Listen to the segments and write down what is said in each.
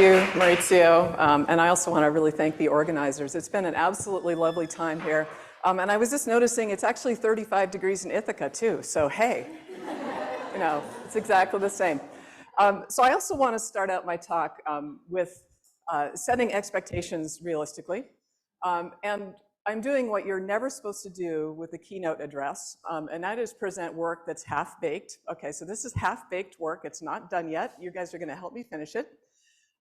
you, Maurizio, and I also want to really thank the organizers. It's been an absolutely lovely time here. And I was just noticing it's actually 35 degrees in Ithaca too, so hey, it's exactly the same. So I also want to start out my talk with setting expectations realistically. And I'm doing what you're never supposed to do with a keynote address, and that is present work that's half-baked. Okay, so this is half-baked work. It's not done yet. You guys are going to help me finish it.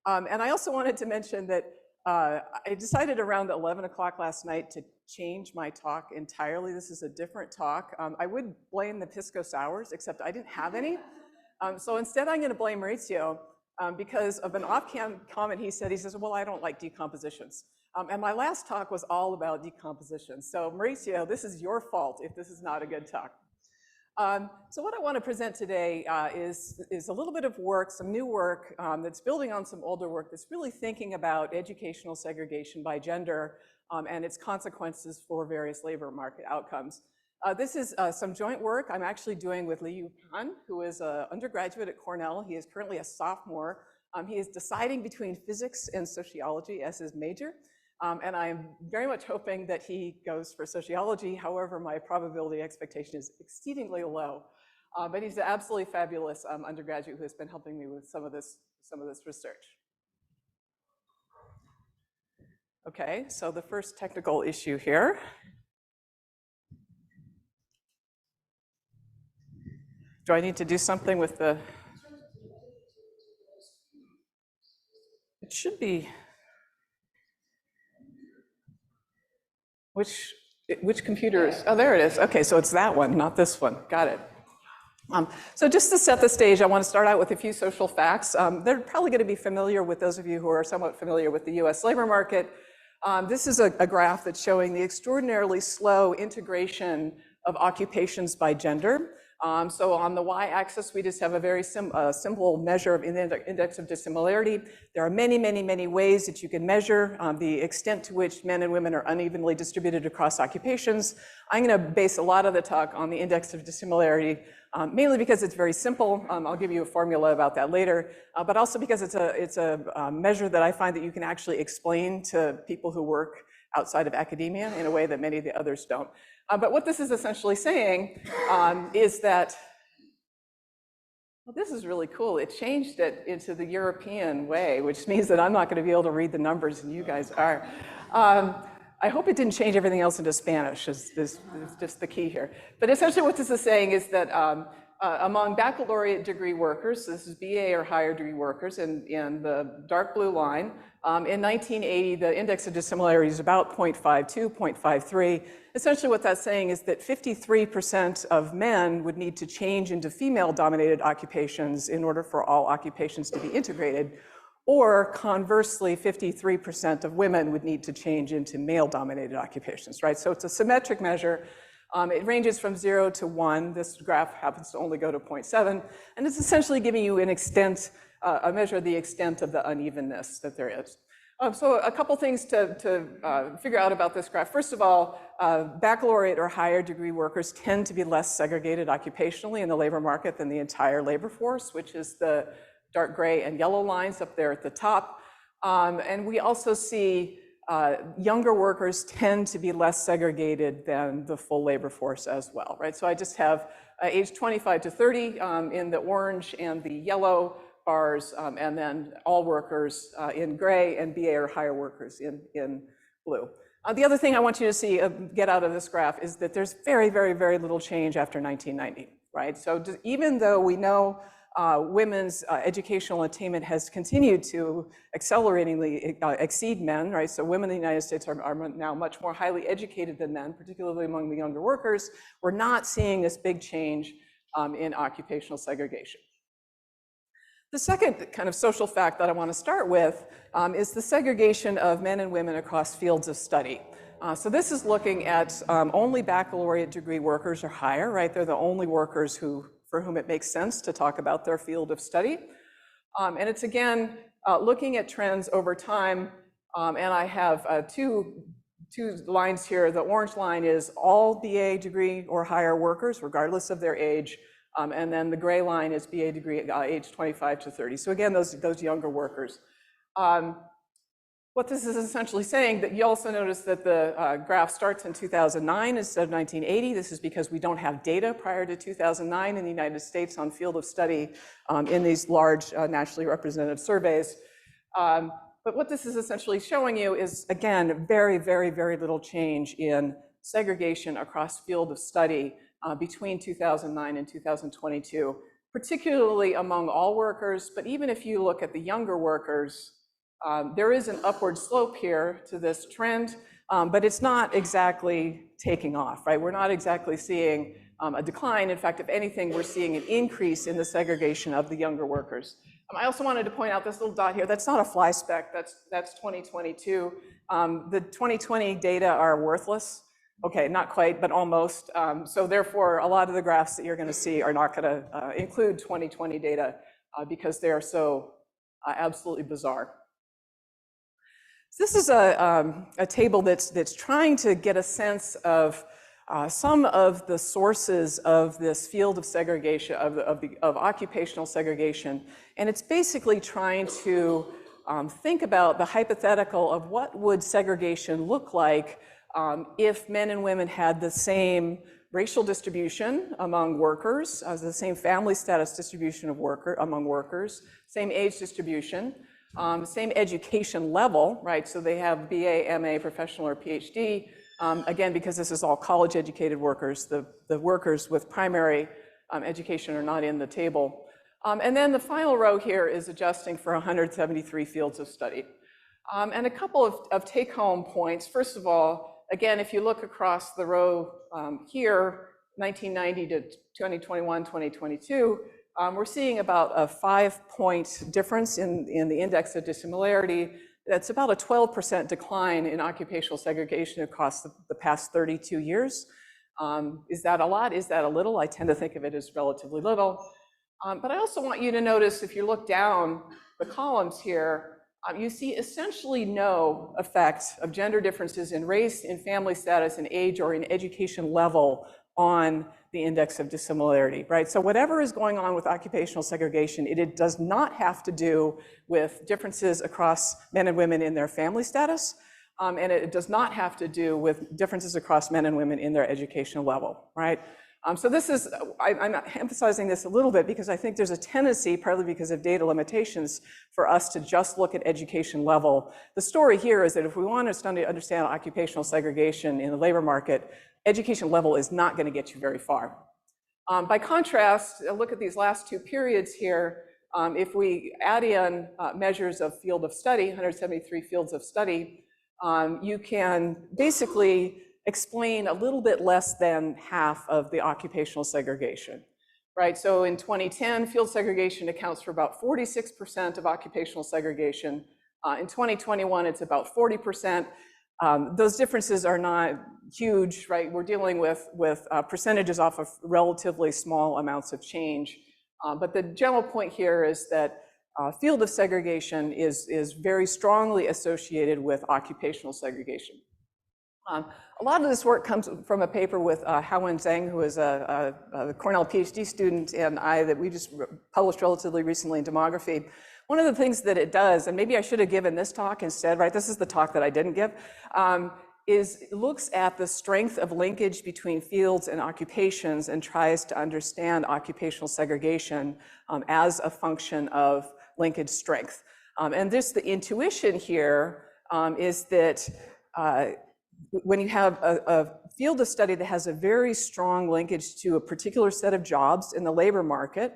And I also wanted to mention that I decided around 11 o'clock last night to change my talk entirely. This is a different talk. I would blame the pisco sours, except I didn't have any. So instead, I'm going to blame Maurizio because of an off-cam comment he says, well, I don't like decompositions. And my last talk was all about decomposition. So Maurizio, this is your fault if this is not a good talk. So what I want to present today is a little bit of work, some new work that's building on some older work that's really thinking about educational segregation by gender and its consequences for various labor market outcomes. This is some joint work I'm actually doing with Liu Pan, who is an undergraduate at Cornell. He is currently a sophomore. He is deciding between physics and sociology as his major. And I'm very much hoping that he goes for sociology. However, my probability expectation is exceedingly low. But he's an absolutely fabulous undergraduate who has been helping me with some of this research. Okay, so the first technical issue here. Do I need to do something with the? It should be. Which computer is, oh, there it is. Okay, so it's that one, not this one. Got it. So just to set the stage, I want to start out with a few social facts. They're probably going to be familiar with those of you who are somewhat familiar with the US labor market. This is a graph that's showing the extraordinarily slow integration of occupations by gender. So on the y-axis, we just have a very simple measure of index of dissimilarity. There are many, many, many ways that you can measure the extent to which men and women are unevenly distributed across occupations. I'm going to base a lot of the talk on the index of dissimilarity, mainly because it's very simple. I'll give you a formula about that later, but also because it's a measure that I find that you can actually explain to people who work outside of academia in a way that many of the others don't. But what this is essentially saying is that, well, this is really cool. It changed it into the European way, which means that I'm not going to be able to read the numbers and you guys are. I hope it didn't change everything else into Spanish, is just the key here. But essentially what this is saying is that among baccalaureate degree workers, so this is BA or higher degree workers in the dark blue line, in 1980, the index of dissimilarity is about 0.52, 0.53. Essentially what that's saying is that 53% of men would need to change into female-dominated occupations in order for all occupations to be integrated, or conversely, 53% of women would need to change into male-dominated occupations, right? So it's a symmetric measure. It ranges from 0 to 1. This graph happens to only go to 0.7, and it's essentially giving you an extent, a measure of the extent of the unevenness that there is. So a couple things to figure out about this graph. First of all, baccalaureate or higher degree workers tend to be less segregated occupationally in the labor market than the entire labor force, which is the dark gray and yellow lines up there at the top. And we also see younger workers tend to be less segregated than the full labor force as well, right? So I just have age 25 to 30 in the orange and the yellow bars, and then all workers in gray and BA or higher workers in blue. The other thing I want you to see, get out of this graph, is that there's very, very, very little change after 1990, right? So even though we know women's educational attainment has continued to acceleratingly exceed men, right? So women in the United States are now much more highly educated than men, particularly among the younger workers. We're not seeing this big change in occupational segregation. The second kind of social fact that I want to start with is the segregation of men and women across fields of study. So this is looking at only baccalaureate degree workers or higher, right? They're the only workers for whom it makes sense to talk about their field of study. And it's again, looking at trends over time, and I have two lines here. The orange line is all BA degree or higher workers, regardless of their age. And then the gray line is BA degree age 25 to 30. So again, those younger workers. What this is essentially saying, that you also notice that the graph starts in 2009 instead of 1980. This is because we don't have data prior to 2009 in the United States on field of study in these large nationally representative surveys. But what this is essentially showing you is, again, very, very, very little change in segregation across field of study between 2009 and 2022, particularly among all workers. But even if you look at the younger workers, there is an upward slope here to this trend, but it's not exactly taking off, right? We're not exactly seeing a decline. In fact, if anything, we're seeing an increase in the segregation of the younger workers. I also wanted to point out this little dot here. That's not a fly speck. That's 2022. The 2020 data are worthless. Okay, not quite, but almost. So therefore, a lot of the graphs that you're going to see are not going to include 2020 data because they are so absolutely bizarre. So this is a table that's trying to get a sense of some of the sources of this field of segregation, of occupational segregation. And it's basically trying to think about the hypothetical of what would segregation look like if men and women had the same racial distribution among workers, the same family status distribution of among workers, same age distribution, same education level, right? So they have BA, MA, professional, or PhD. Again, because this is all college-educated workers, the workers with primary education are not in the table. And then the final row here is adjusting for 173 fields of study. And a couple of take-home points. First of all, again, if you look across the row here, 1990 to 2021, 2022, we're seeing about a 5-point difference in the index of dissimilarity. That's about a 12% decline in occupational segregation across the past 32 years. Is that a lot? Is that a little? I tend to think of it as relatively little. But I also want you to notice, if you look down the columns here, you see essentially no effect of gender differences in race, in family status, in age, or in education level on the index of dissimilarity, right? So whatever is going on with occupational segregation, it does not have to do with differences across men and women in their family status, and it does not have to do with differences across men and women in their educational level, right? So this is, I'm emphasizing this a little bit because I think there's a tendency, partly because of data limitations, for us to just look at education level. The story here is that if we want to understand occupational segregation in the labor market, education level is not going to get you very far. By contrast, look at these last two periods here. If we add in measures of field of study, 173 fields of study, you can basically explain a little bit less than half of the occupational segregation, right? So in 2010, field segregation accounts for about 46% of occupational segregation. In 2021, it's about 40%. Those differences are not huge, right? We're dealing with percentages off of relatively small amounts of change. But the general point here is that field of segregation is very strongly associated with occupational segregation. A lot of this work comes from a paper with Haowen Zhang, who is a Cornell PhD student, and I, that we just published relatively recently in Demography. One of the things that it does, and maybe I should have given this talk instead, right? This is the talk that I didn't give, is it looks at the strength of linkage between fields and occupations and tries to understand occupational segregation as a function of linkage strength. And the intuition here is that when you have a field of study that has a very strong linkage to a particular set of jobs in the labor market,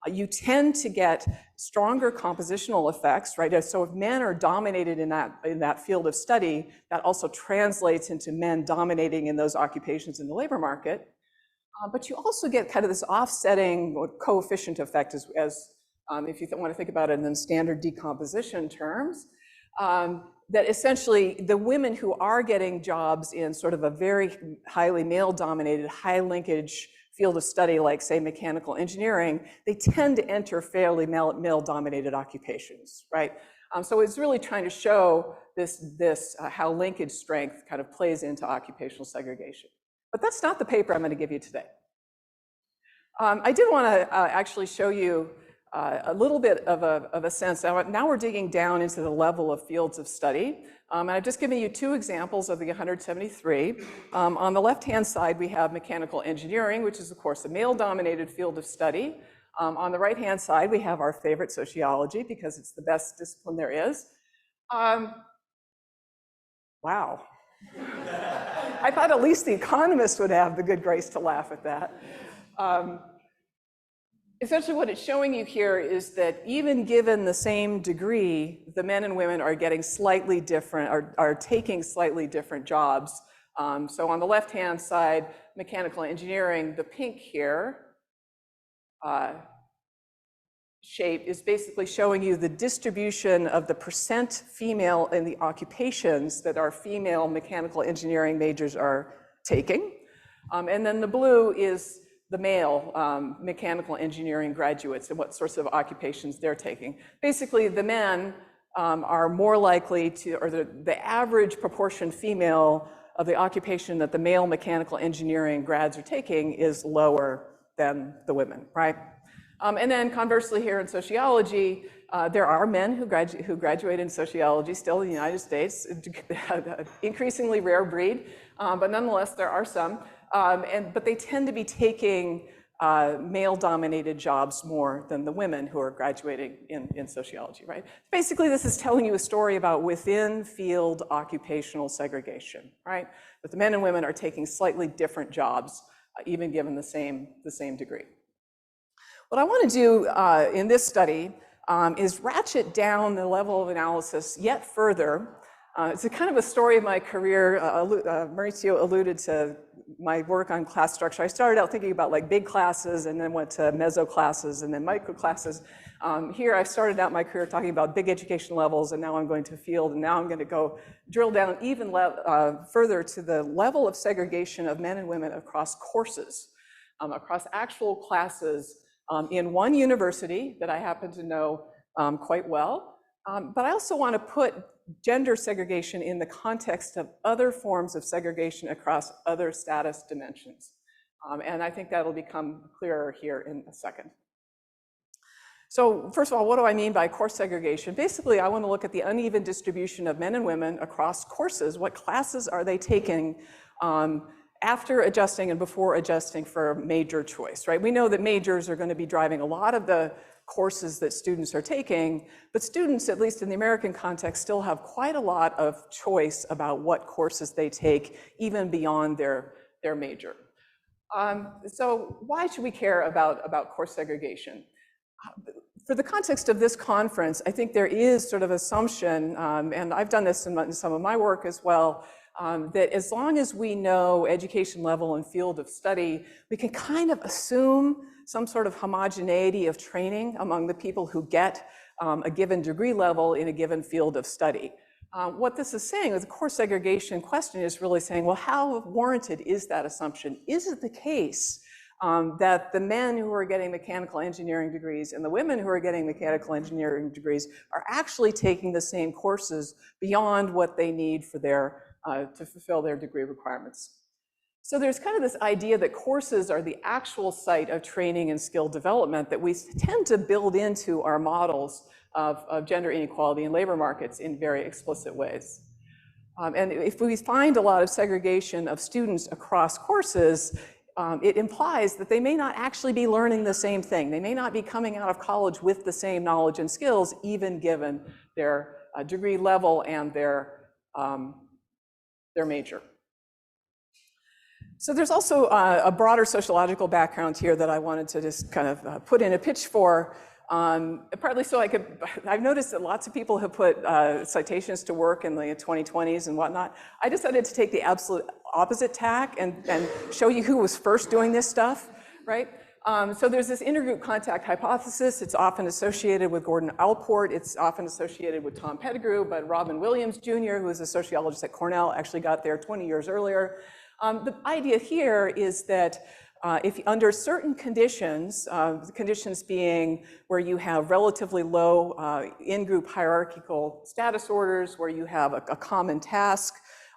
you tend to get stronger compositional effects, right? So if men are dominated in that field of study, that also translates into men dominating in those occupations in the labor market. But you also get kind of this offsetting coefficient effect as if you want to think about it in standard decomposition terms, that essentially the women who are getting jobs in sort of a very highly male-dominated, high linkage field of study, like say mechanical engineering, they tend to enter fairly male-dominated occupations, right? So it's really trying to show this how linkage strength kind of plays into occupational segregation. But that's not the paper I'm going to give you today. I did want to actually show you a little bit of a sense. Now we're digging down into the level of fields of study. And I've just given you two examples of the 173. On the left-hand side, we have mechanical engineering, which is, of course, a male-dominated field of study. On the right-hand side, we have our favorite, sociology, because it's the best discipline there is. Wow. I thought at least the economist would have the good grace to laugh at that. Essentially, what it's showing you here is that even given the same degree, the men and women are getting slightly different, are taking slightly different jobs. So on the left-hand side, mechanical engineering, the pink here shape is basically showing you the distribution of the percent female in the occupations that our female mechanical engineering majors are taking. And then the blue is the male mechanical engineering graduates and what sorts of occupations they're taking. Basically, the men are more likely to, or the average proportion female of the occupation that the male mechanical engineering grads are taking is lower than the women, right? And then conversely here in sociology, there are men who graduate in sociology still in the United States, increasingly rare breed, but nonetheless there are some. But they tend to be taking male-dominated jobs more than the women who are graduating in sociology, right? Basically, this is telling you a story about within-field occupational segregation, right? That the men and women are taking slightly different jobs, even given the same degree. What I want to do in this study is ratchet down the level of analysis yet further. It's a kind of a story of my career. Mauricio alluded to my work on class structure. I started out thinking about like big classes and then went to meso classes and then micro classes. Here I started out my career talking about big education levels, and now I'm going to field, and now I'm going to go drill down even further to the level of segregation of men and women across courses, across actual classes in one university that I happen to know quite well. But I also want to put gender segregation in the context of other forms of segregation across other status dimensions. And I think that'll become clearer here in a second. So first of all, what do I mean by course segregation? Basically, I want to look at the uneven distribution of men and women across courses. What classes are they taking after adjusting and before adjusting for major choice, right? We know that majors are going to be driving a lot of the courses that students are taking, but students, at least in the American context, still have quite a lot of choice about what courses they take, even beyond their major. So why should we care about course segregation? For the context of this conference, I think there is sort of assumption, and I've done this in some of my work as well, that as long as we know education level and field of study, we can kind of assume some sort of homogeneity of training among the people who get a given degree level in a given field of study. What this is saying is the course segregation question is really saying, well, how warranted is that assumption? Is it the case that the men who are getting mechanical engineering degrees and the women who are getting mechanical engineering degrees are actually taking the same courses beyond what they need for to fulfill their degree requirements? So there's kind of this idea that courses are the actual site of training and skill development that we tend to build into our models of gender inequality in labor markets in very explicit ways. And if we find a lot of segregation of students across courses, it implies that they may not actually be learning the same thing. They may not be coming out of college with the same knowledge and skills, even given their degree level and their major. So there's also a broader sociological background here that I wanted to just kind of put in a pitch for, partly so I've noticed that lots of people have put citations to work in the 2020s and whatnot. I decided to take the absolute opposite tack and show you who was first doing this stuff, right? So there's this intergroup contact hypothesis. It's often associated with Gordon Allport. It's often associated with Tom Pettigrew, but Robin Williams Jr., who is a sociologist at Cornell, actually got there 20 years earlier. The idea here is that if under certain conditions, the conditions being where you have relatively low in-group hierarchical status orders, where you have a common task,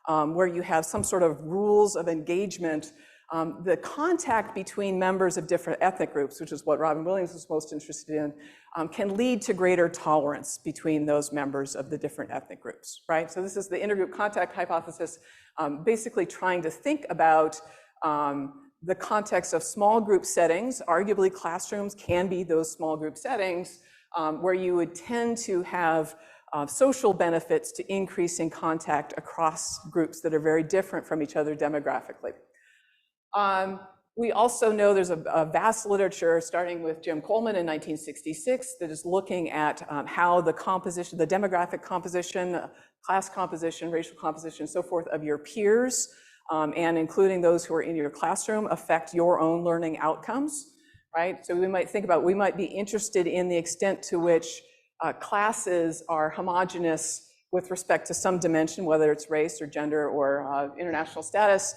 where you have some sort of rules of engagement The contact between members of different ethnic groups, which is what Robin Williams was most interested in, can lead to greater tolerance between those members of the different ethnic groups, right? So this is the intergroup contact hypothesis, basically trying to think about the context of small group settings. Arguably, classrooms can be those small group settings where you would tend to have social benefits to increasing contact across groups that are very different from each other demographically. We also know there's a vast literature starting with Jim Coleman in 1966 that is looking at how the composition, the demographic composition, class composition, racial composition, so forth of your peers, and including those who are in your classroom, affect your own learning outcomes, right? So we might think about, we might be interested in the extent to which classes are homogeneous with respect to some dimension, whether it's race or gender or international status,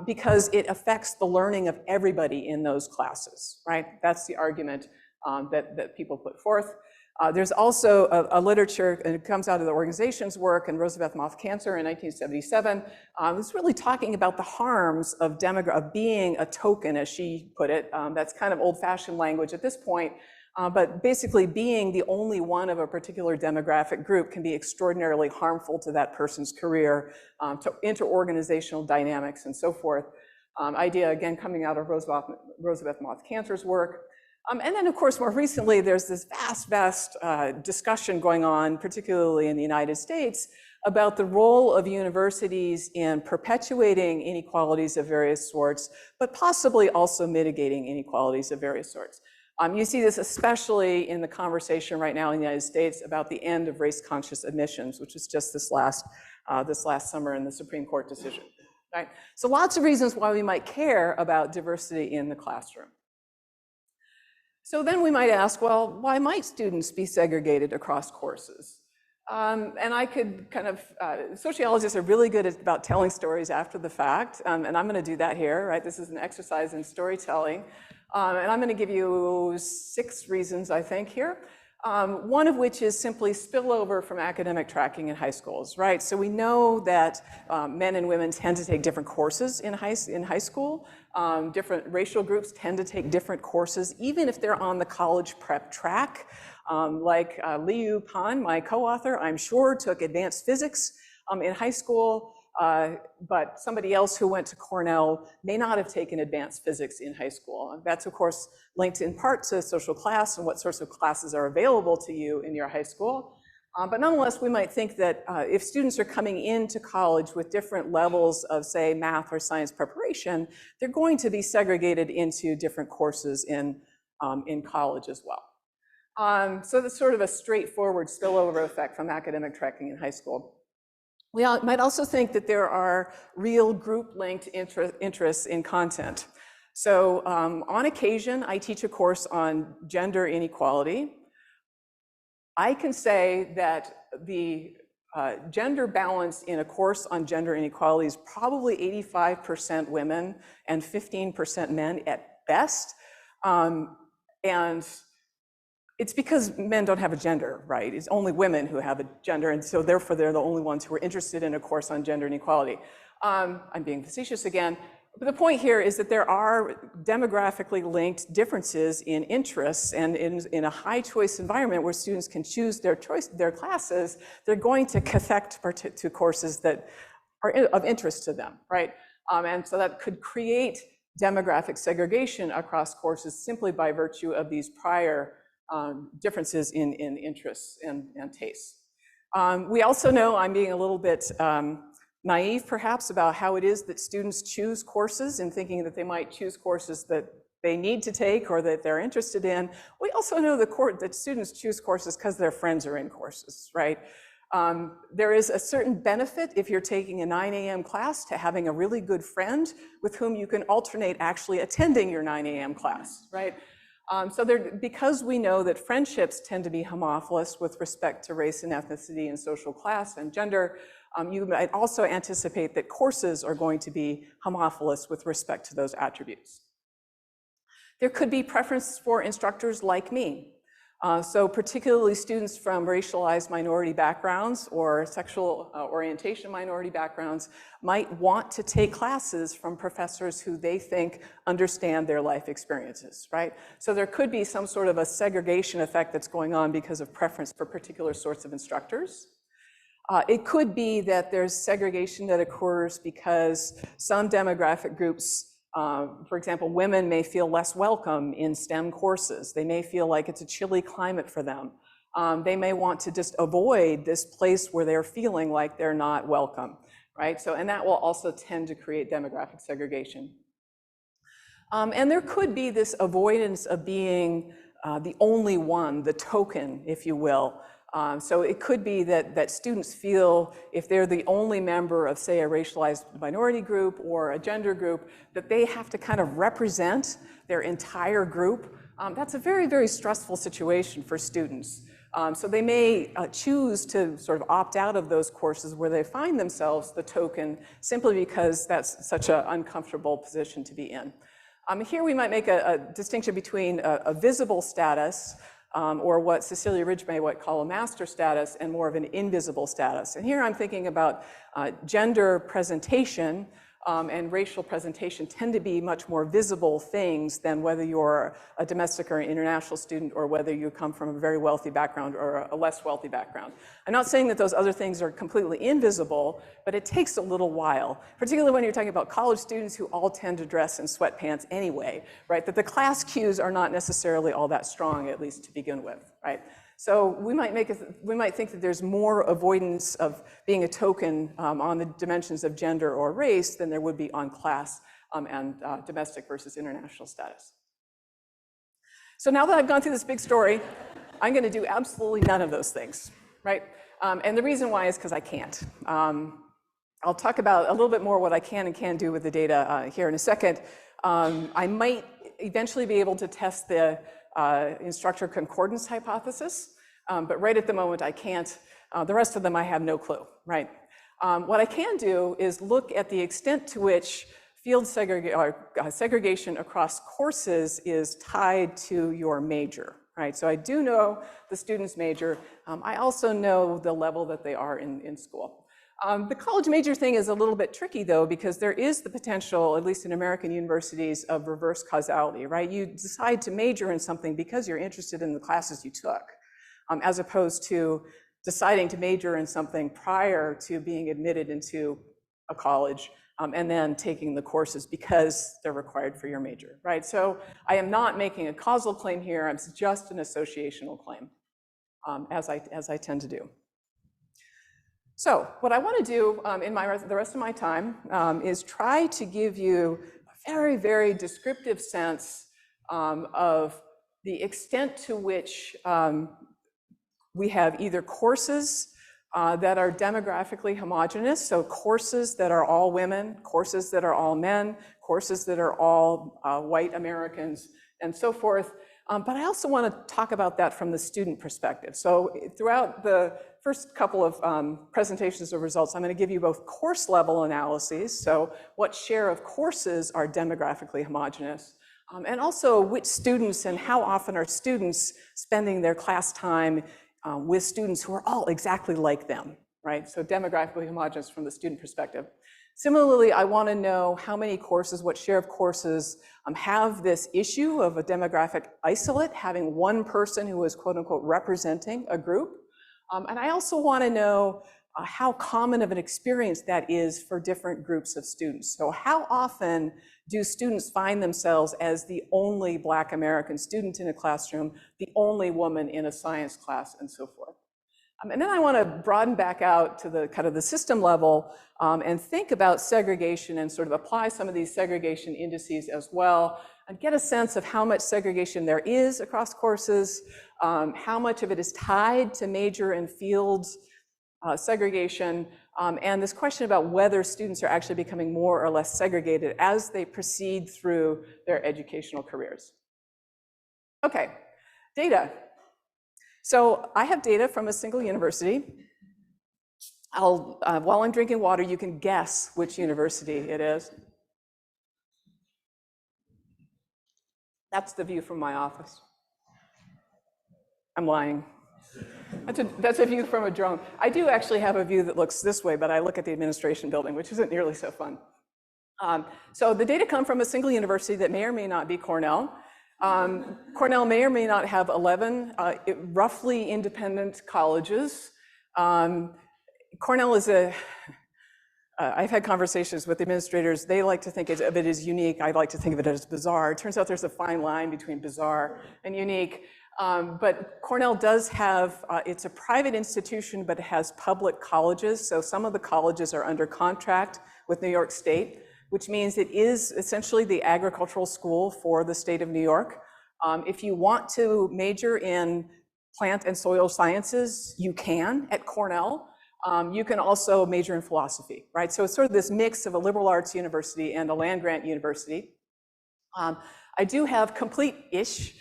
because it affects the learning of everybody in those classes, right? That's the argument that people put forth. There's also a literature, and it comes out of the organization's work, and Rosabeth Moth Cancer in 1977, was really talking about the harms of being a token, as she put it. That's kind of old-fashioned language at this point, but basically being the only one of a particular demographic group can be extraordinarily harmful to that person's career, to inter-organizational dynamics and so forth. Idea, again, coming out of Rosabeth Moth Cancer's work. And then, of course, more recently, there's this vast discussion going on, particularly in the United States, about the role of universities in perpetuating inequalities of various sorts, but possibly also mitigating inequalities of various sorts. You see this especially in the conversation right now in the United States about the end of race-conscious admissions, which is just this last summer in the Supreme Court decision, right? So lots of reasons why we might care about diversity in the classroom. So then we might ask, well, why might students be segregated across courses? And I could kind of, sociologists are really good about telling stories after the fact, and I'm going to do that here, right? This is an exercise in storytelling. And I'm going to give you 6 reasons, I think, here. One of which is simply spillover from academic tracking in high schools, right? So we know that men and women tend to take different courses in high school. Different racial groups tend to take different courses, even if they're on the college prep track. Like Liu Pan, my co-author, I'm sure took advanced physics in high school. But somebody else who went to Cornell may not have taken advanced physics in high school. And that's, of course, linked in part to social class and what sorts of classes are available to you in your high school. But nonetheless, we might think that if students are coming into college with different levels of, say, math or science preparation, they're going to be segregated into different courses in college as well. So that's sort of a straightforward spillover effect from academic tracking in high school. We might also think that there are real group-linked interests in content. So on occasion, I teach a course on gender inequality. I can say that the gender balance in a course on gender inequality is probably 85% women and 15% men at best. And it's because men don't have a gender, right? It's only women who have a gender, and so therefore they're the only ones who are interested in a course on gender inequality. I'm being facetious again, but the point here is that there are demographically linked differences in interests, and in a high choice environment where students can choose their classes, they're going to affect to courses that are of interest to them, right? And so that could create demographic segregation across courses simply by virtue of these prior differences in interests and tastes. We also know, I'm being a little bit naive perhaps about how it is that students choose courses and thinking that they might choose courses that they need to take or that they're interested in. We also know that students choose courses because their friends are in courses, right? There is a certain benefit if you're taking a 9 a.m. class to having a really good friend with whom you can alternate actually attending your 9 a.m. class, right? Because we know that friendships tend to be homophilous with respect to race and ethnicity and social class and gender, you might also anticipate that courses are going to be homophilous with respect to those attributes. There could be preference for instructors like me. So particularly students from racialized minority backgrounds or sexual orientation minority backgrounds might want to take classes from professors who they think understand their life experiences, right? So there could be some sort of a segregation effect that's going on because of preference for particular sorts of instructors. It could be that there's segregation that occurs because some demographic groups, for example, women may feel less welcome in STEM courses. They may feel like it's a chilly climate for them. They may want to just avoid this place where they're feeling like they're not welcome, right? So, and that will also tend to create demographic segregation. And there could be this avoidance of being the only one, the token, if you will. So it could be that students feel if they're the only member of, say, a racialized minority group or a gender group, that they have to kind of represent their entire group. That's a very, very stressful situation for students. So they may choose to sort of opt out of those courses where they find themselves the token simply because that's such an uncomfortable position to be in. Here we might make a distinction between a visible status, or what Cecilia Ridge may call a master status, and more of an invisible status. And here I'm thinking about gender presentation and racial presentation tend to be much more visible things than whether you're a domestic or an international student or whether you come from a very wealthy background or a less wealthy background. I'm not saying that those other things are completely invisible, but it takes a little while, particularly when you're talking about college students who all tend to dress in sweatpants anyway, right? That the class cues are not necessarily all that strong, at least to begin with, right? So we might think that there's more avoidance of being a token on the dimensions of gender or race than there would be on class and domestic versus international status. So now that I've gone through this big story, I'm going to do absolutely none of those things, right? And the reason why is because I can't. I'll talk about a little bit more what I can and can't do with the data here in a second. I might eventually be able to test the instructor concordance hypothesis, but right at the moment I can't. The rest of them I have no clue, right? What I can do is look at the extent to which field segregation across courses is tied to your major, right? So I do know the student's major. I also know the level that they are in school. The college major thing is a little bit tricky though, because there is the potential, at least in American universities, of reverse causality, right? You decide to major in something because you're interested in the classes you took, as opposed to deciding to major in something prior to being admitted into a college and then taking the courses because they're required for your major, right? So I am not making a causal claim here, it's just an associational claim, as I tend to do. So what I want to do in the rest of my time is try to give you a very, very descriptive sense of the extent to which we have either courses that are demographically homogeneous, so courses that are all women, courses that are all men, courses that are all white Americans, and so forth. But I also want to talk about that from the student perspective. So throughout the first couple of presentations of results, I'm going to give you both course level analyses, so what share of courses are demographically homogeneous, and also which students and how often are students spending their class time with students who are all exactly like them, right? So demographically homogeneous from the student perspective. Similarly, I want to know how many courses, what share of courses have this issue of a demographic isolate, having one person who is quote unquote representing a group. And I also want to know how common of an experience that is for different groups of students. So how often do students find themselves as the only Black American student in a classroom, the only woman in a science class, and so forth? And then I want to broaden back out to the kind of the system level and think about segregation and sort of apply some of these segregation indices as well and get a sense of how much segregation there is across courses, how much of it is tied to major and field segregation, and this question about whether students are actually becoming more or less segregated as they proceed through their educational careers. Okay, data. So I have data from a single university. While I'm drinking water, you can guess which university it is. That's the view from my office. I'm lying. That's a view from a drone. I do actually have a view that looks this way, but I look at the administration building, which isn't nearly so fun. So the data come from a single university that may or may not be Cornell. Cornell may or may not have 11 roughly independent colleges. Cornell is I've had conversations with administrators. They like to think of it as unique. I like to think of it as bizarre. It turns out there's a fine line between bizarre and unique. But Cornell does have, it's a private institution, but it has public colleges. So some of the colleges are under contract with New York State, which means it is essentially the agricultural school for the state of New York. If you want to major in plant and soil sciences, you can at Cornell. You can also major in philosophy, right? So it's sort of this mix of a liberal arts university and a land-grant university. I do have complete-ish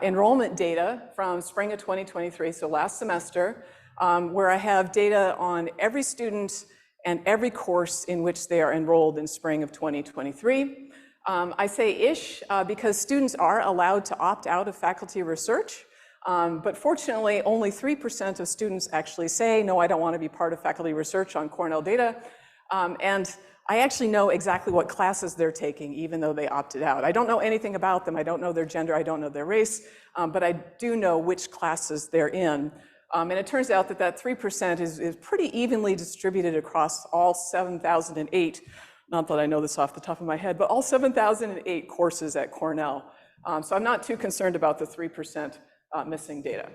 enrollment data from spring of 2023, so last semester, where I have data on every student and every course in which they are enrolled in spring of 2023. I say ish because students are allowed to opt out of faculty research, but fortunately only 3% of students actually say, no, I don't want to be part of faculty research on Cornell data. And I actually know exactly what classes they're taking, even though they opted out. I don't know anything about them. I don't know their gender. I don't know their race, but I do know which classes they're in. And it turns out that that 3% is pretty evenly distributed across all 7,008, not that I know this off the top of my head, but all 7,008 courses at Cornell. So I'm not too concerned about the 3% missing data.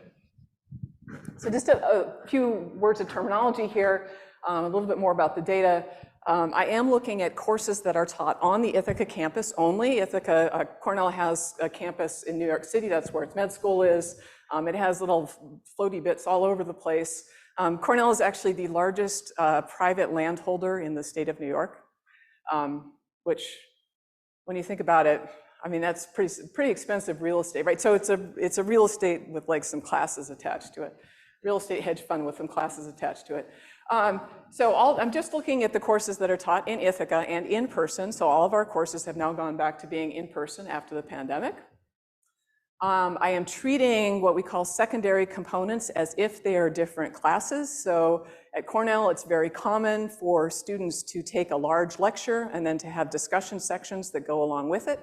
So just a few words of terminology here, a little bit more about the data. I am looking at courses that are taught on the Ithaca campus only. Ithaca, Cornell has a campus in New York City. That's where its med school is. It has little floaty bits all over the place. Cornell is actually the largest private landholder in the state of New York, which, when you think about it, I mean, that's pretty expensive real estate, right? So it's a real estate with like some classes attached to it. Real estate hedge fund with some classes attached to it. I'm just looking at the courses that are taught in Ithaca and in person. So all of our courses have now gone back to being in person after the pandemic. I am treating what we call secondary components as if they are different classes. So at Cornell, it's very common for students to take a large lecture and then to have discussion sections that go along with it.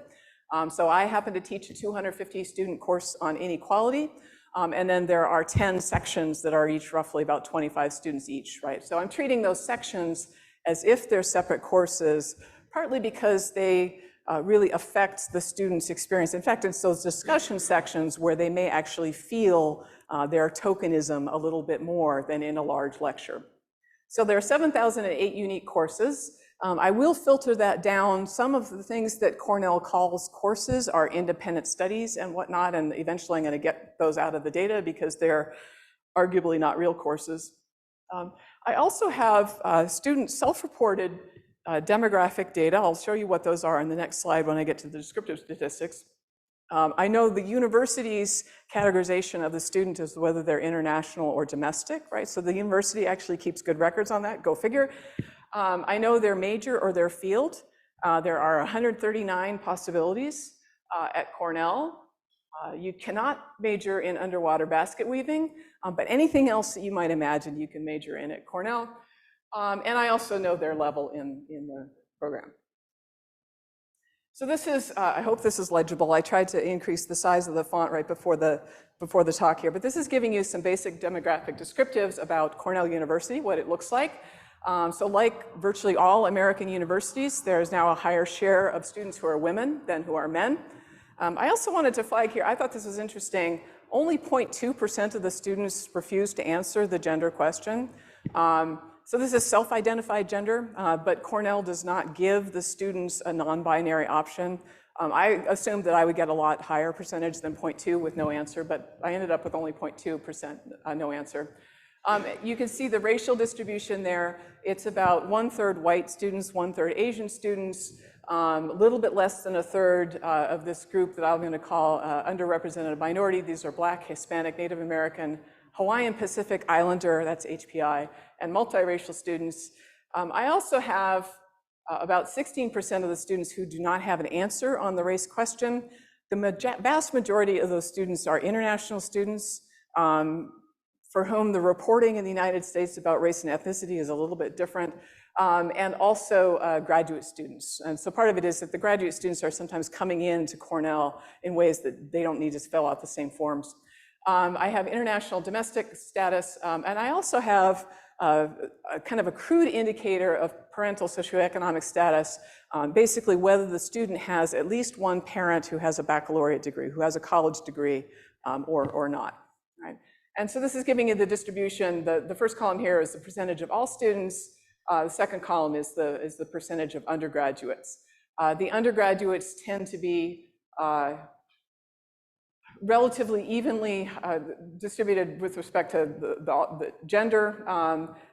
So I happen to teach a 250 student course on inequality. And then there are 10 sections that are each roughly about 25 students each, right? So I'm treating those sections as if they're separate courses, partly because they really affect the student's experience. In fact, it's those discussion sections where they may actually feel their tokenism a little bit more than in a large lecture. So there are 7,008 unique courses. I will filter that down. Some of the things that Cornell calls courses are independent studies and whatnot, and eventually I'm going to get those out of the data because they're arguably not real courses. I also have student self-reported demographic data. I'll show you what those are in the next slide when I get to the descriptive statistics. I know the university's categorization of the student is whether they're international or domestic, right? So the university actually keeps good records on that, go figure. I know their major or their field. There are 139 possibilities at Cornell. You cannot major in underwater basket weaving, but anything else that you might imagine you can major in at Cornell. And I also know their level in the program. So this is, I hope this is legible. I tried to increase the size of the font right before the talk here, but this is giving you some basic demographic descriptives about Cornell University, what it looks like. So like virtually all American universities, there's now a higher share of students who are women than who are men. I also wanted to flag here, I thought this was interesting, only 0.2% of the students refused to answer the gender question. So this is self-identified gender, but Cornell does not give the students a non-binary option. I assumed that I would get a lot higher percentage than 0.2 with no answer, but I ended up with only 0.2% no answer. You can see the racial distribution there. It's about 1/3 white students, 1/3 Asian students, a little bit less than 1/3 of this group that I'm going to call underrepresented minority. These are Black, Hispanic, Native American, Hawaiian Pacific Islander, that's HPI, and multiracial students. I also have about 16% of the students who do not have an answer on the race question. The vast majority of those students are international students. for whom the reporting in the United States about race and ethnicity is a little bit different, and also graduate students. And so part of it is that the graduate students are sometimes coming in to Cornell in ways that they don't need to fill out the same forms. I have international domestic status, and I also have a kind of a crude indicator of parental socioeconomic status, basically whether the student has at least one parent who has a baccalaureate degree, who has a college degree, or not, right? And so this is giving you the distribution. The first column here is the percentage of all students. The second column is the percentage of undergraduates. The undergraduates tend to be relatively evenly distributed with respect to the gender,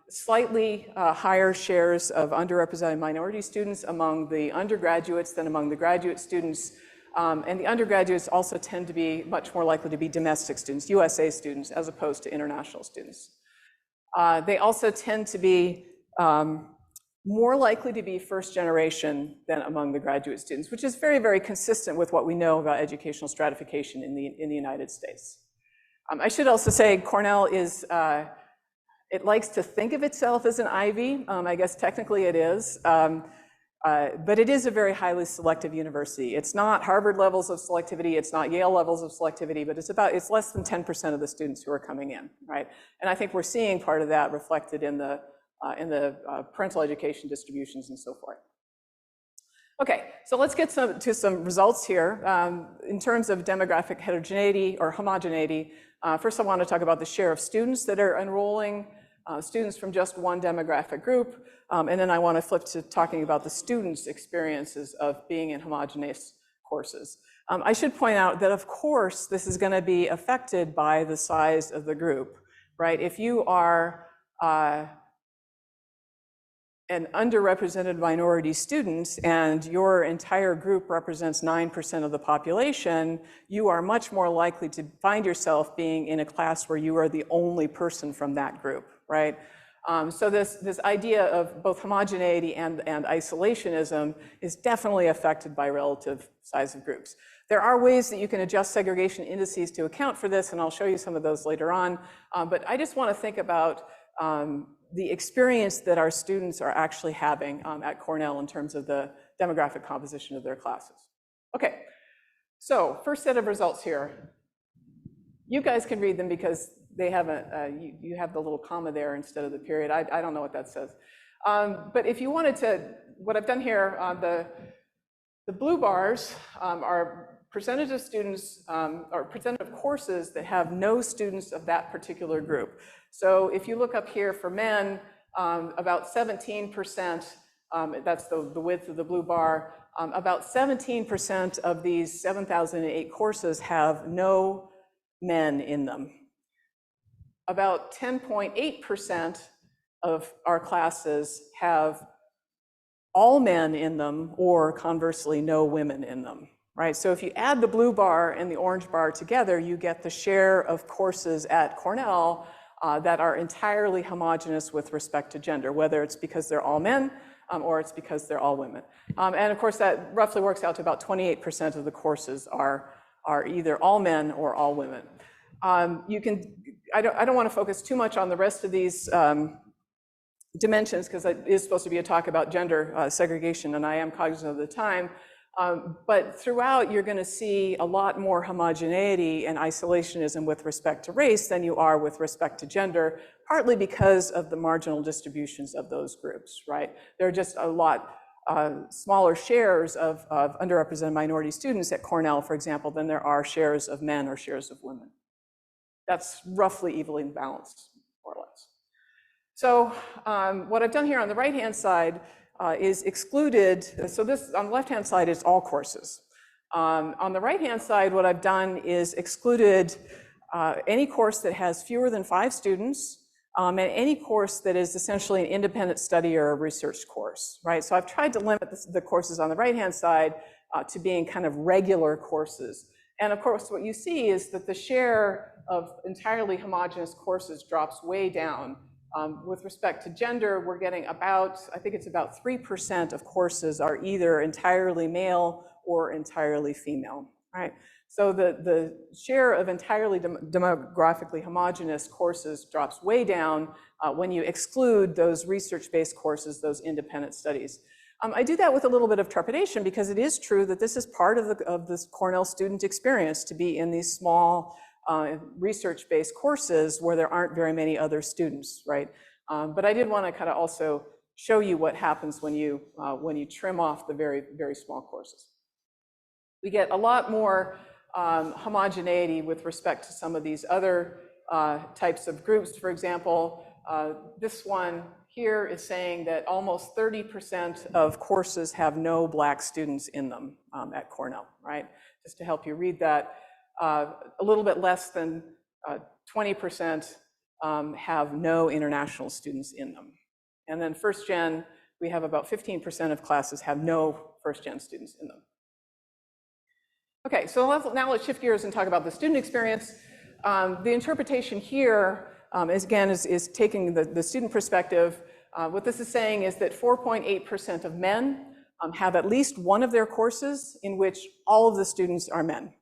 slightly higher shares of underrepresented minority students among the undergraduates than among the graduate students. And the undergraduates also tend to be much more likely to be domestic students, USA students, as opposed to international students. They also tend to be more likely to be first generation than among the graduate students, which is very, very consistent with what we know about educational stratification in the United States. I should also say Cornell is, it likes to think of itself as an Ivy. I guess technically it is, but it is a very highly selective university. It's not Harvard levels of selectivity, it's not Yale levels of selectivity, but it's less than 10% of the students who are coming in, right? And I think we're seeing part of that reflected in the parental education distributions and so forth. Okay, so let's get to some results here. In terms of demographic heterogeneity or homogeneity, first I want to talk about the share of students that are enrolling, students from just one demographic group, and then I want to flip to talking about the students' experiences of being in homogeneous courses. I should point out that, of course, this is going to be affected by the size of the group, right? If you are an underrepresented minority student and your entire group represents 9% of the population, you are much more likely to find yourself being in a class where you are the only person from that group, right? So this idea of both homogeneity and isolationism is definitely affected by relative size of groups. There are ways that you can adjust segregation indices to account for this, and I'll show you some of those later on. But I just want to think about the experience that our students are actually having at Cornell in terms of the demographic composition of their classes. Okay, so first set of results here. You guys can read them because they have you have the little comma there instead of the period. I don't know what that says. But if you wanted to, what I've done here, the blue bars are percentage of students or percentage of courses that have no students of that particular group. So if you look up here for men, about 17%, that's the width of the blue bar, about 17% of these 7,008 courses have no men in them. About 10.8% of our classes have all men in them, or conversely, no women in them, right? So if you add the blue bar and the orange bar together, you get the share of courses at Cornell that are entirely homogeneous with respect to gender, whether it's because they're all men or it's because they're all women. And of course, that roughly works out to about 28% of the courses are either all men or all women. I don't want to focus too much on the rest of these dimensions because it is supposed to be a talk about gender segregation, and I am cognizant of the time. But throughout, you're going to see a lot more homogeneity and isolationism with respect to race than you are with respect to gender, partly because of the marginal distributions of those groups, right? There are just a lot smaller shares of underrepresented minority students at Cornell, for example, than there are shares of men or shares of women. That's roughly evenly balanced, more or less. So what I've done here on the right-hand side is excluded, so this on the left-hand side is all courses. On the right-hand side, what I've done is excluded any course that has fewer than 5 students and any course that is essentially an independent study or a research course, right? So I've tried to limit the courses on the right-hand side to being kind of regular courses. And of course, what you see is that the share of entirely homogeneous courses drops way down. With respect to gender, we're getting about, I think it's about 3% of courses are either entirely male or entirely female, right? So the share of entirely demographically homogeneous courses drops way down when you exclude those research-based courses, those independent studies. I do that with a little bit of trepidation because it is true that this is part of this Cornell student experience to be in these small research-based courses where there aren't very many other students, right? But I did want to kind of also show you what happens when you trim off the very, very small courses. We get a lot more homogeneity with respect to some of these other types of groups. For example, this one here is saying that almost 30% of courses have no Black students in them at Cornell, right? Just to help you read that, a little bit less than 20% have no international students in them. And then first gen, we have about 15% of classes have no first gen students in them. Okay, so now let's shift gears and talk about the student experience. The interpretation here is taking the student perspective. What this is saying is that 4.8% of men have at least one of their courses in which all of the students are men,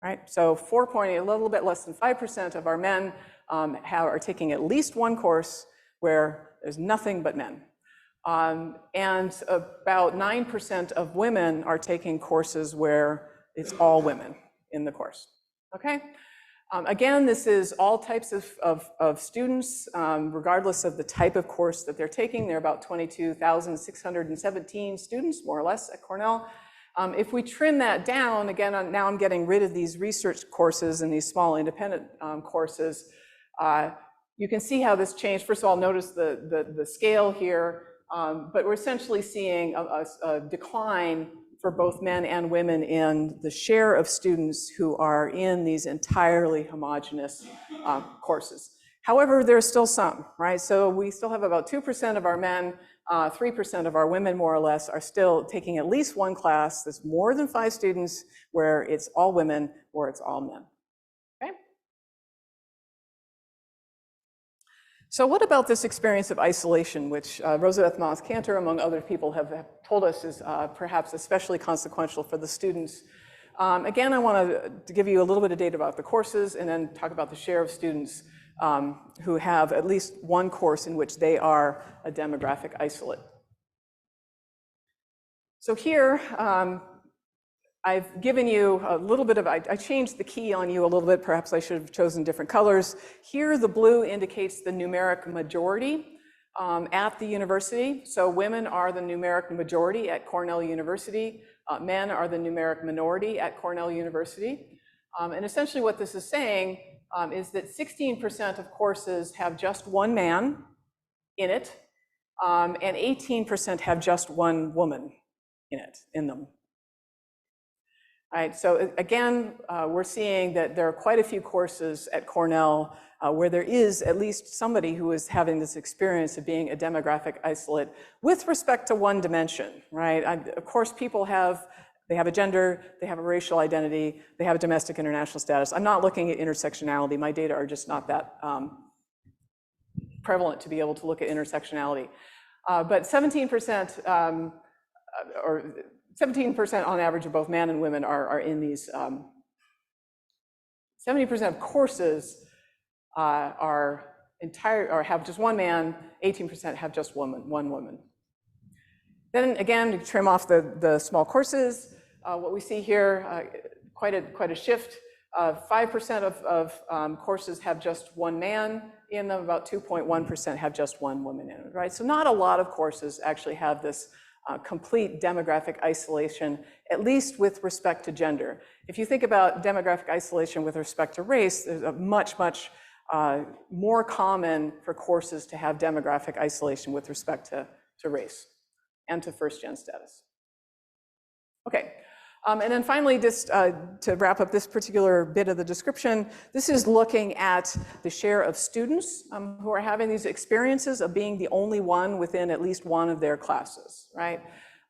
right? So 4.8, a little bit less than 5% of our men are taking at least one course where there's nothing but men. And about 9% of women are taking courses where it's all women in the course, okay? Again, this is all types of students, regardless of the type of course that they're taking. There are about 22,617 students, more or less, at Cornell. If we trim that down, again, now I'm getting rid of these research courses and these small independent courses. You can see how this changed. First of all, notice the scale here, but we're essentially seeing a decline for both men and women in the share of students who are in these entirely homogeneous courses. However, there's still some, right? So we still have about 2% of our men, 3% of our women, more or less, are still taking at least one class that's more than 5 students where it's all women or it's all men, okay? So what about this experience of isolation, which Rosabeth Moss-Cantor, among other people, have told us is perhaps especially consequential for the students? Again, I want to give you a little bit of data about the courses and then talk about the share of students who have at least one course in which they are a demographic isolate. So here, I've given you a little bit of, I changed the key on you a little bit. Perhaps I should have chosen different colors. Here, the blue indicates the numeric majority at the university. So women are the numeric majority at Cornell University. Men are the numeric minority at Cornell University. And essentially what this is saying is that 16% of courses have just one man in it, and 18% have just one woman in them. All right, so again, we're seeing that there are quite a few courses at Cornell where there is at least somebody who is having this experience of being a demographic isolate with respect to one dimension, right? Of course, people they have a gender, they have a racial identity, they have a domestic international status. I'm not looking at intersectionality. My data are just not that prevalent to be able to look at intersectionality. But 17%, or 17% on average of both men and women are in these, 70% of courses are have just one man, 18% have just one woman. Then again, to trim off the small courses, what we see here, quite a shift. 5% of courses have just one man in them, about 2.1% have just one woman in it, right? So not a lot of courses actually have this complete demographic isolation, at least with respect to gender. If you think about demographic isolation with respect to race, there's a much more common for courses to have demographic isolation with respect to race and to first-gen status. Okay, and then finally, just to wrap up this particular bit of the description, this is looking at the share of students who are having these experiences of being the only one within at least one of their classes, right?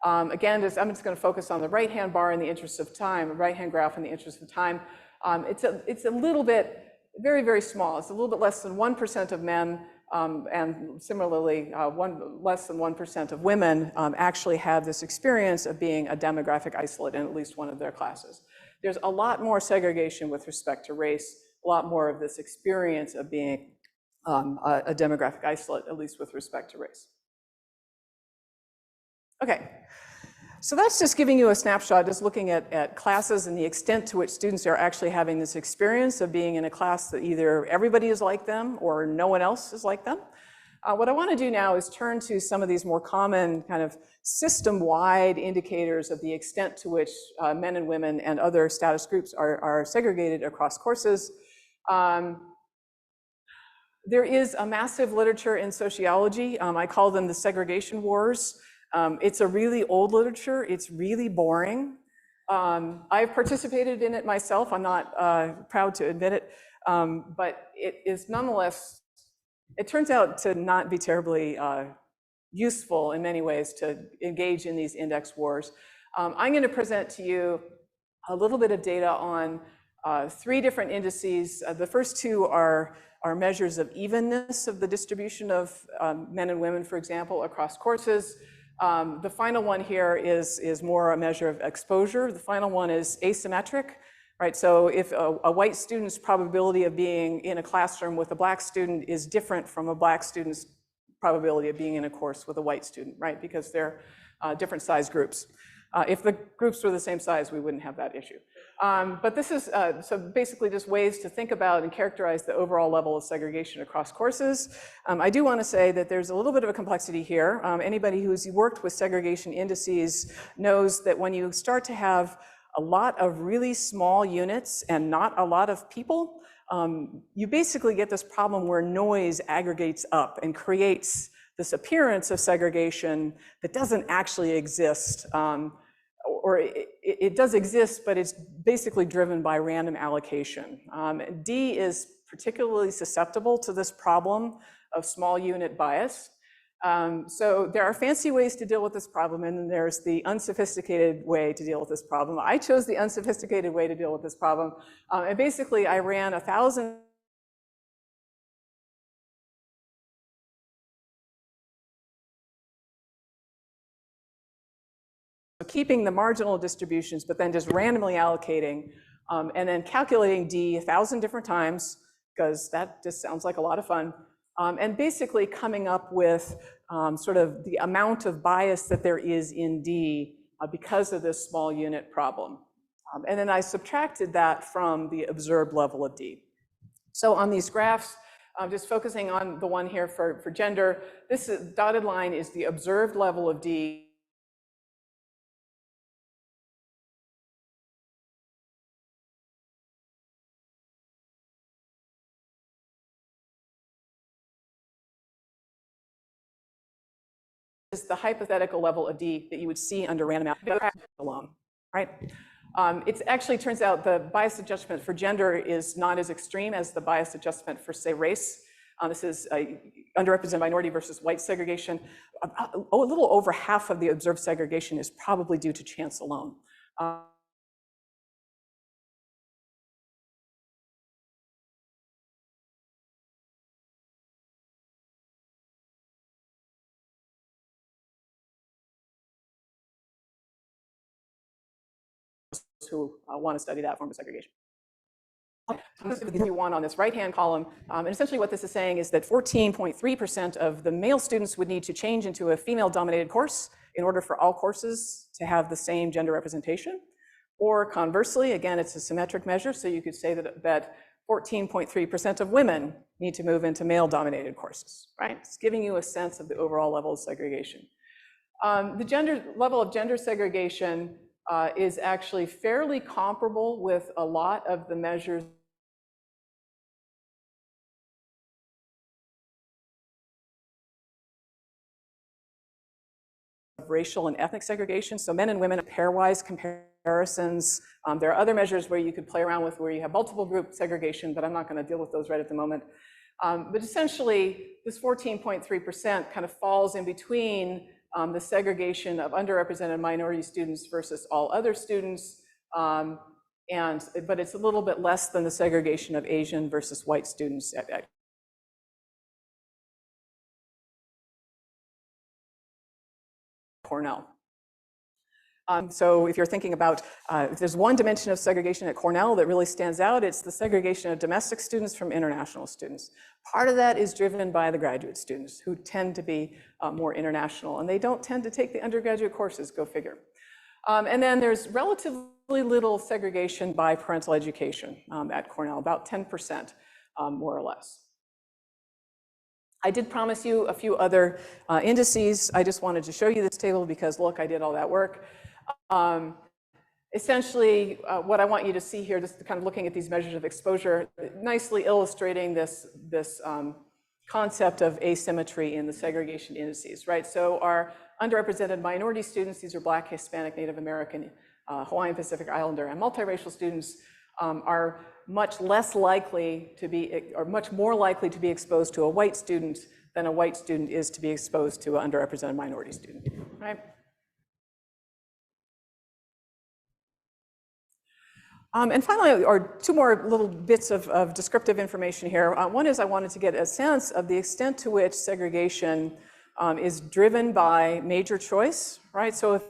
Again, I'm just going to focus on the right-hand bar in the interest of time, the right-hand graph in the interest of time. It's a little bit, very small. It's a little bit less than 1% of men, and similarly, less than 1% of women actually have this experience of being a demographic isolate in at least one of their classes. there's a lot more segregation with respect to race, a lot more of this experience of being a demographic isolate, at least with respect to race. Okay, so that's just giving you a snapshot, just looking at classes and the extent to which students are actually having this experience of being in a class that either everybody is like them or no one else is like them. What I want to do now is turn to some of these more common kind of system-wide indicators of the extent to which men and women and other status groups are segregated across courses. There is a massive literature in sociology. I call them the segregation wars. It's a really old literature. It's really boring. I've participated in it myself. I'm not proud to admit it, but it is nonetheless, it turns out to not be terribly useful in many ways to engage in these index wars. I'm going to present to you a little bit of data on 3 different indices. The first 2 are measures of evenness of the distribution of men and women, for example, across courses. The final one here is more a measure of exposure. The final one is asymmetric, right? So if a white student's probability of being in a classroom with a black student is different from a black student's probability of being in a course with a white student, right? Because they're different size groups. If the groups were the same size, we wouldn't have that issue. But this is, so basically just ways to think about and characterize the overall level of segregation across courses. I do want to say that there's a little bit of a complexity here. Anybody who's worked with segregation indices knows that when you start to have a lot of really small units and not a lot of people, you basically get this problem where noise aggregates up and creates this appearance of segregation that doesn't actually exist. Or it does exist, but it's basically driven by random allocation. D is particularly susceptible to this problem of small unit bias. So there are fancy ways to deal with this problem, and then there's the unsophisticated way to deal with this problem. I chose the unsophisticated way to deal with this problem. And basically, I ran 1,000 keeping the marginal distributions, but then just randomly allocating, and then calculating D 1,000 different times, because that just sounds like a lot of fun, and basically coming up with sort of the amount of bias that there is in D because of this small unit problem. And then I subtracted that from the observed level of D. So on these graphs, just focusing on the one here for gender, this dotted line is the observed level of D is the hypothetical level of D that you would see under random alone, right? It actually turns out the bias adjustment for gender is not as extreme as the bias adjustment for, say, race. This is underrepresented minority versus white segregation. A little over half of the observed segregation is probably due to chance alone. Who want to study that form of segregation. You want on this right-hand column, and essentially what this is saying is that 14.3% of the male students would need to change into a female-dominated course in order for all courses to have the same gender representation. Or conversely, again, it's a symmetric measure, so you could say that 14.3% of women need to move into male-dominated courses, right? It's giving you a sense of the overall level of segregation. The level of gender segregation is actually fairly comparable with a lot of the measures of racial and ethnic segregation. So men and women pairwise comparisons. There are other measures where you could play around with where you have multiple group segregation, but I'm not going to deal with those right at the moment. But essentially, this 14.3% kind of falls in between the segregation of underrepresented minority students versus all other students, but it's a little bit less than the segregation of Asian versus white students at Cornell. So if you're thinking about, if there's one dimension of segregation at Cornell that really stands out, it's the segregation of domestic students from international students. Part of that is driven by the graduate students who tend to be more international, and they don't tend to take the undergraduate courses, go figure. And then there's relatively little segregation by parental education at Cornell, about 10%, more or less. I did promise you a few other indices. I just wanted to show you this table because, look, I did all that work. Essentially, what I want you to see here, just kind of looking at these measures of exposure, nicely illustrating this concept of asymmetry in the segregation indices, right? So our underrepresented minority students, these are Black, Hispanic, Native American, Hawaiian Pacific Islander, and multiracial students are much less likely to be, or much more likely to be exposed to a white student than a white student is to be exposed to an underrepresented minority student, right? And finally, or two more little bits of descriptive information here. One is I wanted to get a sense of the extent to which segregation is driven by major choice, right? So if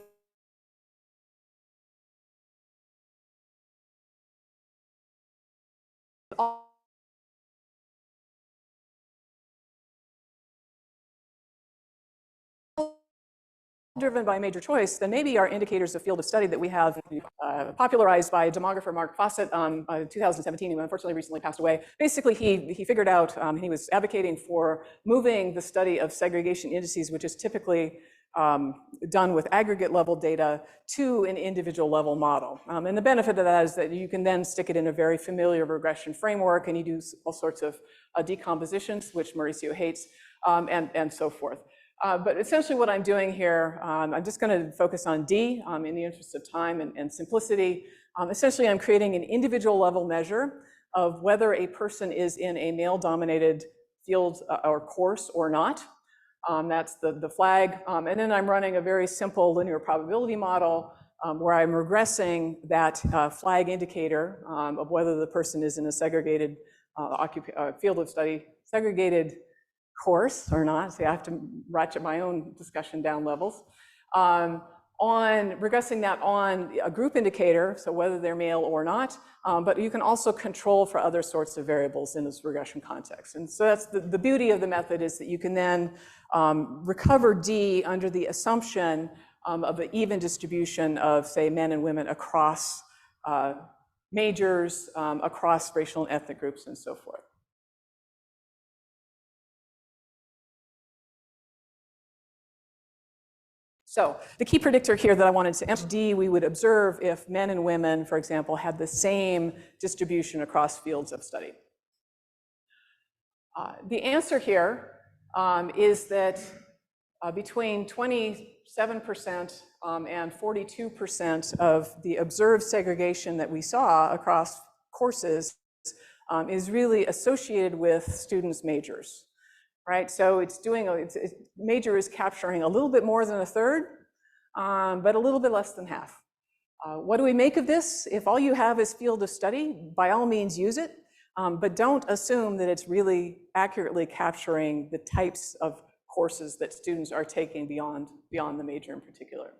driven by major choice, then maybe our indicators of field of study that we have popularized by demographer Mark Fawcett in 2017, who unfortunately recently passed away. Basically, he figured out, he was advocating for moving the study of segregation indices, which is typically done with aggregate level data, to an individual level model. And the benefit of that is that you can then stick it in a very familiar regression framework, and you do all sorts of decompositions, which Mauricio hates, and so forth. But essentially what I'm doing here, I'm just going to focus on D in the interest of time and simplicity. Essentially, I'm creating an individual level measure of whether a person is in a male-dominated field or course or not. That's the flag. And then I'm running a very simple linear probability model where I'm regressing that flag indicator of whether the person is in a segregated field of study, segregated course or not. So I have to ratchet my own discussion down levels. On regressing that on a group indicator, so whether they're male or not, but you can also control for other sorts of variables in this regression context. And so that's the beauty of the method, is that you can then recover D under the assumption of an even distribution of, say, men and women across majors, across racial and ethnic groups, and so forth. So the key predictor here that I wanted to answer, D, we would observe if men and women, for example, had the same distribution across fields of study. The answer here is that between 27% and 42% of the observed segregation that we saw across courses is really associated with students' majors. Right, so it's doing, major is capturing a little bit more than a third, but a little bit less than half. What do we make of this? If all you have is field of study, by all means use it, but don't assume that it's really accurately capturing the types of courses that students are taking beyond the major in particular.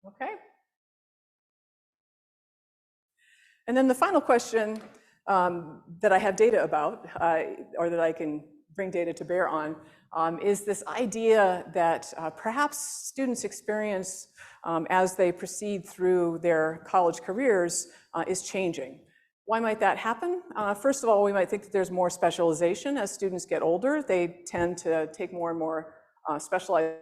Okay. And then the final question that I have data about, or that I can bring data to bear on, is this idea that perhaps students' experience as they proceed through their college careers is changing. Why might that happen? First of all, we might think that there's more specialization as students get older. They tend to take more and more specialized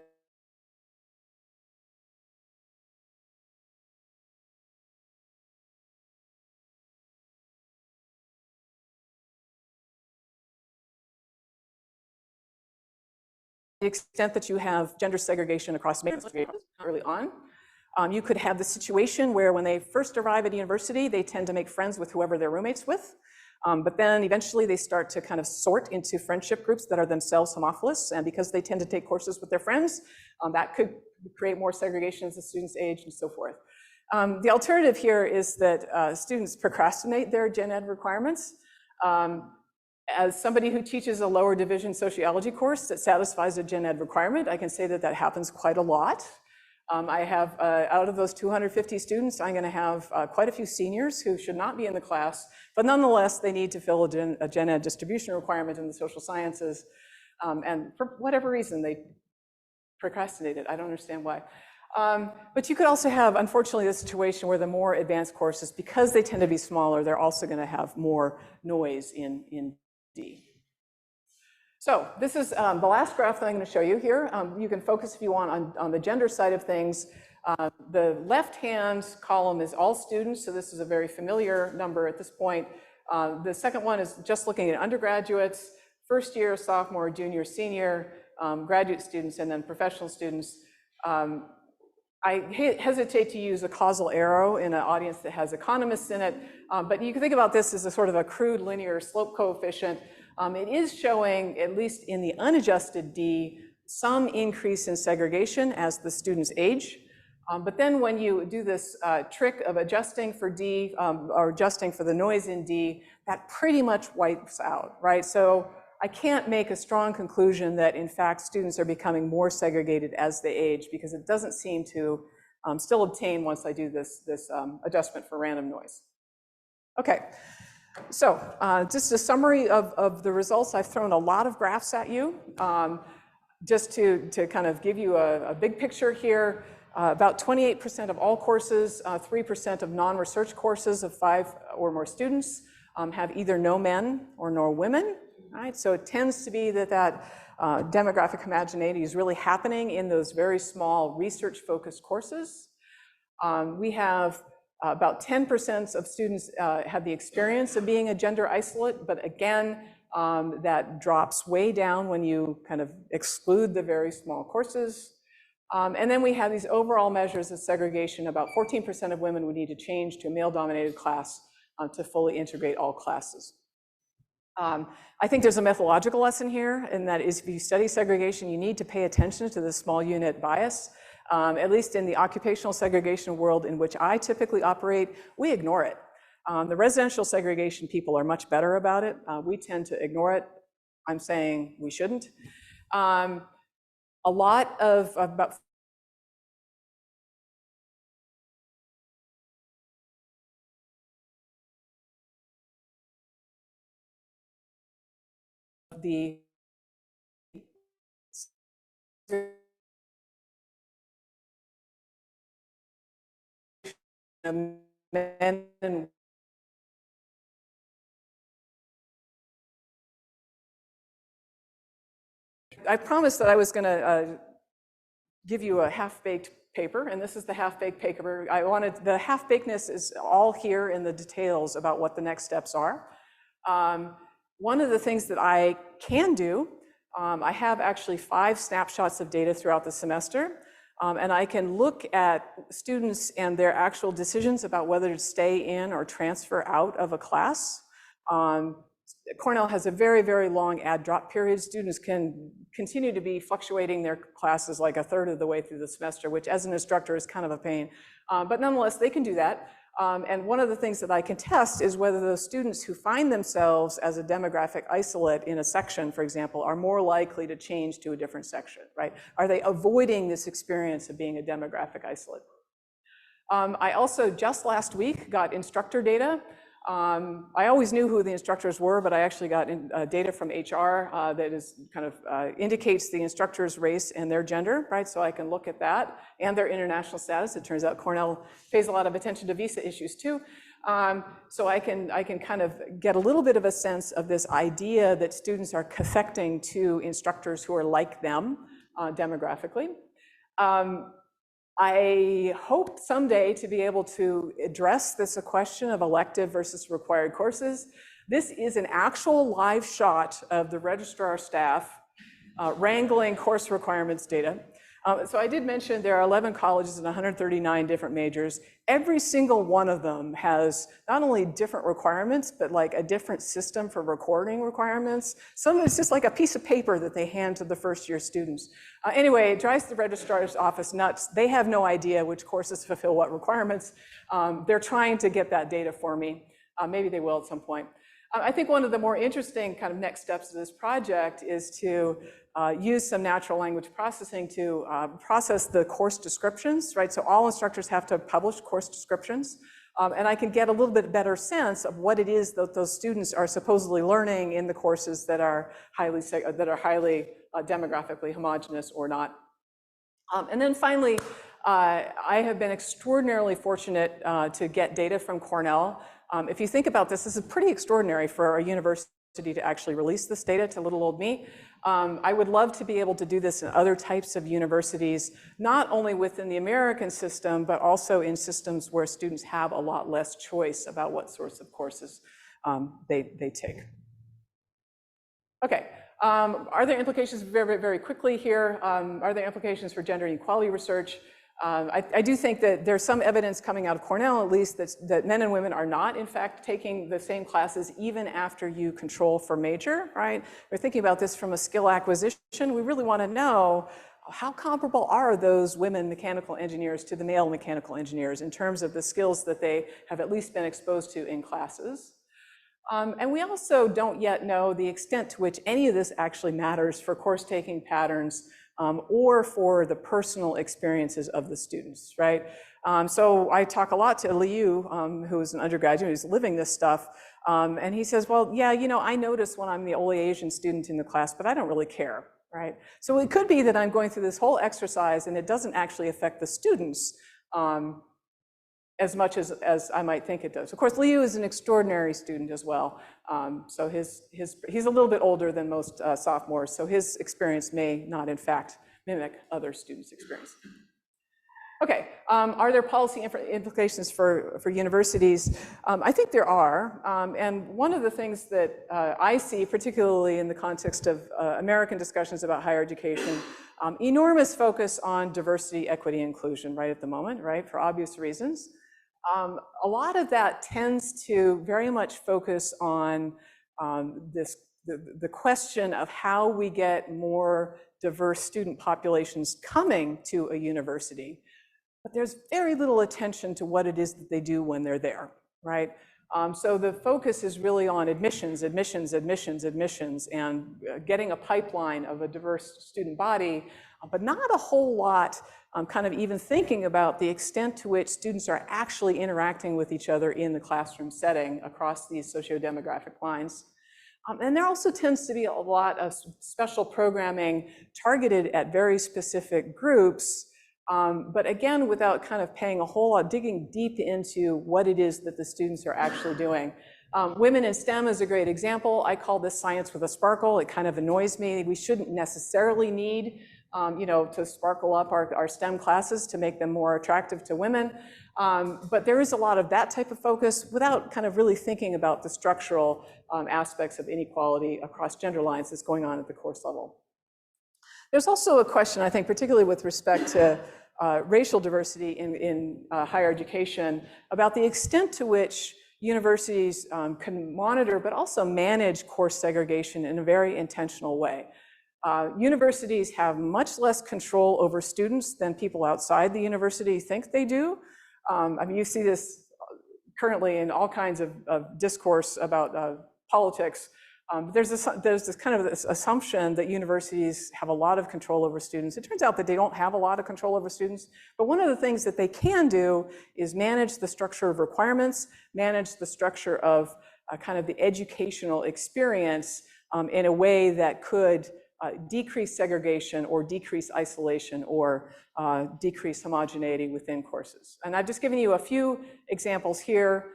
the extent that you have gender segregation across majors early on. You could have the situation where when they first arrive at university, they tend to make friends with whoever they're roommates with. But then eventually they start to kind of sort into friendship groups that are themselves homophilous. And because they tend to take courses with their friends, that could create more segregation as the students age and so forth. The alternative here is that students procrastinate their gen ed requirements. As somebody who teaches a lower division sociology course that satisfies a gen ed requirement, I can say that that happens quite a lot. I have, out of those 250 students, I'm gonna have quite a few seniors who should not be in the class, but nonetheless, they need to fill a gen ed distribution requirement in the social sciences. And for whatever reason, they procrastinated. I don't understand why. But you could also have, unfortunately, the situation where the more advanced courses, because they tend to be smaller, they're also gonna have more noise in D. So this is the last graph that I'm going to show you here. You can focus if you want on the gender side of things. The left-hand column is all students, so this is a very familiar number at this point. The second one is just looking at undergraduates, first year, sophomore, junior, senior, graduate students, and then professional students. I hesitate to use a causal arrow in an audience that has economists in it, but you can think about this as a sort of a crude linear slope coefficient. It is showing, at least in the unadjusted D, some increase in segregation as the students age. But then when you do this trick of adjusting for D or adjusting for the noise in D, that pretty much wipes out, right? So I can't make a strong conclusion that, in fact, students are becoming more segregated as they age, because it doesn't seem to still obtain once I do this adjustment for random noise. Okay. So just a summary of the results. I've thrown a lot of graphs at you just to kind of give you a big picture here. About 28% of all courses, 3% of non-research courses of 5 or more students have either no men or no women, right? So it tends to be that demographic homogeneity is really happening in those very small research-focused courses. We have about 10% of students have the experience of being a gender isolate, but again, that drops way down when you kind of exclude the very small courses. And then we have these overall measures of segregation. About 14% of women would need to change to a male-dominated class to fully integrate all classes. I think there's a methodological lesson here, and that is, if you study segregation, you need to pay attention to the small unit bias. At least in the occupational segregation world in which I typically operate, we ignore it. The residential segregation people are much better about it. We tend to ignore it. I'm saying we shouldn't. A lot of about the men and I promised that I was going to give you a half-baked paper, and this is the half-baked paper. The half-bakedness is all here in the details about what the next steps are. One of the things that I can do, I have actually 5 snapshots of data throughout the semester, and I can look at students and their actual decisions about whether to stay in or transfer out of a class. Cornell has a very, very long add drop period. Students can continue to be fluctuating their classes like a third of the way through the semester, which as an instructor is kind of a pain. But nonetheless, they can do that. And one of the things that I can test is whether those students who find themselves as a demographic isolate in a section, for example, are more likely to change to a different section, right? Are they avoiding this experience of being a demographic isolate? I also just last week got instructor data. I always knew who the instructors were, but I actually got data from HR that is kind of indicates the instructor's race and their gender, right? So I can look at that and their international status. It turns out Cornell pays a lot of attention to visa issues too. So I can kind of get a little bit of a sense of this idea that students are cathecting to instructors who are like them demographically. I hope someday to be able to address this question of elective versus required courses. This is an actual live shot of the registrar staff wrangling course requirements data. So I did mention there are 11 colleges and 139 different majors. Every single one of them has not only different requirements, but like a different system for recording requirements. Some of it's just like a piece of paper that they hand to the first year students. Anyway, it drives the registrar's office nuts. They have no idea which courses fulfill what requirements. They're trying to get that data for me. Maybe they will at some point. I think one of the more interesting kind of next steps of this project is to use some natural language processing to process the course descriptions, right? So all instructors have to publish course descriptions. And I can get a little bit better sense of what it is that those students are supposedly learning in the courses that are highly demographically homogeneous or not. And then finally, I have been extraordinarily fortunate to get data from Cornell. If you think about this, this is pretty extraordinary for a university to actually release this data to little old me. I would love to be able to do this in other types of universities, not only within the American system, but also in systems where students have a lot less choice about what sorts of courses they take. Okay, are there implications very, very quickly here? Are there implications for gender equality research? I do think that there's some evidence coming out of Cornell, at least, that men and women are not, in fact, taking the same classes even after you control for major, right? We're thinking about this from a skill acquisition. We really want to know how comparable are those women mechanical engineers to the male mechanical engineers in terms of the skills that they have at least been exposed to in classes. And we also don't yet know the extent to which any of this actually matters for course taking patterns or for the personal experiences of the students, right? So I talk a lot to Liu, who's an undergraduate who's living this stuff, and he says, well, yeah, you know, I notice when I'm the only Asian student in the class, but I don't really care, right? So it could be that I'm going through this whole exercise and it doesn't actually affect the students as much as I might think it does. Of course, Liu is an extraordinary student as well. So he's a little bit older than most sophomores, so his experience may not, in fact, mimic other students' experience. Okay, are there policy implications for universities? I think there are, and one of the things that I see, particularly in the context of American discussions about higher education, enormous focus on diversity, equity, inclusion right at the moment, right, for obvious reasons. A lot of that tends to very much focus on the question of how we get more diverse student populations coming to a university. But there's very little attention to what it is that they do when they're there, right? So the focus is really on admissions, admissions, admissions, admissions, and getting a pipeline of a diverse student body, but not a whole lot kind of even thinking about the extent to which students are actually interacting with each other in the classroom setting across these socio-demographic lines. And there also tends to be a lot of special programming targeted at very specific groups, but again, without kind of paying a whole lot, digging deep into what it is that the students are actually doing. Women in STEM is a great example. I call this science with a sparkle. It kind of annoys me. We shouldn't necessarily need you know, to sparkle up our STEM classes to make them more attractive to women. But there is a lot of that type of focus without kind of really thinking about the structural aspects of inequality across gender lines that's going on at the course level. There's also a question, I think, particularly with respect to racial diversity in higher education, about the extent to which universities can monitor but also manage course segregation in a very intentional way. Universities have much less control over students than people outside the university think they do. I mean, you see this currently in all kinds of discourse about politics. There's this kind of this assumption that universities have a lot of control over students. It turns out that they don't have a lot of control over students, but one of the things that they can do is manage the structure of requirements, manage the structure of kind of the educational experience in a way that could decrease segregation or decrease isolation or decrease homogeneity within courses. And I've just given you a few examples here.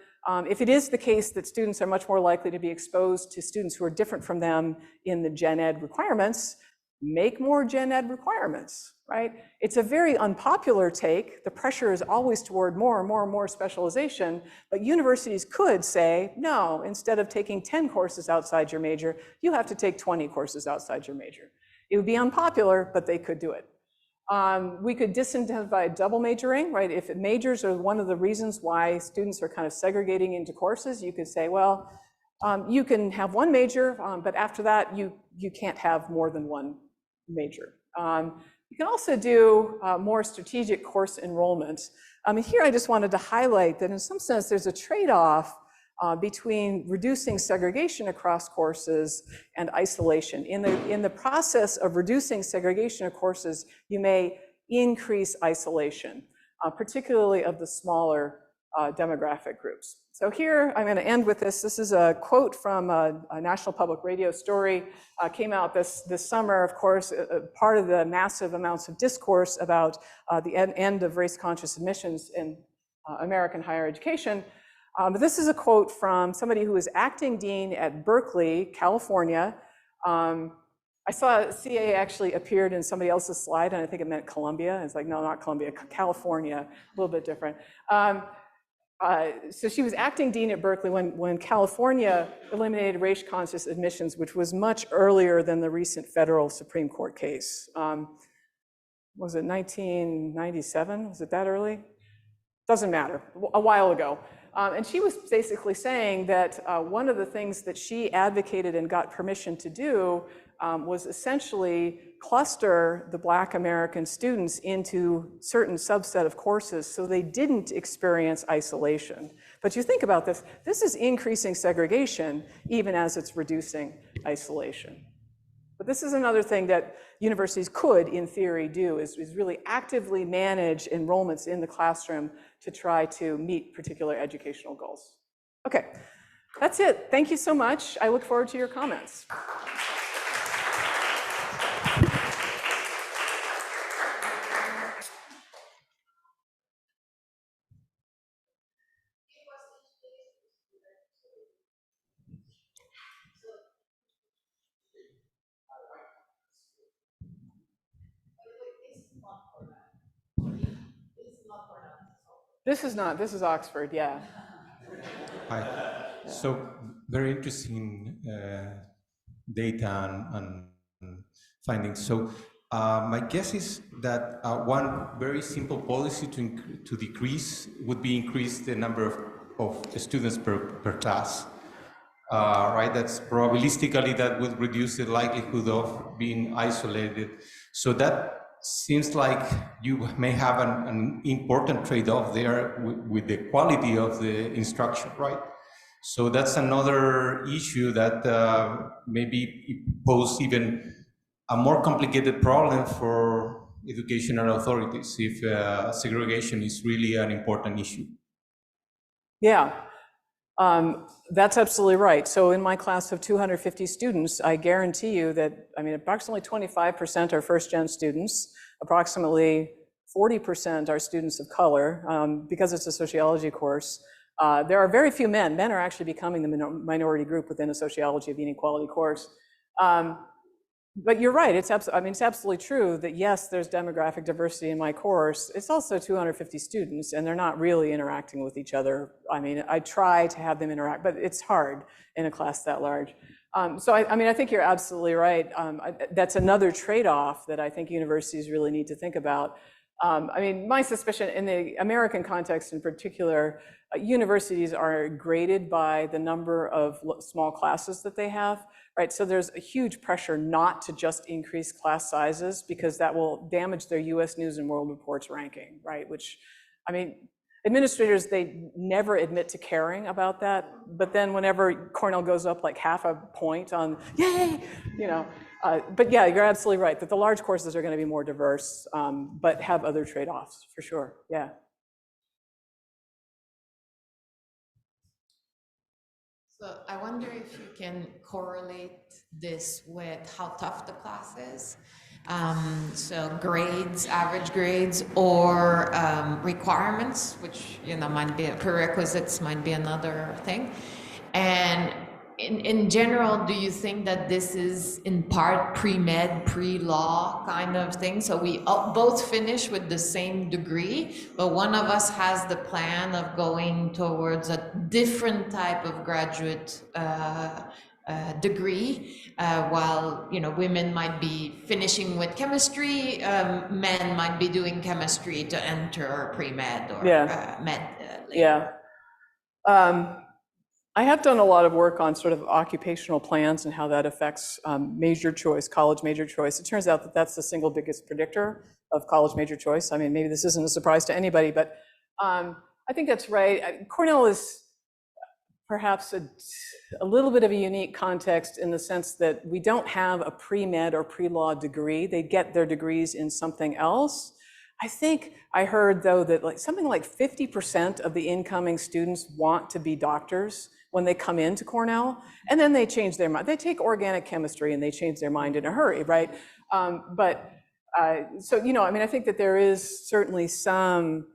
If it is the case that students are much more likely to be exposed to students who are different from them in the gen ed requirements, make more gen ed requirements, right? It's a very unpopular take. The pressure is always toward more and more and more specialization, but universities could say, no, instead of taking 10 courses outside your major, you have to take 20 courses outside your major. It would be unpopular, but they could do it. We could disincentivize double majoring, right? If majors are one of the reasons why students are kind of segregating into courses, you could say, well, you can have one major, but after that, you can't have more than one major. You can also do more strategic course enrollment. Here I just wanted to highlight that in some sense there's a trade-off between reducing segregation across courses and isolation. In the process of reducing segregation of courses, you may increase isolation, particularly of the smaller demographic groups. So here, I'm going to end with this. This is a quote from a National Public Radio story, came out this summer, of course, part of the massive amounts of discourse about the end of race-conscious admissions in American higher education. But this is a quote from somebody who was acting dean at Berkeley, California. I saw CA actually appeared in somebody else's slide, and I think it meant Columbia. It's like, no, not Columbia, California, a little bit different. So she was acting dean at Berkeley when California eliminated race-conscious admissions, which was much earlier than the recent federal Supreme Court case. Was it 1997? Was it that early? Doesn't matter, a while ago. And she was basically saying that one of the things that she advocated and got permission to do was essentially cluster the Black American students into certain subset of courses so they didn't experience isolation. But you think about this, this is increasing segregation even as it's reducing isolation. But this is another thing that universities could, in theory, do, is really actively manage enrollments in the classroom to try to meet particular educational goals. Okay, that's it. Thank you so much. I look forward to your comments. This is Oxford, yeah. Hi. So very interesting data and findings. So my guess is that one very simple policy to decrease would be increase the number of students per class. Right, that's probabilistically that would reduce the likelihood of being isolated. So that seems like you may have an important trade-off there with the quality of the instruction, right? So that's another issue that maybe pose even a more complicated problem for educational authorities if segregation is really an important issue. Yeah. That's absolutely right. So in my class of 250 students, I guarantee you that, I mean, approximately 25% are first-gen students, approximately 40% are students of color, because it's a sociology course. There are very few men. Men are actually becoming the minority group within a sociology of inequality course. But you're right, it's absolutely true that yes, there's demographic diversity in my course. It's also 250 students and they're not really interacting with each other. I mean, I try to have them interact, but it's hard in a class that large. So I think you're absolutely right. That's another trade-off that I think universities really need to think about. I mean, my suspicion in the American context in particular, universities are graded by the number of small classes that they have, right? So there's a huge pressure not to just increase class sizes because that will damage their US News and World Report's ranking, right? Which, I mean, administrators, they never admit to caring about that, but then whenever Cornell goes up like half a point on, yay, you know, but yeah, you're absolutely right that the large courses are going to be more diverse, but have other trade-offs for sure, yeah. So I wonder if you can correlate this with how tough the class is. So grades, average grades, or requirements, which might be prerequisites, might be another thing. And in general, do you think that this is in part pre-med, pre-law kind of thing? So we both finish with the same degree, but one of us has the plan of going towards a different type of graduate degree, while women might be finishing with chemistry, men might be doing chemistry to enter pre-med or med later. Yeah. I have done a lot of work on sort of occupational plans and how that affects major choice, college major choice. It turns out that that's the single biggest predictor of college major choice. I mean, maybe this isn't a surprise to anybody, but I think that's right. Cornell is, perhaps a little bit of a unique context in the sense that we don't have a pre-med or pre-law degree. They get their degrees in something else. I think I heard, though, that like something like 50% of the incoming students want to be doctors when they come into Cornell, and then they change their mind. They take organic chemistry and they change their mind in a hurry, right? So, you know, I mean, I think that there is certainly some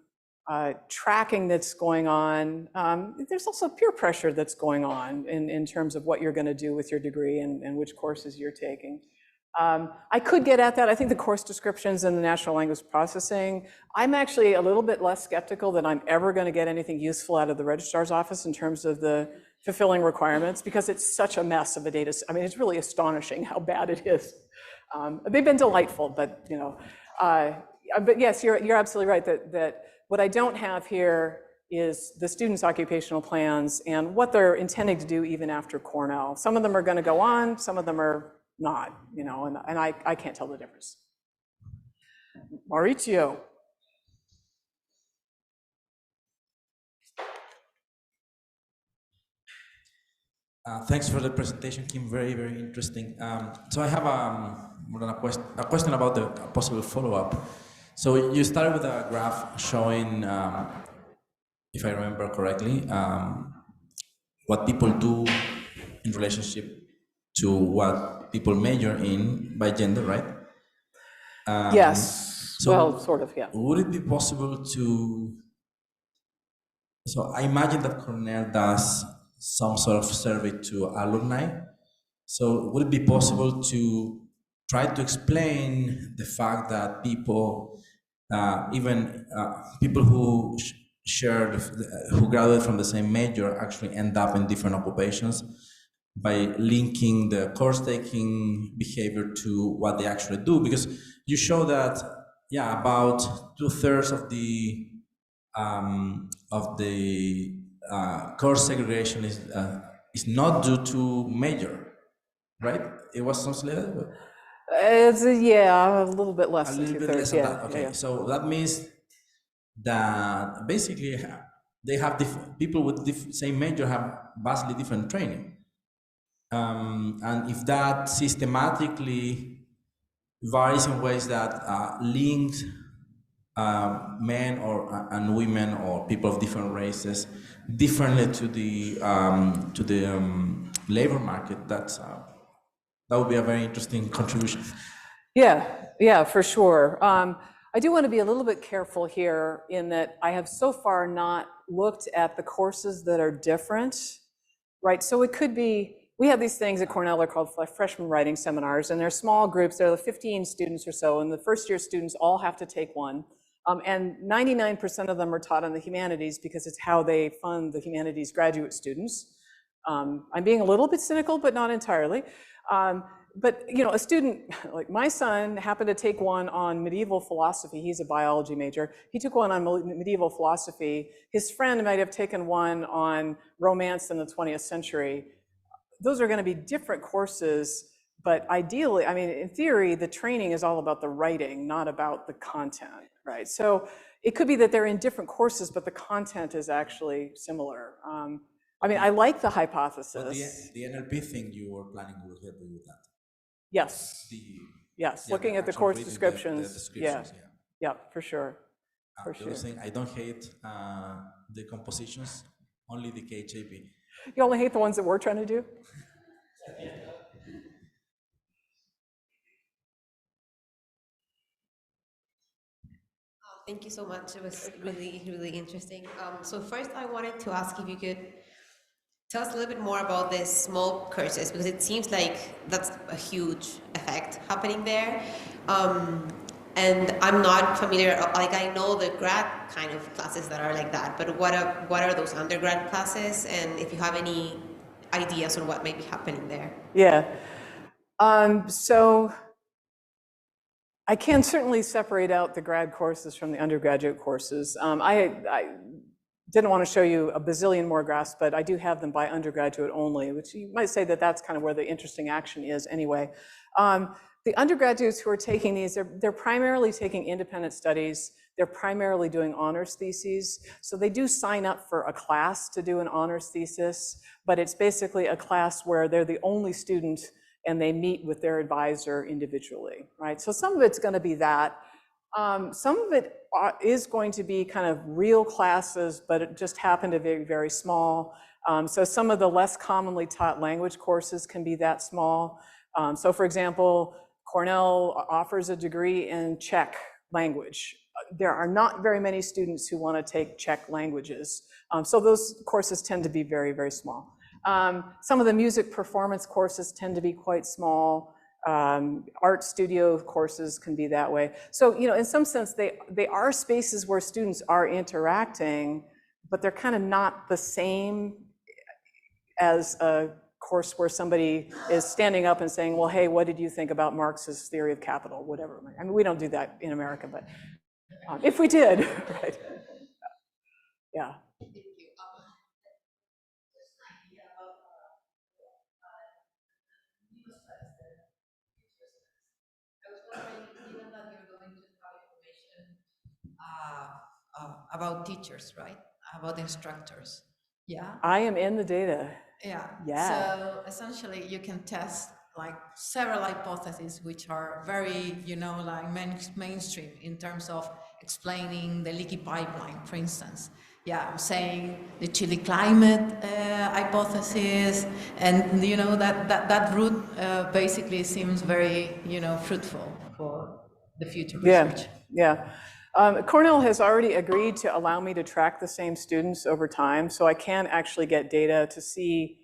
tracking that's going on. There's also peer pressure that's going on in terms of what you're going to do with your degree and which courses you're taking. I could get at that. I think the course descriptions and the natural language processing, I'm actually a little bit less skeptical that I'm ever going to get anything useful out of the registrar's office in terms of the fulfilling requirements, because it's such a mess of a data. I mean, it's really astonishing how bad it is. They've been delightful, but you know, but yes, you're absolutely right that what I don't have here is the students' occupational plans and what they're intending to do even after Cornell. Some of them are going to go on, some of them are not, you know, and I can't tell the difference. Maurizio. Thanks for the presentation, Kim. Very, very interesting. So I have more than a question about the possible follow-up. So you started with a graph showing, if I remember correctly, what people do in relationship to what people major in by gender, right? Yes, so well, sort of, yeah. Would it be possible to, so I imagine that Cornell does some sort of survey to alumni. So would it be possible to try to explain the fact that people, even people who who graduate from the same major actually end up in different occupations by linking the course taking behavior to what they actually do? Because you show that, yeah, about 2/3 of the course segregation is not due to major, right? It was something like that? It's yeah, a little bit less A than little bit 2/3. less than Yeah, that. Okay, yeah. so that means that basically they have people with same major have vastly different training. And if that systematically varies in ways that links men and women or people of different races differently to the labor market, that would be a very interesting contribution. Yeah, for sure. I do want to be a little bit careful here in that I have so far not looked at the courses that are different, right? So it could be, we have these things at Cornell, they're called freshman writing seminars, and they're small groups, they're 15 students or so, and the first year students all have to take one. And 99% of them are taught in the humanities because it's how they fund the humanities graduate students. I'm being a little bit cynical, but not entirely. But you know, a student like my son happened to take one on medieval philosophy. He's a biology major. He took one on medieval philosophy. His friend might have taken one on romance in the 20th century. Those are going to be different courses, but ideally, I mean, in theory, the training is all about the writing, not about the content, right? So it could be that they're in different courses, but the content is actually similar. I mean, I like the hypothesis. The NLP thing you were planning will help you with that. Yes. Yes, looking at the course descriptions. Yeah, for sure. For sure. Saying, I don't hate the compositions, only the KHAP. You only hate the ones that we're trying to do? Thank you so much. It was really, really interesting. So first I wanted to ask if you could tell us a little bit more about the small courses, because it seems like that's a huge effect happening there. And I'm not familiar, like I know the grad kind of classes that are like that, but what are those undergrad classes? And if you have any ideas on what may be happening there? Yeah. So I can certainly separate out the grad courses from the undergraduate courses. I didn't want to show you a bazillion more graphs, but I do have them by undergraduate only, which you might say that that's kind of where the interesting action is anyway. The undergraduates who are taking these, they're primarily taking independent studies. they're primarily doing honors theses. So they do sign up for a class to do an honors thesis, but it's basically a class where they're the only student and they meet with their advisor individually, right? So some of it's going to be that. Some of it is going to be kind of real classes, but it just happen to be very small. So some of the less commonly taught language courses can be that small. So for example, Cornell offers a degree in Czech language. There are not very many students who want to take Czech languages. So those courses tend to be very, very small. Some of the music performance courses tend to be quite small. Art studio courses can be that way. So, in some sense, they are spaces where students are interacting, but they're kind of not the same as a course where somebody is standing up and saying, well, hey, what did you think about Marx's theory of capital, whatever. I mean, we don't do that in America, but if we did, right? Yeah. About teachers, right? About instructors. Yeah. I am in the data. Yeah. Yeah. So essentially, you can test like several hypotheses, which are very, like mainstream in terms of explaining the leaky pipeline, for instance. Yeah, I'm saying the Chile climate hypothesis, and that route basically seems very, fruitful for the future research. Yeah. Cornell has already agreed to allow me to track the same students over time, so I can actually get data to see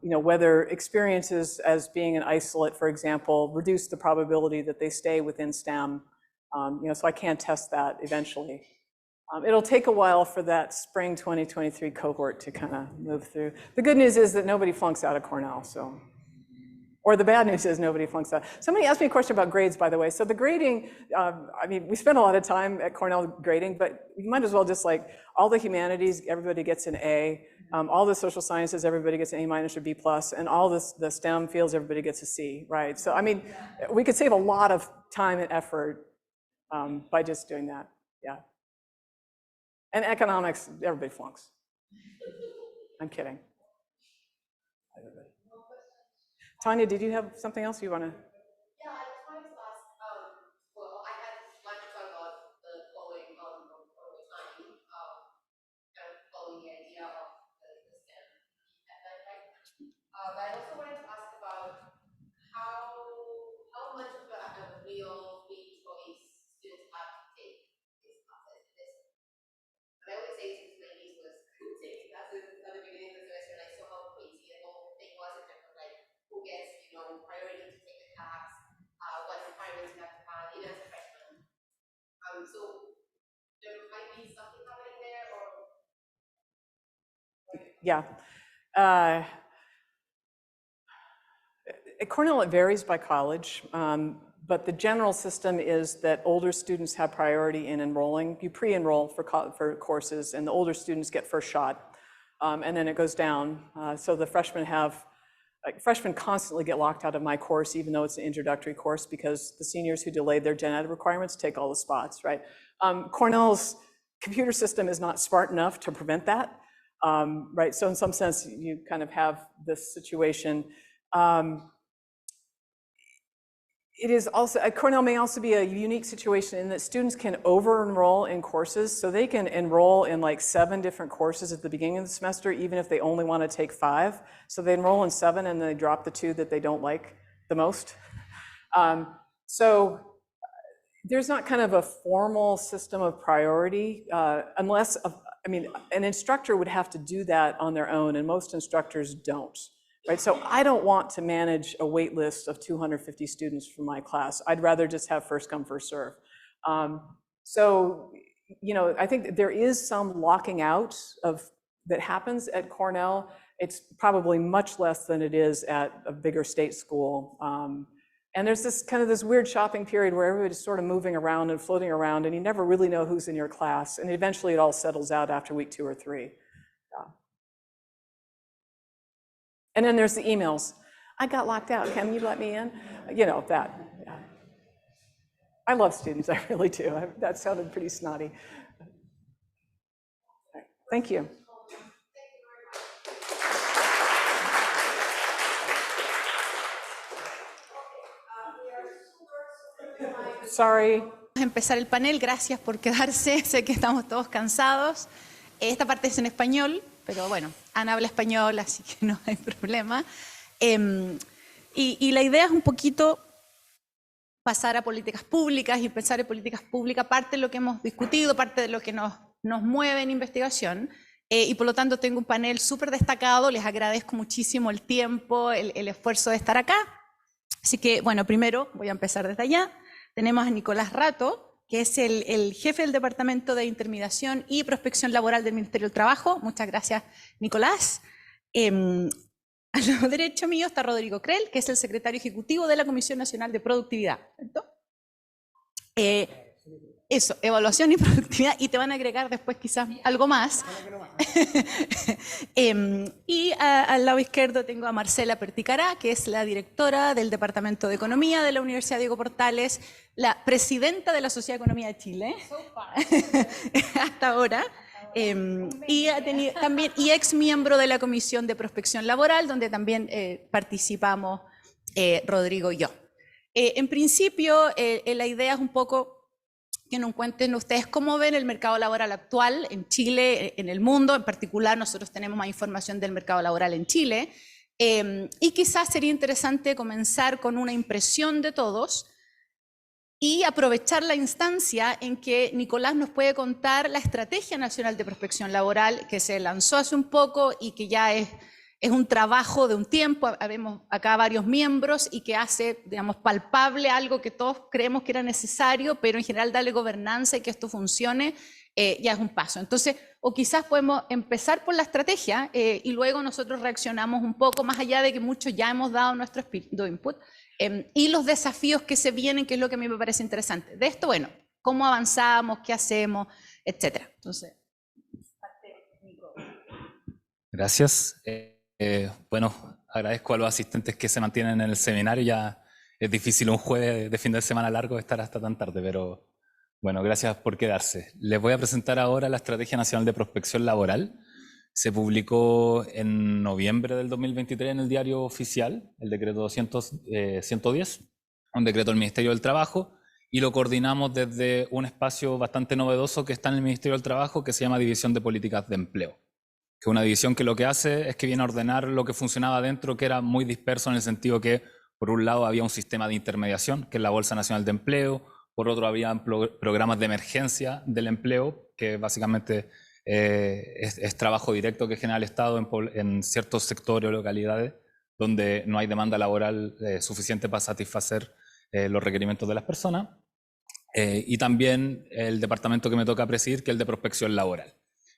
whether experiences as being an isolate, for example, reduce the probability that they stay within STEM. So I can test that eventually. It'll take a while for that spring 2023 cohort to kind of move through. The good news is that nobody flunks out of Cornell, so. Or the bad news is nobody flunks out. Somebody asked me a question about grades, by the way. So the grading, we spend a lot of time at Cornell grading, but you might as well just like all the humanities, everybody gets an A. All the social sciences, everybody gets an A- or B+, and all the STEM fields, everybody gets a C, right? So, we could save a lot of time and effort by just doing that, yeah. And economics, everybody flunks. I'm kidding. Tanya, did you have something else you want to? Yeah, I just wanted to ask, well, I had like to talk about the following on the time, kind of following the idea of the STEM method, right? But I also wanted to ask about how much of a real free choice students have to take these classes. But I always say since my niece was taking classes at the beginning of the semester, and I saw how crazy the whole thing was in terms of like who gets, priority to take the class, what requirements you have to have, even as a freshman. So there might be something happening there, or Yeah. At Cornell, it varies by college, but the general system is that older students have priority in enrolling. You pre-enroll for courses, and the older students get first shot, and then it goes down. So the freshmen constantly get locked out of my course, even though it's an introductory course, because the seniors who delayed their gen ed requirements take all the spots, right? Cornell's computer system is not smart enough to prevent that, right? So in some sense, you kind of have this situation. It is also, at Cornell may also be a unique situation in that students can over-enroll in courses. So they can enroll in like 7 different courses at the beginning of the semester, even if they only want to take 5. So they enroll in 7 and they drop the 2 that they don't like the most. So there's not kind of a formal system of priority unless, an instructor would have to do that on their own, and most instructors don't. Right, so I don't want to manage a wait list of 250 students for my class. I'd rather just have first come, first serve. So, I think that there is some locking out that happens at Cornell. It's probably much less than it is at a bigger state school. And there's this weird shopping period where everybody's sort of moving around and floating around, and you never really know who's in your class. And eventually it all settles out after week 2 or 3. And then there's the emails. I got locked out. Can you let me in? That. Yeah. I love students, I really do. That sounded pretty snotty. Thank you. Sorry. Vamos a empezar el panel, gracias por quedarse, sé que estamos todos cansados. Esta parte es en español, pero bueno, Ana habla español, así que no hay problema. Y la idea es un poquito pasar a políticas públicas y pensar en políticas públicas, parte de lo que hemos discutido, parte de lo que nos mueve en investigación. Y por lo tanto tengo un panel súper destacado, les agradezco muchísimo el tiempo, el esfuerzo de estar acá. Así que, bueno, primero voy a empezar desde allá. Tenemos a Nicolás Rato, que es el jefe del Departamento de Intermediación y Prospección Laboral del Ministerio del Trabajo. Muchas gracias, Nicolás. A la derecha mío está Rodrigo Krell, que es el secretario ejecutivo de la Comisión Nacional de Productividad. ¿Cierto? Eso, evaluación y productividad, y te van a agregar después quizás algo más. Y al lado izquierdo tengo a Marcela Perticará, que es la directora del Departamento de Economía de la Universidad Diego Portales, la presidenta de la Sociedad de Economía de Chile, hasta ahora, y ha tenido, también, y ex miembro de la Comisión de Prospección Laboral, donde también participamos Rodrigo y yo. En principio, la idea es un poco que nos cuenten ustedes cómo ven el mercado laboral actual en Chile, en el mundo. En particular, nosotros tenemos más información del mercado laboral en Chile. Y quizás sería interesante comenzar con una impresión de todos y aprovechar la instancia en que Nicolás nos puede contar la Estrategia Nacional de Prospección Laboral, que se lanzó hace un poco y que ya es un trabajo de un tiempo. Habemos acá varios miembros y que hace, digamos, palpable algo que todos creemos que era necesario, pero en general darle gobernanza y que esto funcione ya es un paso. Entonces, o quizás podemos empezar por la estrategia y luego nosotros reaccionamos un poco, más allá de que muchos ya hemos dado nuestro input, y los desafíos que se vienen, que es lo que a mí me parece interesante. De esto, bueno, cómo avanzamos, qué hacemos, etcétera. Entonces, gracias. Bueno, agradezco a los asistentes que se mantienen en el seminario. Ya es difícil un jueves de fin de semana largo estar hasta tan tarde, pero bueno, gracias por quedarse. Les voy a presentar ahora la Estrategia Nacional de Prospección Laboral. Se publicó en noviembre del 2023 en el diario oficial, el decreto 110, un decreto del Ministerio del Trabajo, y lo coordinamos desde un espacio bastante novedoso que está en el Ministerio del Trabajo, que se llama División de Políticas de Empleo, que es una división que lo que hace es que viene a ordenar lo que funcionaba dentro, que era muy disperso en el sentido que, por un lado, había un sistema de intermediación, que es la Bolsa Nacional de Empleo, por otro, había programas de emergencia del empleo, que básicamente es trabajo directo que genera el Estado en ciertos sectores o localidades donde no hay demanda laboral suficiente para satisfacer los requerimientos de las personas. Y también el departamento que me toca presidir, que es el de prospección laboral.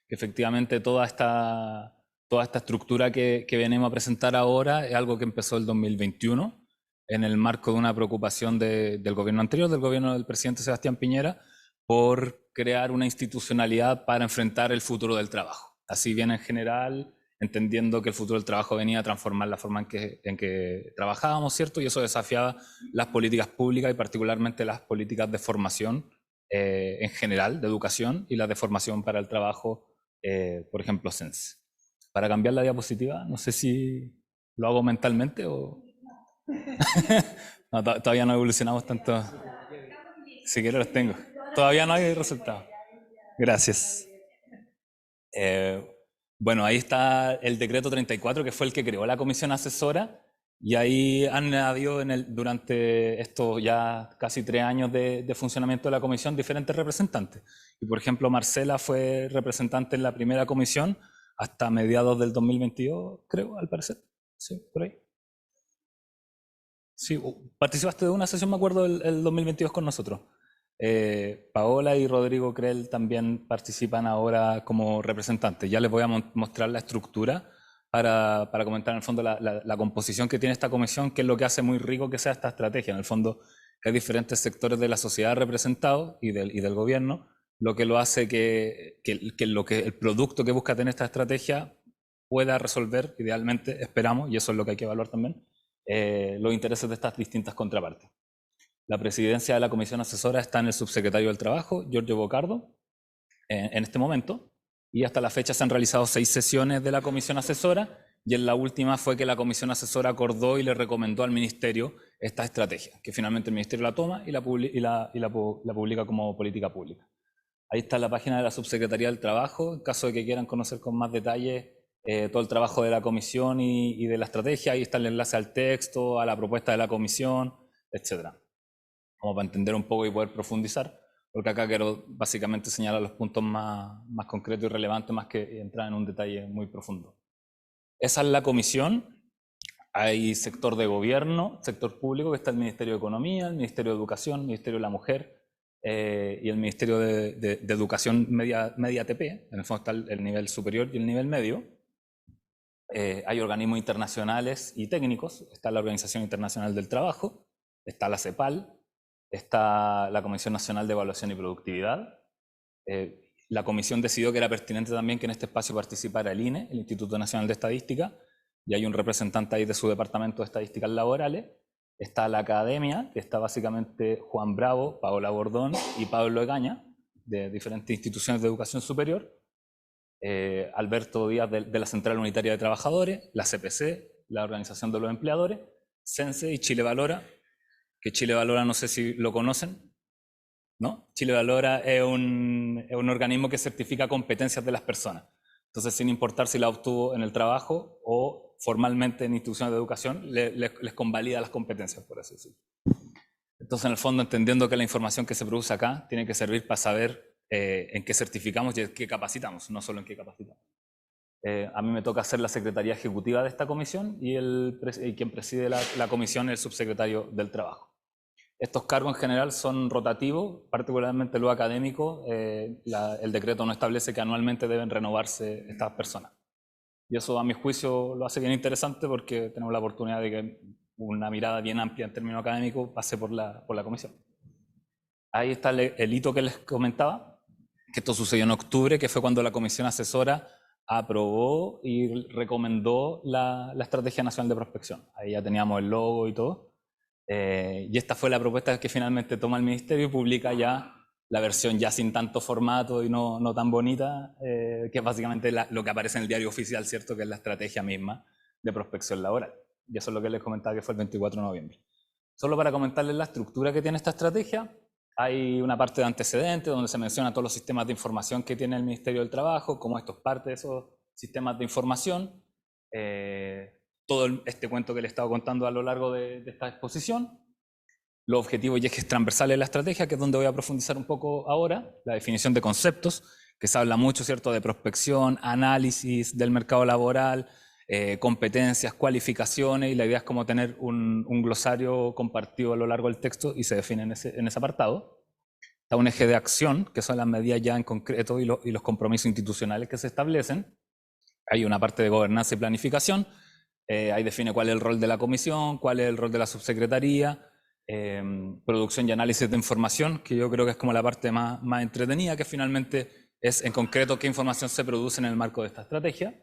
Que efectivamente toda esta estructura que venimos a presentar ahora es algo que empezó el 2021 en el marco de una preocupación del gobierno anterior, del gobierno del presidente Sebastián Piñera, por crear una institucionalidad para enfrentar el futuro del trabajo. Así bien en general, entendiendo que el futuro del trabajo venía a transformar la forma en que trabajábamos, ¿cierto? Y eso desafiaba las políticas públicas y particularmente las políticas de formación en general, de educación, y las de formación para el trabajo, por ejemplo, SENSE. Para cambiar la diapositiva, no sé si lo hago mentalmente o... No, todavía no evolucionamos tanto. Si quiero los tengo. Todavía no hay resultados. Gracias. Bueno, ahí está el decreto 34, que fue el que creó la comisión asesora, y ahí han añadido durante estos ya casi 3 años de funcionamiento de la comisión diferentes representantes. Y por ejemplo, Marcela fue representante en la primera comisión hasta mediados del 2022, creo, al parecer. Sí, por ahí. Sí, participaste de una sesión, me acuerdo, el 2022 con nosotros. Paola y Rodrigo Krell también participan ahora como representantes. Ya les voy a mostrar la estructura para comentar en el fondo la composición que tiene esta comisión, que es lo que hace muy rico que sea esta estrategia. En el fondo, hay diferentes sectores de la sociedad representados y del gobierno, lo que lo hace que el producto que busca tener esta estrategia pueda resolver, idealmente, esperamos, y eso es lo que hay que evaluar también, los intereses de estas distintas contrapartes. La presidencia de la comisión asesora está en el subsecretario del Trabajo, Giorgio Bocardo, en este momento, y hasta la fecha se han realizado 6 sesiones de la comisión asesora, y en la última fue que la comisión asesora acordó y le recomendó al ministerio esta estrategia, que finalmente el ministerio la toma y la publica como política pública. Ahí está la página de la subsecretaría del Trabajo, en caso de que quieran conocer con más detalle todo el trabajo de la comisión y de la estrategia. Ahí está el enlace al texto, a la propuesta de la comisión, etcétera, como para entender un poco y poder profundizar, porque acá quiero básicamente señalar los puntos más concretos y relevantes, más que entrar en un detalle muy profundo. Esa es la comisión. Hay sector de gobierno, sector público, que está el Ministerio de Economía, el Ministerio de Educación, el Ministerio de la Mujer y el Ministerio de Educación media TP. En el fondo está el nivel superior y el nivel medio. Hay organismos internacionales y técnicos. Está la Organización Internacional del Trabajo, está la CEPAL, está la Comisión Nacional de Evaluación y Productividad. La comisión decidió que era pertinente también que en este espacio participara el INE, el Instituto Nacional de Estadística, y hay un representante ahí de su departamento de estadísticas laborales. Está la academia, que está básicamente Juan Bravo, Paola Bordón y Pablo Egaña, de diferentes instituciones de educación superior. Alberto Díaz de la Central Unitaria de Trabajadores, la CPC, la Organización de los Empleadores, CENSE y Chile Valora, que Chile Valora no sé si lo conocen, ¿no? Chile Valora es un organismo que certifica competencias de las personas. Entonces, sin importar si la obtuvo en el trabajo o formalmente en instituciones de educación, les convalida las competencias, por así decirlo. Entonces, en el fondo, entendiendo que la información que se produce acá tiene que servir para saber en qué certificamos y en qué capacitamos, no solo en qué capacitamos. A mí me toca ser la secretaría ejecutiva de esta comisión y quien preside la comisión es el subsecretario del Trabajo. Estos cargos en general son rotativos, particularmente lo académico. El decreto no establece que anualmente deben renovarse estas personas. Y eso, a mi juicio, lo hace bien interesante porque tenemos la oportunidad de que una mirada bien amplia en términos académicos pase por la comisión. Ahí está el hito que les comentaba, que esto sucedió en octubre, que fue cuando la comisión asesora aprobó y recomendó la Estrategia Nacional de Prospección. Ahí ya teníamos el logo y todo. Y esta fue la propuesta que finalmente toma el ministerio y publica ya la versión ya sin tanto formato y no tan bonita, que es básicamente lo que aparece en el diario oficial, ¿cierto? Que es la estrategia misma de prospección laboral. Y eso es lo que les comentaba, que fue el 24 de noviembre. Solo para comentarles la estructura que tiene esta estrategia, hay una parte de antecedentes donde se menciona todos los sistemas de información que tiene el Ministerio del Trabajo, cómo esto es parte de esos sistemas de información. Todo este cuento que les he estado contando a lo largo de esta exposición, los objetivos y ejes transversales de la estrategia, que es donde voy a profundizar un poco ahora, la definición de conceptos, que se habla mucho, ¿cierto?, de prospección, análisis del mercado laboral, competencias, cualificaciones, y la idea es como tener un glosario compartido a lo largo del texto y se define en ese apartado. Está un eje de acción, que son las medidas ya en concreto y los compromisos institucionales que se establecen. Hay una parte de gobernanza y planificación. Ahí define cuál es el rol de la comisión, cuál es el rol de la subsecretaría, producción y análisis de información, que yo creo que es como la parte más entretenida, que finalmente es en concreto qué información se produce en el marco de esta estrategia.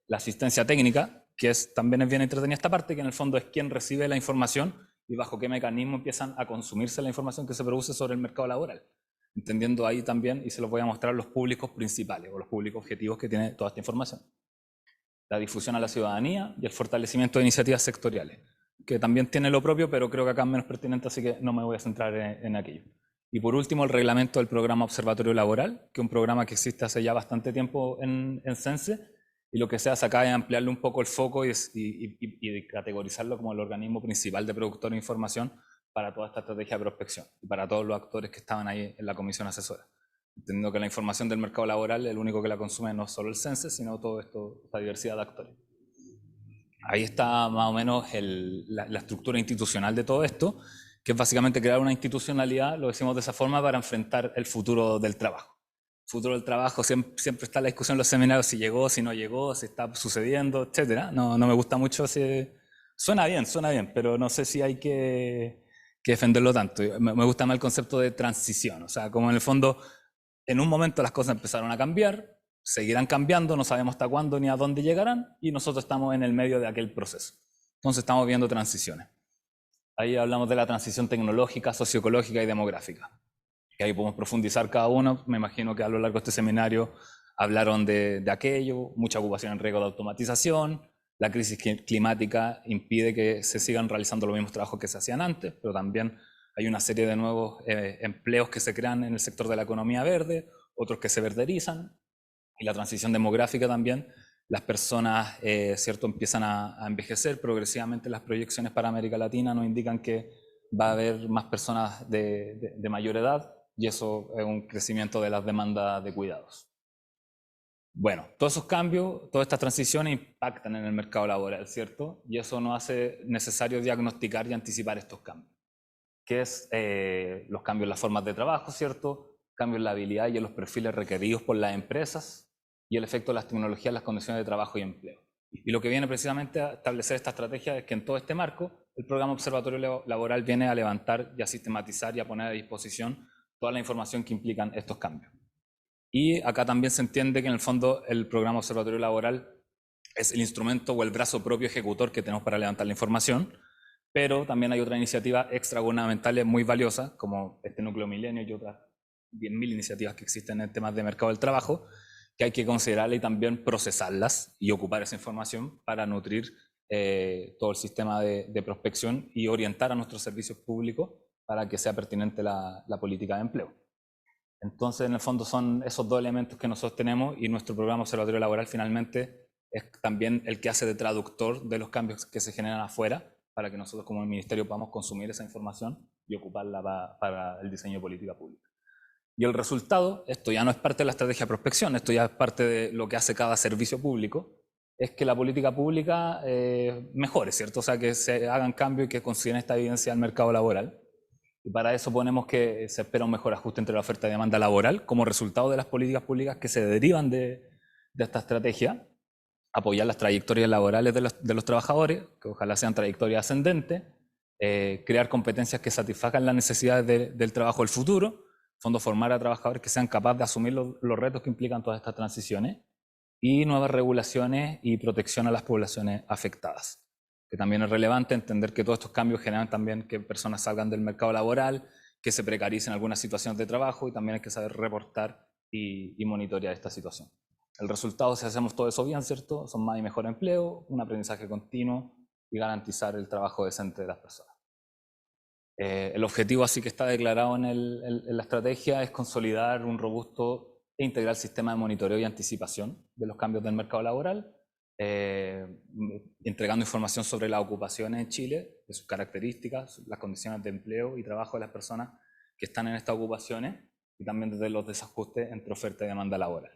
La asistencia técnica, que también es bien entretenida esta parte, que en el fondo es quién recibe la información y bajo qué mecanismo empiezan a consumirse la información que se produce sobre el mercado laboral. Entendiendo ahí también, y se los voy a mostrar, los públicos principales o los públicos objetivos que tiene toda esta información. La difusión a la ciudadanía y el fortalecimiento de iniciativas sectoriales, que también tiene lo propio, pero creo que acá es menos pertinente, así que no me voy a centrar en aquello. Y por último, el reglamento del programa Observatorio Laboral, que es un programa que existe hace ya bastante tiempo en CENSE, y lo que se hace acá es ampliarle un poco el foco y categorizarlo como el organismo principal de productor de información para toda esta estrategia de prospección y para todos los actores que estaban ahí en la comisión asesora. Entendiendo que la información del mercado laboral, el único que la consume no es solo el CENSE, sino toda esta diversidad de actores. Ahí está más o menos la estructura institucional de todo esto, que es básicamente crear una institucionalidad, lo decimos de esa forma, para enfrentar el futuro del trabajo. El futuro del trabajo siempre está en la discusión en los seminarios, si llegó, si no llegó, si está sucediendo, etc. No me gusta mucho, suena bien, pero no sé si hay que defenderlo tanto. Me gusta más el concepto de transición, o sea, como en el fondo, en un momento las cosas empezaron a cambiar, seguirán cambiando, no sabemos hasta cuándo ni a dónde llegarán, y nosotros estamos en el medio de aquel proceso. Entonces estamos viendo transiciones. Ahí hablamos de la transición tecnológica, socioecológica y demográfica. Que ahí podemos profundizar cada uno. Me imagino que a lo largo de este seminario hablaron de aquello, mucha ocupación en riesgo de automatización, la crisis climática impide que se sigan realizando los mismos trabajos que se hacían antes, pero también hay una serie de nuevos empleos que se crean en el sector de la economía verde, otros que se verderizan, y la transición demográfica también. Las personas, ¿cierto?, empiezan a envejecer progresivamente. Las proyecciones para América Latina nos indican que va a haber más personas de mayor edad, y eso es un crecimiento de las demandas de cuidados. Bueno, todos esos cambios, todas estas transiciones impactan en el mercado laboral, ¿cierto? Y eso nos hace necesario diagnosticar y anticipar estos cambios, que es los cambios en las formas de trabajo, ¿cierto? Cambios en la habilidad y en los perfiles requeridos por las empresas, y el efecto de las tecnologías en las condiciones de trabajo y empleo. Y lo que viene precisamente a establecer esta estrategia es que en todo este marco, el programa Observatorio Laboral viene a levantar y a sistematizar y a poner a disposición toda la información que implican estos cambios. Y acá también se entiende que en el fondo el programa Observatorio Laboral es el instrumento o el brazo propio ejecutor que tenemos para levantar la información, pero también hay otras iniciativas extragubernamentales muy valiosas, como este Núcleo Milenio y otras 10.000 iniciativas que existen en temas de mercado del trabajo, que hay que considerarlas y también procesarlas y ocupar esa información para nutrir todo el sistema de prospección y orientar a nuestros servicios públicos para que sea pertinente la política de empleo. Entonces, en el fondo son esos dos elementos que nosotros tenemos, y nuestro programa Observatorio Laboral finalmente es también el que hace de traductor de los cambios que se generan afuera, para que nosotros como el Ministerio podamos consumir esa información y ocuparla para el diseño de política pública. Y el resultado, esto ya no es parte de la estrategia de prospección, esto ya es parte de lo que hace cada servicio público, es que la política pública mejore, ¿cierto? O sea, que se hagan cambios y que consideren esta evidencia del mercado laboral. Y para eso ponemos que se espera un mejor ajuste entre la oferta y demanda laboral como resultado de las políticas públicas que se derivan de esta estrategia, apoyar las trayectorias laborales de los trabajadores, que ojalá sean trayectorias ascendentes, crear competencias que satisfagan las necesidades del trabajo del futuro, en fondo formar a trabajadores que sean capaces de asumir los retos que implican todas estas transiciones, y nuevas regulaciones y protección a las poblaciones afectadas. Que también es relevante entender que todos estos cambios generan también que personas salgan del mercado laboral, que se precaricen algunas situaciones de trabajo, y también hay que saber reportar y monitorear esta situación. El resultado, si hacemos todo eso bien, ¿cierto?, son más y mejor empleo, un aprendizaje continuo y garantizar el trabajo decente de las personas. El objetivo, así que está declarado en la estrategia, es consolidar un robusto e integral sistema de monitoreo y anticipación de los cambios del mercado laboral, entregando información sobre las ocupaciones en Chile, de sus características, las condiciones de empleo y trabajo de las personas que están en estas ocupaciones, y también desde los desajustes entre oferta y demanda laboral.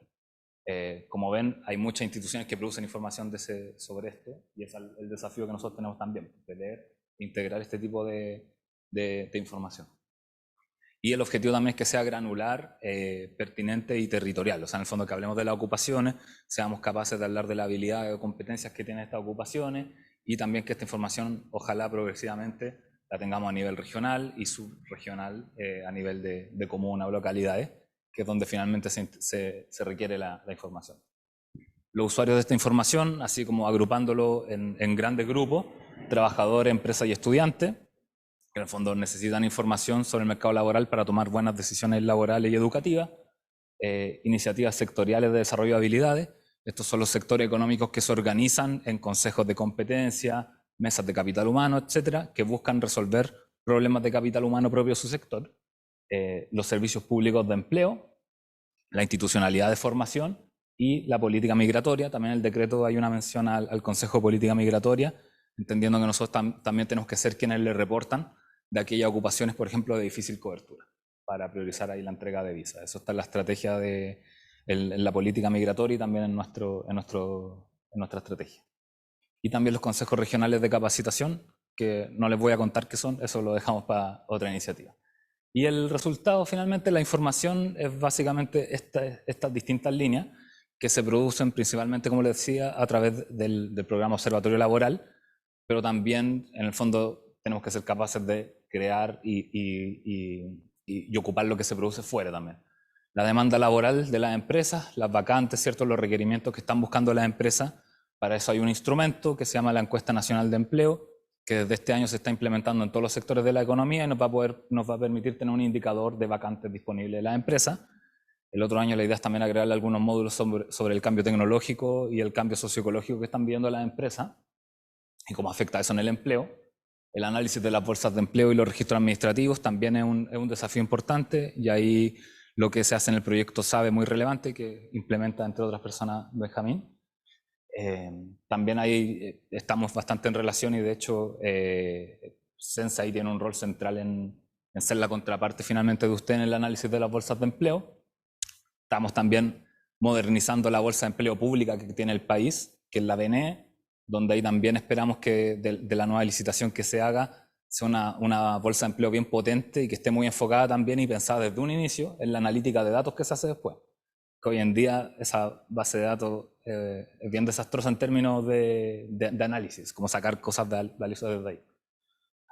Como ven, hay muchas instituciones que producen información sobre esto, y es el desafío que nosotros tenemos también, de leer e integrar este tipo de información. Y el objetivo también es que sea granular, pertinente y territorial. O sea, en el fondo, que hablemos de las ocupaciones, seamos capaces de hablar de la habilidad o competencias que tienen estas ocupaciones, y también que esta información, ojalá progresivamente, la tengamos a nivel regional y subregional, a nivel de comuna o localidades, que es donde finalmente se requiere la información. Los usuarios de esta información, así como agrupándolo en grandes grupos, trabajadores, empresas y estudiantes, que en el fondo necesitan información sobre el mercado laboral para tomar buenas decisiones laborales y educativas, iniciativas sectoriales de desarrollo de habilidades. Estos son los sectores económicos que se organizan en consejos de competencia, mesas de capital humano, etcétera, que buscan resolver problemas de capital humano propio de su sector. Los servicios públicos de empleo, la institucionalidad de formación y la política migratoria. También en el decreto hay una mención al Consejo de Política Migratoria, entendiendo que nosotros también tenemos que ser quienes le reportan de aquellas ocupaciones, por ejemplo, de difícil cobertura, para priorizar ahí la entrega de visas. Eso está en la estrategia en la política migratoria y también en nuestra estrategia. Y también los consejos regionales de capacitación, que no les voy a contar qué son, eso lo dejamos para otra iniciativa. Y el resultado, finalmente, la información es básicamente estas distintas líneas que se producen principalmente, como les decía, a través del programa Observatorio Laboral, pero también, en el fondo, tenemos que ser capaces de crear y ocupar lo que se produce fuera también. La demanda laboral de las empresas, las vacantes, ¿cierto?, los requerimientos que están buscando las empresas. Para eso hay un instrumento que se llama la Encuesta Nacional de Empleo, que desde este año se está implementando en todos los sectores de la economía y nos va a permitir tener un indicador de vacantes disponibles en las empresas. El otro año la idea es también agregarle algunos módulos sobre el cambio tecnológico y el cambio socioecológico que están viviendo las empresas y cómo afecta eso en el empleo. El análisis de las bolsas de empleo y los registros administrativos también es un desafío importante, y ahí lo que se hace en el proyecto SABE muy relevante, que implementa entre otras personas Benjamín. También ahí estamos bastante en relación, y de hecho Sensa ahí tiene un rol central en ser la contraparte finalmente de usted en el análisis de las bolsas de empleo. Estamos también modernizando la bolsa de empleo pública que tiene el país, que es la BNE, donde ahí también esperamos que de la nueva licitación que se haga sea una bolsa de empleo bien potente y que esté muy enfocada también y pensada desde un inicio en la analítica de datos que se hace después. Que hoy en día esa base de datos es bien desastrosa en términos de análisis, como sacar cosas valiosas desde ahí.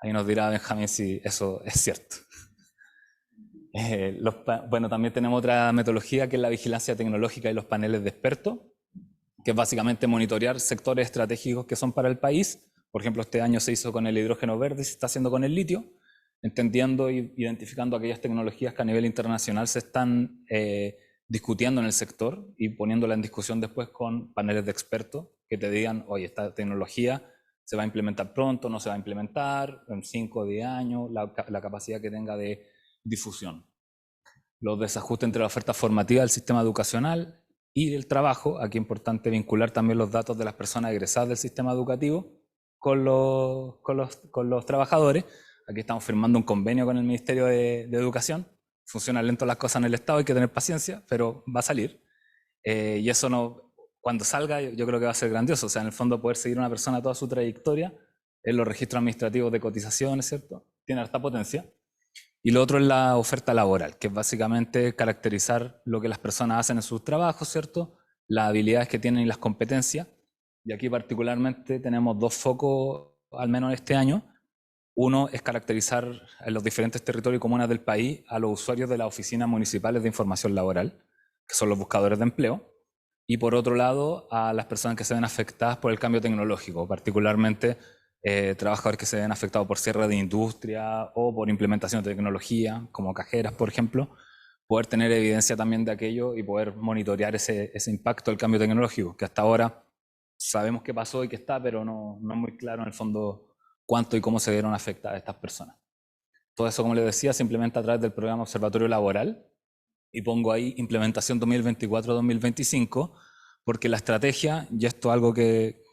Ahí nos dirá Benjamín si eso es cierto. Bueno, también tenemos otra metodología que es la vigilancia tecnológica y los paneles de expertos, que es básicamente monitorear sectores estratégicos que son para el país. Por ejemplo, este año se hizo con el hidrógeno verde y se está haciendo con el litio, entendiendo e identificando aquellas tecnologías que a nivel internacional se están discutiendo en el sector y poniéndola en discusión después con paneles de expertos que te digan, oye, esta tecnología se va a implementar pronto, no se va a implementar, en 5 o 10 años, la capacidad que tenga de difusión. Los desajustes entre la oferta formativa del sistema educacional y el trabajo. Aquí es importante vincular también los datos de las personas egresadas del sistema educativo con los trabajadores. Aquí estamos firmando un convenio con el Ministerio de Educación. Funcionan lento las cosas en el Estado, hay que tener paciencia, pero va a salir. Y eso cuando salga yo creo que va a ser grandioso. O sea, en el fondo poder seguir a una persona toda su trayectoria en los registros administrativos de cotizaciones, ¿cierto? Tiene harta potencia. Y lo otro es la oferta laboral, que es básicamente caracterizar lo que las personas hacen en sus trabajos, ¿cierto? Las habilidades que tienen y las competencias. Y aquí particularmente tenemos 2 focos, al menos este año. Uno es caracterizar en los diferentes territorios y comunas del país a los usuarios de las oficinas municipales de información laboral, que son los buscadores de empleo. Y por otro lado, a las personas que se ven afectadas por el cambio tecnológico, particularmente trabajadores que se ven afectados por cierre de industria o por implementación de tecnología, como cajeras, por ejemplo, poder tener evidencia también de aquello y poder monitorear ese impacto del cambio tecnológico, que hasta ahora sabemos que pasó y que está, pero no es muy claro en el fondo cuánto y cómo se vieron afectadas estas personas. Todo eso, como les decía, se implementa a través del programa Observatorio Laboral, y pongo ahí implementación 2024-2025, porque la estrategia, y esto es algo que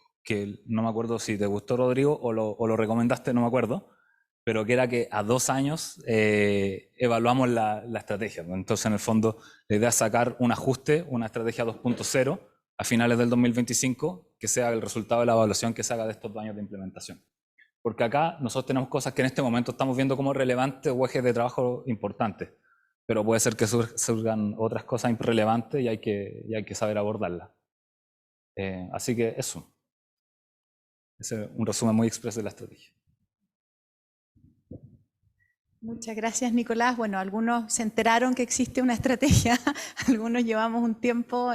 no me acuerdo si te gustó, Rodrigo, o lo recomendaste, no me acuerdo, pero que era que a 2 años evaluamos la estrategia. Entonces, en el fondo, la idea es sacar un ajuste, una estrategia 2.0 a finales del 2025, que sea el resultado de la evaluación que se haga de estos 2 años de implementación. Porque acá nosotros tenemos cosas que en este momento estamos viendo como relevantes o ejes de trabajo importantes, pero puede ser que surjan otras cosas relevantes y hay que saber abordarlas. Así que eso. Ese es un resumen muy expreso de la estrategia. Muchas gracias, Nicolás. Bueno, algunos se enteraron que existe una estrategia, algunos llevamos un tiempo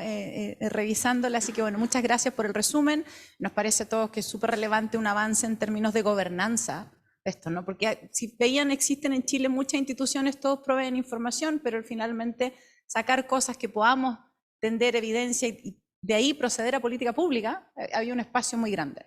revisándola, así que bueno, muchas gracias por el resumen. Nos parece a todos que es súper relevante un avance en términos de gobernanza esto, ¿no? Porque si veían, existen en Chile muchas instituciones, todos proveen información, pero finalmente sacar cosas que podamos tender evidencia y de ahí proceder a política pública, había un espacio muy grande.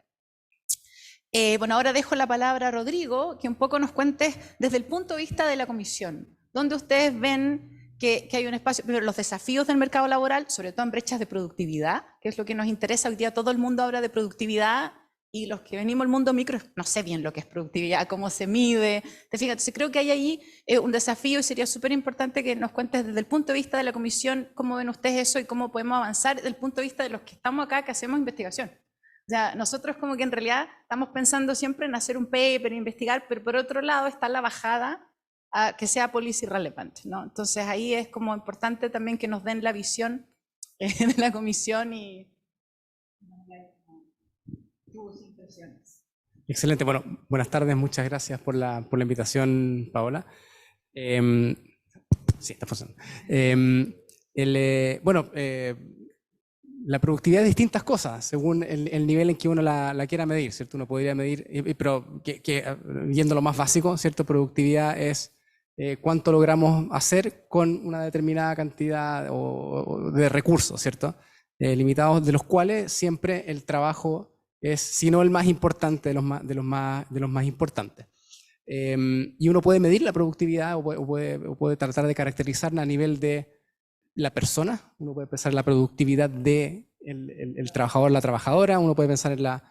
Bueno, ahora dejo la palabra a Rodrigo, que un poco nos cuente desde el punto de vista de la comisión, donde ustedes ven que hay un espacio, primero los desafíos del mercado laboral, sobre todo en brechas de productividad, que es lo que nos interesa hoy día. Todo el mundo habla de productividad y los que venimos del mundo micro, no sé bien lo que es productividad, cómo se mide, te fijas. Entonces creo que hay ahí un desafío y sería súper importante que nos cuentes desde el punto de vista de la comisión cómo ven ustedes eso y cómo podemos avanzar desde el punto de vista de los que estamos acá, que hacemos investigación. O sea, nosotros como que en realidad estamos pensando siempre en hacer un paper, investigar, pero por otro lado está la bajada a que sea policy relevant, ¿no? Entonces ahí es como importante también que nos den la visión de la comisión y tus impresiones. Excelente, bueno, buenas tardes, muchas gracias por la invitación, Paola. Sí, está funcionando. la productividad de distintas cosas, según el nivel en que uno la quiera medir, ¿cierto? Uno podría medir, pero yendo a lo más básico, ¿cierto? Productividad es cuánto logramos hacer con una determinada cantidad de recursos, ¿cierto? Limitados, de los cuales siempre el trabajo es, si no el más importante, de los más importantes. Y uno puede medir la productividad o puede tratar de caracterizarla a nivel de la persona, uno puede pensar en la productividad de el trabajador, la trabajadora, uno puede pensar en la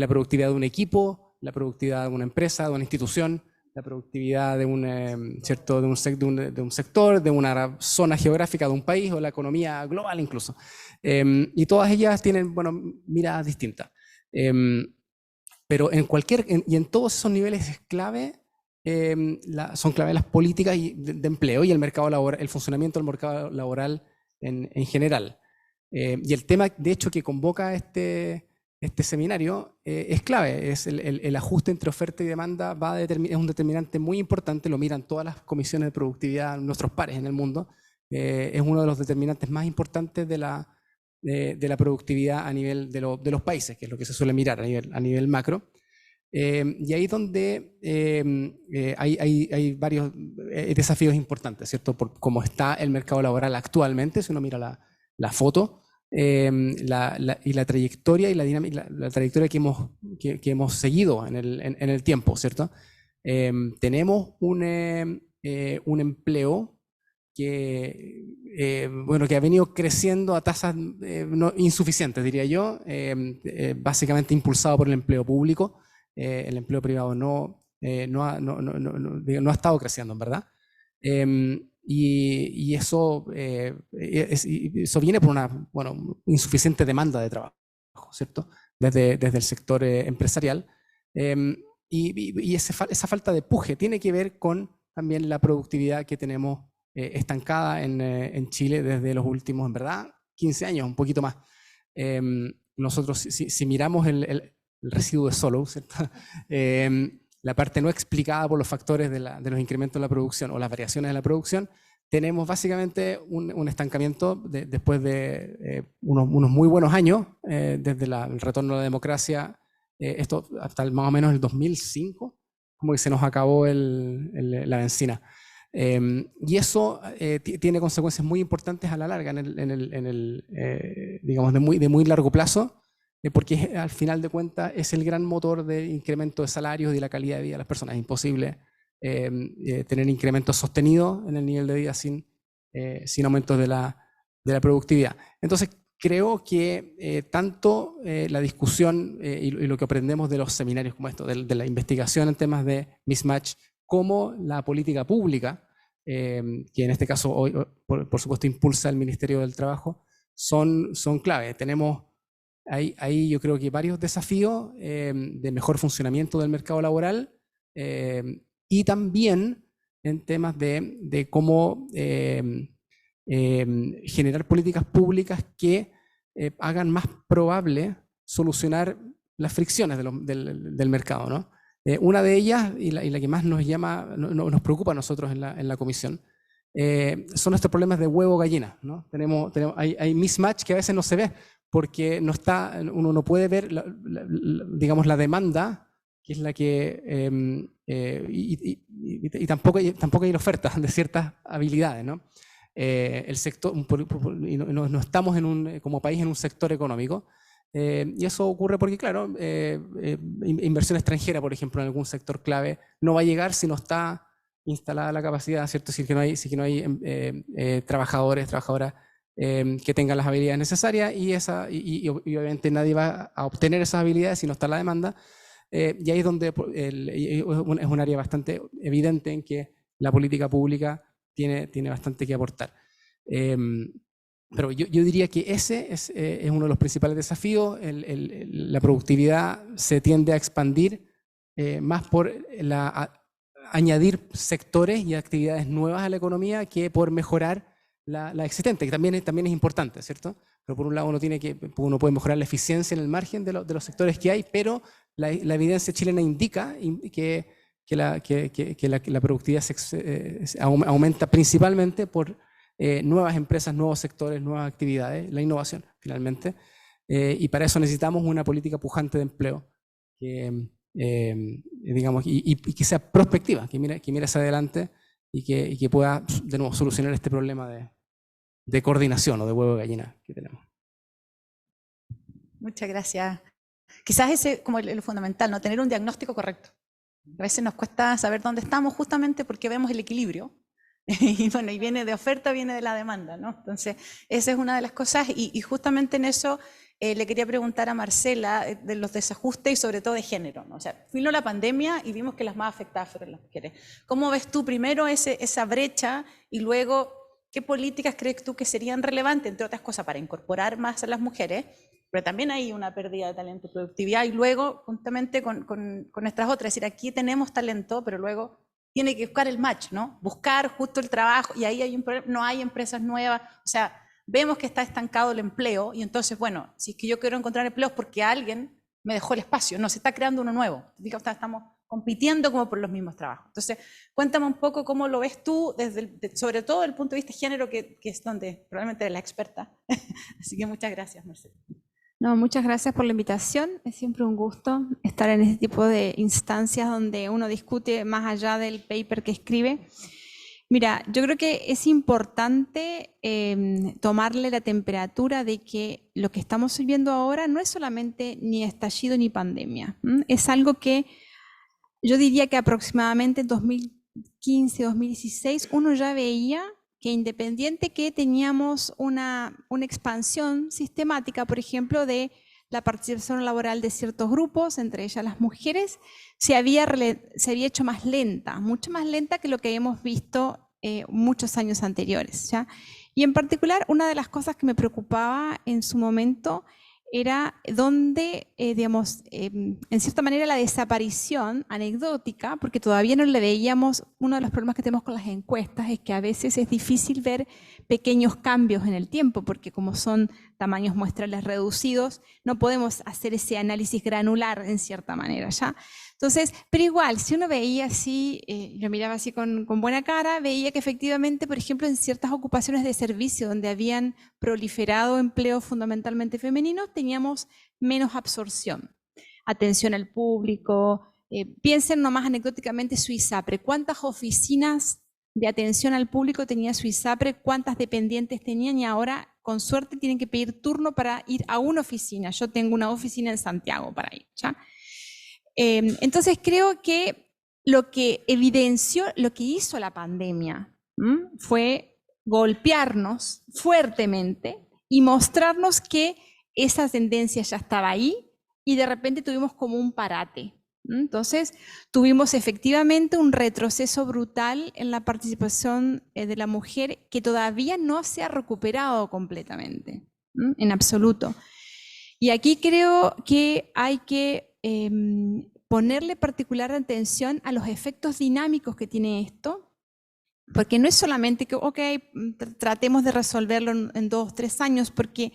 productividad de un equipo, la productividad de una empresa, de una institución, la productividad de un, ¿cierto? de un sector, de una zona geográfica de un país o la economía global incluso. Y todas ellas tienen, bueno, miradas distintas. Pero y en todos esos niveles es clave, son clave las políticas de empleo y el mercado laboral, el funcionamiento del mercado laboral en general. Y el tema, de hecho, que convoca este seminario es clave, es el ajuste entre oferta y demanda es un determinante muy importante, lo miran todas las comisiones de productividad, nuestros pares en el mundo, es uno de los determinantes más importantes de la productividad a nivel de los países, que es lo que se suele mirar a nivel macro. Y ahí es donde hay varios desafíos importantes, ¿cierto? Por cómo está el mercado laboral actualmente, si uno mira la foto, y la trayectoria y la dinámica, la trayectoria que hemos seguido en el tiempo, ¿cierto? Tenemos un empleo que ha venido creciendo a tasas insuficientes, diría yo, básicamente impulsado por el empleo público. El empleo privado no ha estado creciendo, en verdad. Y eso viene por una insuficiente demanda de trabajo, ¿cierto? Desde el sector empresarial. Y esa falta de empuje tiene que ver con también la productividad que tenemos estancada en Chile desde los últimos, en verdad, 15 años, un poquito más. Nosotros, si miramos el residuo de Solow, ¿cierto? La parte no explicada por los factores de los incrementos de la producción o las variaciones de la producción, tenemos básicamente un estancamiento después de unos muy buenos años, desde el retorno a la democracia, esto hasta más o menos el 2005, como que se nos acabó la benzina. Y eso tiene consecuencias muy importantes a la larga, digamos, de muy largo plazo, porque al final de cuentas es el gran motor de incremento de salarios y de la calidad de vida de las personas. Es imposible tener incrementos sostenidos en el nivel de vida sin aumentos de la productividad. Entonces, creo que tanto la discusión y lo que aprendemos de los seminarios como esto, de la investigación en temas de mismatch, como la política pública, que en este caso hoy, por supuesto, impulsa el Ministerio del Trabajo, son clave. Tenemos ahí yo creo que varios desafíos de mejor funcionamiento del mercado laboral y también en temas de cómo generar políticas públicas que hagan más probable solucionar las fricciones del mercado, ¿no? Una de ellas, y la que más nos preocupa a nosotros en la comisión, son estos problemas de huevo-gallina, ¿no? Hay mismatch que a veces no se ve, porque uno no puede ver, digamos, la demanda, que es la que, y tampoco hay la oferta de ciertas habilidades, ¿no? El sector, y no estamos como país en un sector económico, y eso ocurre porque, claro, inversión extranjera, por ejemplo, en algún sector clave, no va a llegar si no está instalada la capacidad, ¿cierto? Si que no hay trabajadoras que tengan las habilidades necesarias y obviamente nadie va a obtener esas habilidades si no está la demanda. Y ahí es donde es un área bastante evidente en que la política pública tiene bastante que aportar. Pero yo diría que ese es uno de los principales desafíos. La productividad se tiende a expandir más por añadir sectores y actividades nuevas a la economía que por mejorar la existente, que también es importante, ¿cierto? Pero por un lado uno puede mejorar la eficiencia en el margen de los sectores que hay, pero la evidencia chilena indica que la productividad aumenta principalmente por nuevas empresas, nuevos sectores, nuevas actividades, la innovación. finalmente. Y para eso necesitamos una política pujante de empleo digamos, y que sea prospectiva, que mire hacia adelante y que pueda, de nuevo, solucionar este problema de coordinación o de huevo de gallina que tenemos. Muchas gracias. Quizás ese como lo fundamental, ¿no? Tener un diagnóstico correcto. A veces nos cuesta saber dónde estamos justamente porque vemos el equilibrio. Y bueno, y viene de oferta, viene de la demanda, ¿no? Entonces, esa es una de las cosas y justamente en eso le quería preguntar a Marcela de los desajustes y sobre todo de género, ¿no? O sea, vino la pandemia y vimos que las más afectadas fueron las mujeres. ¿Cómo ves tú primero esa brecha y luego qué políticas crees tú que serían relevantes, entre otras cosas, para incorporar más a las mujeres? Pero también hay una pérdida de talento y productividad y luego justamente con nuestras otras, es decir, aquí tenemos talento, pero luego tiene que buscar el match, ¿no? Buscar justo el trabajo y ahí hay un problema, no hay empresas nuevas, o sea, vemos que está estancado el empleo y entonces, bueno, si es que yo quiero encontrar empleos porque alguien me dejó el espacio, no, se está creando uno nuevo, estamos compitiendo como por los mismos trabajos. Entonces, cuéntame un poco cómo lo ves tú, sobre todo desde el punto de vista de género, que es donde probablemente eres la experta. Así que muchas gracias, Marcela. No, muchas gracias por la invitación. Es siempre un gusto estar en este tipo de instancias donde uno discute más allá del paper que escribe. Mira, yo creo que es importante tomarle la temperatura de que lo que estamos viviendo ahora no es solamente ni estallido ni pandemia. Es algo que yo diría que aproximadamente en 2015, 2016, uno ya veía que independiente que teníamos una expansión sistemática, por ejemplo, de la participación laboral de ciertos grupos, entre ellas las mujeres, se había hecho más lenta, mucho más lenta que lo que hemos visto muchos años anteriores, ¿ya? Y en particular, una de las cosas que me preocupaba en su momento era donde, digamos, en cierta manera la desaparición anecdótica, porque todavía no le veíamos, uno de los problemas que tenemos con las encuestas es que a veces es difícil ver pequeños cambios en el tiempo, porque como son tamaños muestrales reducidos, no podemos hacer ese análisis granular en cierta manera, ¿ya? Entonces, pero igual, si uno veía así, yo miraba así con buena cara, veía que efectivamente, por ejemplo, en ciertas ocupaciones de servicio donde habían proliferado empleos fundamentalmente femeninos, teníamos menos absorción. Atención al público, piensen nomás anecdóticamente su ISAPRE, ¿cuántas oficinas de atención al público tenía su ISAPRE? ¿Cuántas dependientes tenían? Y ahora, con suerte, tienen que pedir turno para ir a una oficina. Yo tengo una oficina en Santiago para ir, ¿ya? Entonces creo que lo que evidenció, lo que hizo la pandemia, fue golpearnos fuertemente y mostrarnos que esa tendencia ya estaba ahí y de repente tuvimos como un parate. Entonces tuvimos efectivamente un retroceso brutal en la participación de la mujer que todavía no se ha recuperado completamente, en absoluto. Y aquí creo que hay que ponerle particular atención a los efectos dinámicos que tiene esto, porque no es solamente que, ok, tratemos de resolverlo en 2 o 3 años, porque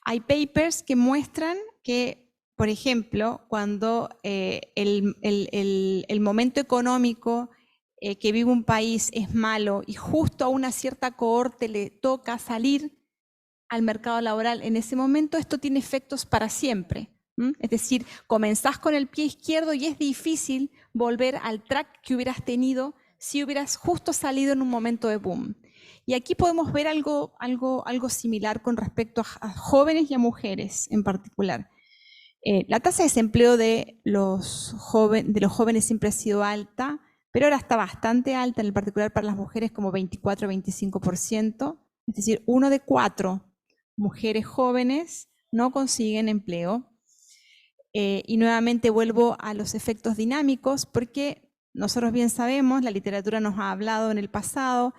hay papers que muestran que, por ejemplo, cuando el momento económico que vive un país es malo y justo a una cierta cohorte le toca salir al mercado laboral en ese momento, esto tiene efectos para siempre. Es decir, comenzás con el pie izquierdo y es difícil volver al track que hubieras tenido si hubieras justo salido en un momento de boom. Y aquí podemos ver algo similar con respecto a jóvenes y a mujeres en particular. La tasa de desempleo de los jóvenes siempre ha sido alta, pero ahora está bastante alta, en particular para las mujeres como 24-25%, es decir, 1 de 4 mujeres jóvenes no consiguen empleo. Y nuevamente vuelvo a los efectos dinámicos, porque nosotros bien sabemos, la literatura nos ha hablado en el pasado,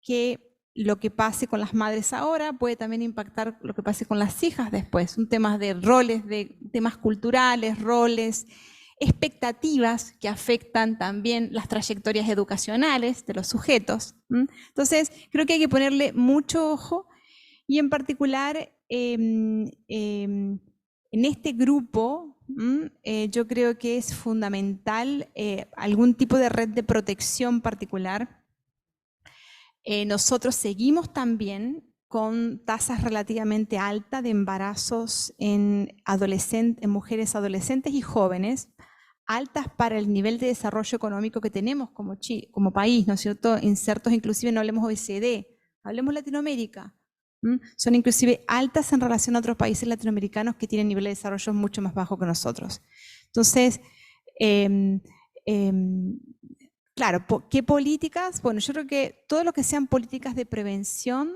que lo que pase con las madres ahora puede también impactar lo que pase con las hijas después. Un tema de roles, de temas culturales, roles, expectativas que afectan también las trayectorias educacionales de los sujetos. Entonces, creo que hay que ponerle mucho ojo y en particular en este grupo yo creo que es fundamental algún tipo de red de protección particular. Nosotros seguimos también con tasas relativamente altas de embarazos en mujeres adolescentes y jóvenes, altas para el nivel de desarrollo económico que tenemos como país, ¿no es cierto? Insertos, inclusive no hablemos OECD, hablemos Latinoamérica. Son inclusive altas en relación a otros países latinoamericanos que tienen nivel de desarrollo mucho más bajo que nosotros. Entonces, claro, ¿qué políticas? Bueno, yo creo que todo lo que sean políticas de prevención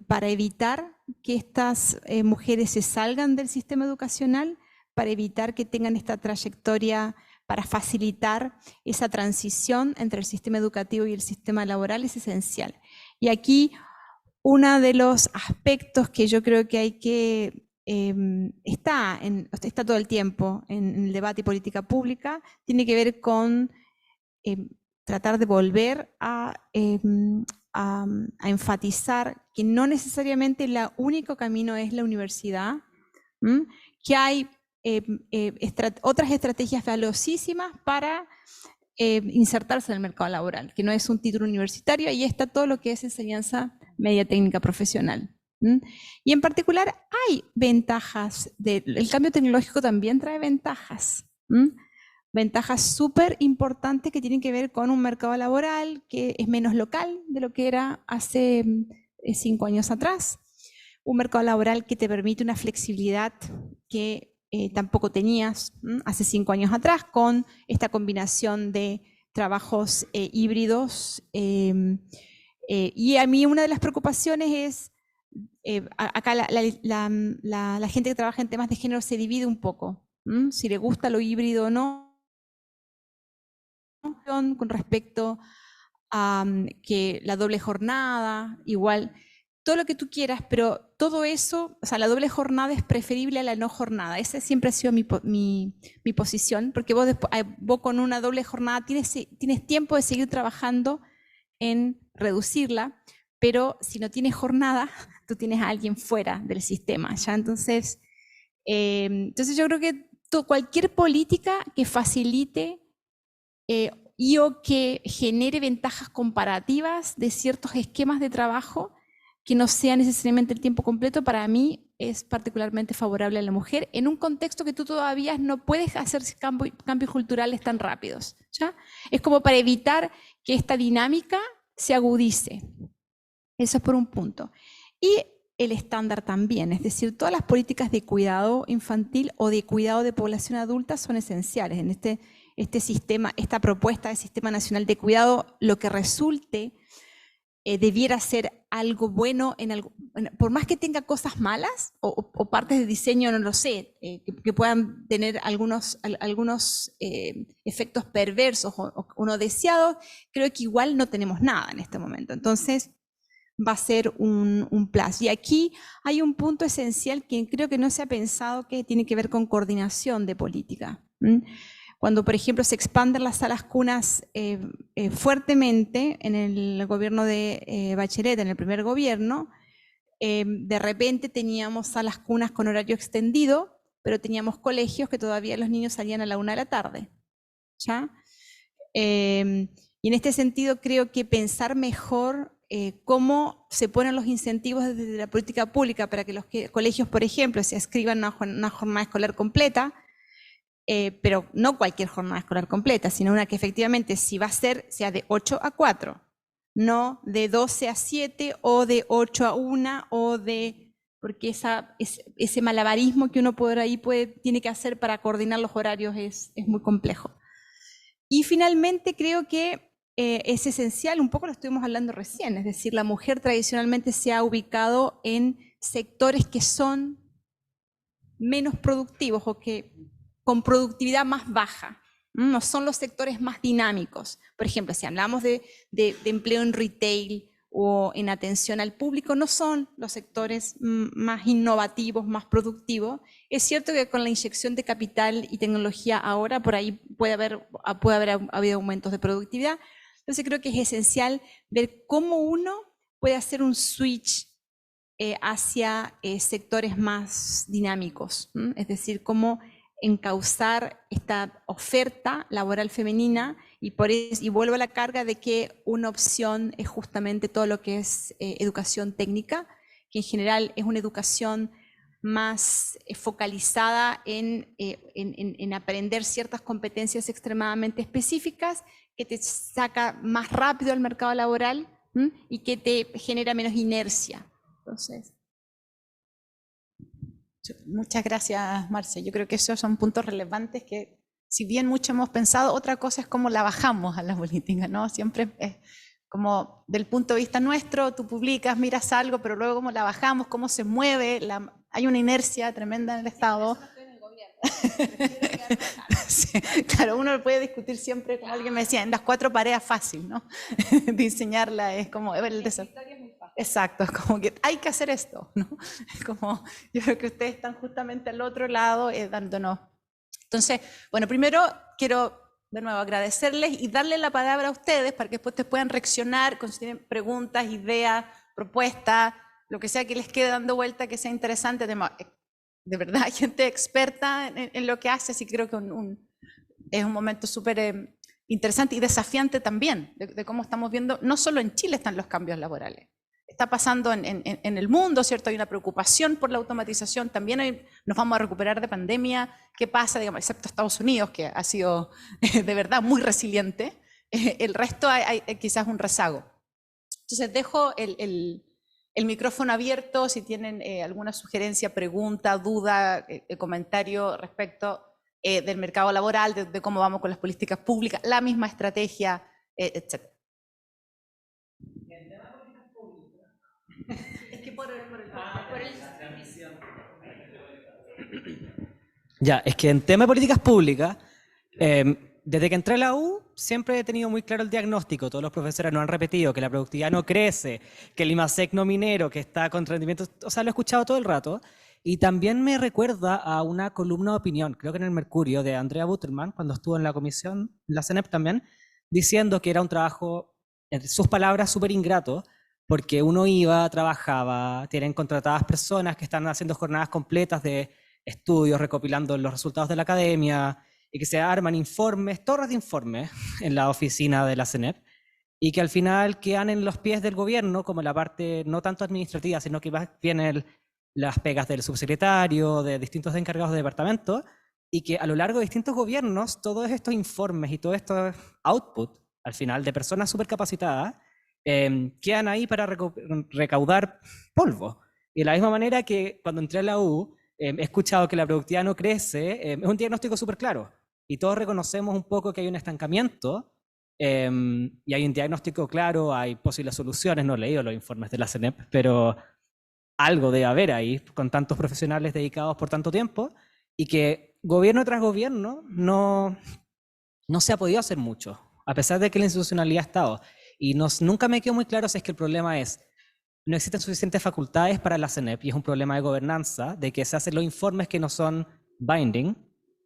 para evitar que estas mujeres se salgan del sistema educacional, para evitar que tengan esta trayectoria, para facilitar esa transición entre el sistema educativo y el sistema laboral es esencial. Y aquí uno de los aspectos que yo creo que hay que está todo el tiempo en el debate y política pública, tiene que ver con tratar de volver a enfatizar que no necesariamente el único camino es la universidad, que hay otras estrategias valiosísimas para insertarse en el mercado laboral, que no es un título universitario, ahí está todo lo que es enseñanza media técnica profesional. Y en particular hay ventajas, el cambio tecnológico también trae ventajas. Ventajas súper importantes que tienen que ver con un mercado laboral que es menos local de lo que era hace 5 años atrás. Un mercado laboral que te permite una flexibilidad que tampoco tenías hace 5 años atrás, con esta combinación de trabajos híbridos. Y a mí una de las preocupaciones es, acá la gente que trabaja en temas de género se divide un poco, si le gusta lo híbrido o no, con respecto a que la doble jornada, igual, todo lo que tú quieras, pero todo eso, o sea, la doble jornada es preferible a la no jornada. Esa siempre ha sido mi posición, porque vos con una doble jornada tienes tiempo de seguir trabajando en reducirla, pero si no tienes jornada, tú tienes a alguien fuera del sistema, ¿ya? Entonces yo creo que cualquier política que facilite y o que genere ventajas comparativas de ciertos esquemas de trabajo que no sea necesariamente el tiempo completo, para mí es particularmente favorable a la mujer en un contexto que tú todavía no puedes hacer cambios culturales tan rápidos, ¿ya? Es como para evitar que esta dinámica se agudice. Eso es por un punto. Y el estándar también, es decir, todas las políticas de cuidado infantil o de cuidado de población adulta son esenciales. En este sistema, esta propuesta de Sistema Nacional de Cuidado, lo que resulte debiera ser algo bueno, por más que tenga cosas malas o partes de diseño, no lo sé, que puedan tener algunos efectos perversos o no deseados, creo que igual no tenemos nada en este momento. Entonces va a ser un plus. Y aquí hay un punto esencial que creo que no se ha pensado, que tiene que ver con coordinación de política. Cuando, por ejemplo, se expanden las salas cunas fuertemente en el gobierno de Bachelet, en el primer gobierno, de repente teníamos salas cunas con horario extendido, pero teníamos colegios que todavía los niños salían a la 1 de la tarde, ¿ya? Y en este sentido creo que pensar mejor cómo se ponen los incentivos desde la política pública para que los colegios, por ejemplo, se inscriban una jornada escolar completa, pero no cualquier jornada escolar completa, sino una que efectivamente, si va a ser, sea de 8 a 4, no de 12 a 7 o de 8 a 1 porque ese malabarismo que uno por ahí tiene que hacer para coordinar los horarios es muy complejo. Y finalmente creo que es esencial, un poco lo estuvimos hablando recién, es decir, la mujer tradicionalmente se ha ubicado en sectores que son menos productivos o que con productividad más baja. No son los sectores más dinámicos. Por ejemplo, si hablamos de empleo en retail o en atención al público, no son los sectores más innovativos, más productivos. Es cierto que con la inyección de capital y tecnología ahora por ahí puede haber habido aumentos de productividad. Entonces creo que es esencial ver cómo uno puede hacer un switch hacia sectores más dinámicos, es decir, cómo encauzar esta oferta laboral femenina y vuelvo a la carga de que una opción es justamente todo lo que es educación técnica, que en general es una educación más focalizada en aprender ciertas competencias extremadamente específicas, que te saca más rápido al mercado laboral y que te genera menos inercia. Entonces, muchas gracias, Marce. Yo creo que esos son puntos relevantes que, si bien mucho hemos pensado, otra cosa es cómo la bajamos a la política, ¿no? Siempre es como del punto de vista nuestro, tú publicas, miras algo, pero luego cómo la bajamos, cómo se mueve, hay una inercia tremenda en el Estado. Sí, claro, uno puede discutir siempre, como alguien me decía, en las 4 paredes fácil, ¿no? Diseñarla es como el desafío. Exacto, es como que hay que hacer esto, ¿no? Como yo creo que ustedes están justamente al otro lado dándonos. Entonces, bueno, primero quiero de nuevo agradecerles y darle la palabra a ustedes para que después te puedan reaccionar, si tienen preguntas, ideas, propuestas, lo que sea que les quede dando vuelta, que sea interesante. De verdad, hay gente experta en lo que hace, así que creo que es un momento súper interesante y desafiante también, de cómo estamos viendo, no solo en Chile están los cambios laborales, está pasando en el mundo, ¿cierto? Hay una preocupación por la automatización, también nos vamos a recuperar de pandemia, ¿qué pasa? Digamos, excepto Estados Unidos, que ha sido de verdad muy resiliente, el resto hay quizás un rezago. Entonces dejo el micrófono abierto si tienen alguna sugerencia, pregunta, duda, comentario respecto del mercado laboral, de cómo vamos con las políticas públicas, la misma estrategia, etc. Es que por el Ya, es que en tema de políticas públicas, desde que entré a la U, siempre he tenido muy claro el diagnóstico. Todos los profesores nos han repetido que la productividad no crece, que el IMASEC no minero, que está con rendimientos, o sea, lo he escuchado todo el rato. Y también me recuerda a una columna de opinión, creo que en el Mercurio, de Andrea Butterman, cuando estuvo en la comisión, en la CENEP también, diciendo que era un trabajo, en sus palabras, súper ingrato, porque uno iba, trabajaba, tienen contratadas personas que están haciendo jornadas completas de estudios, recopilando los resultados de la academia, y que se arman informes, torres de informes en la oficina de la CENEP, y que al final quedan en los pies del gobierno, como la parte no tanto administrativa, sino que más bien las pegas del subsecretario, de distintos encargados de departamento, y que a lo largo de distintos gobiernos, todos estos informes y todo esto output, al final, de personas súper capacitadas, quedan ahí para recaudar polvo. Y de la misma manera que cuando entré a la U, he escuchado que la productividad no crece, es un diagnóstico súper claro. Y todos reconocemos un poco que hay un estancamiento, y hay un diagnóstico claro, hay posibles soluciones. No he leído los informes de la CENEP, pero algo debe haber ahí, con tantos profesionales dedicados por tanto tiempo, y que gobierno tras gobierno no se ha podido hacer mucho, a pesar de que la institucionalidad ha estado. Y nunca me quedó muy claro si es que el problema es no existen suficientes facultades para la CENEP y es un problema de gobernanza, de que se hacen los informes que no son binding,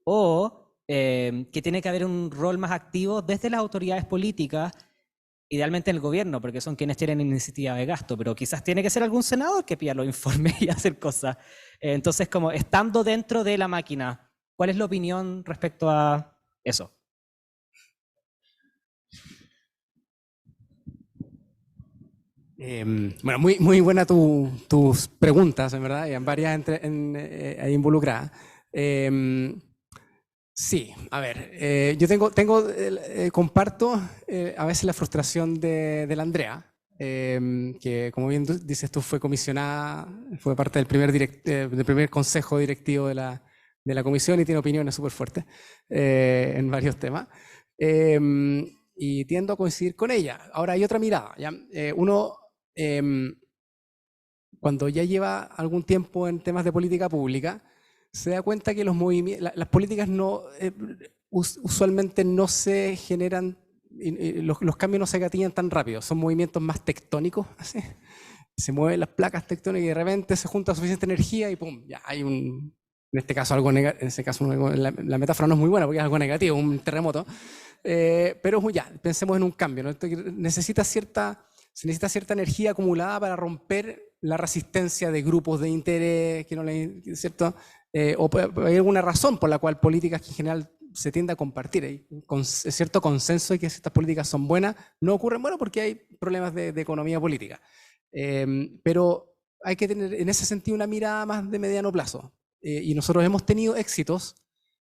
o que tiene que haber un rol más activo desde las autoridades políticas, idealmente en el gobierno, porque son quienes tienen iniciativa de gasto, pero quizás tiene que ser algún senador que pida los informes y hacer cosas. Entonces, como estando dentro de la máquina, ¿cuál es la opinión respecto a eso? Bueno, muy buena tus preguntas, en verdad, y en varias ahí involucradas. Sí, a ver, yo comparto a veces la frustración de la Andrea, que como bien dices tú, fue comisionada, fue parte del primer consejo directivo de la comisión y tiene opiniones súper fuertes en varios temas. Y tiendo a coincidir con ella. Ahora hay otra mirada, ¿ya? Uno, cuando ya lleva algún tiempo en temas de política pública, se da cuenta que las políticas usualmente no se generan, los cambios no se gatillan tan rápido, son movimientos más tectónicos, así. Se mueven las placas tectónicas y de repente se junta suficiente energía y ¡pum! Ya hay en este caso algo negativo, en ese caso la metáfora no es muy buena porque es algo negativo, un terremoto, pero ya, pensemos en un cambio, ¿no? Se necesita cierta energía acumulada para romper la resistencia de grupos de interés, ¿cierto? O hay alguna razón por la cual políticas que en general se tiende a compartir. Hay cierto consenso de que estas políticas son buenas. No ocurren, bueno, porque hay problemas de economía política. Pero hay que tener en ese sentido una mirada más de mediano plazo. Y nosotros hemos tenido éxitos,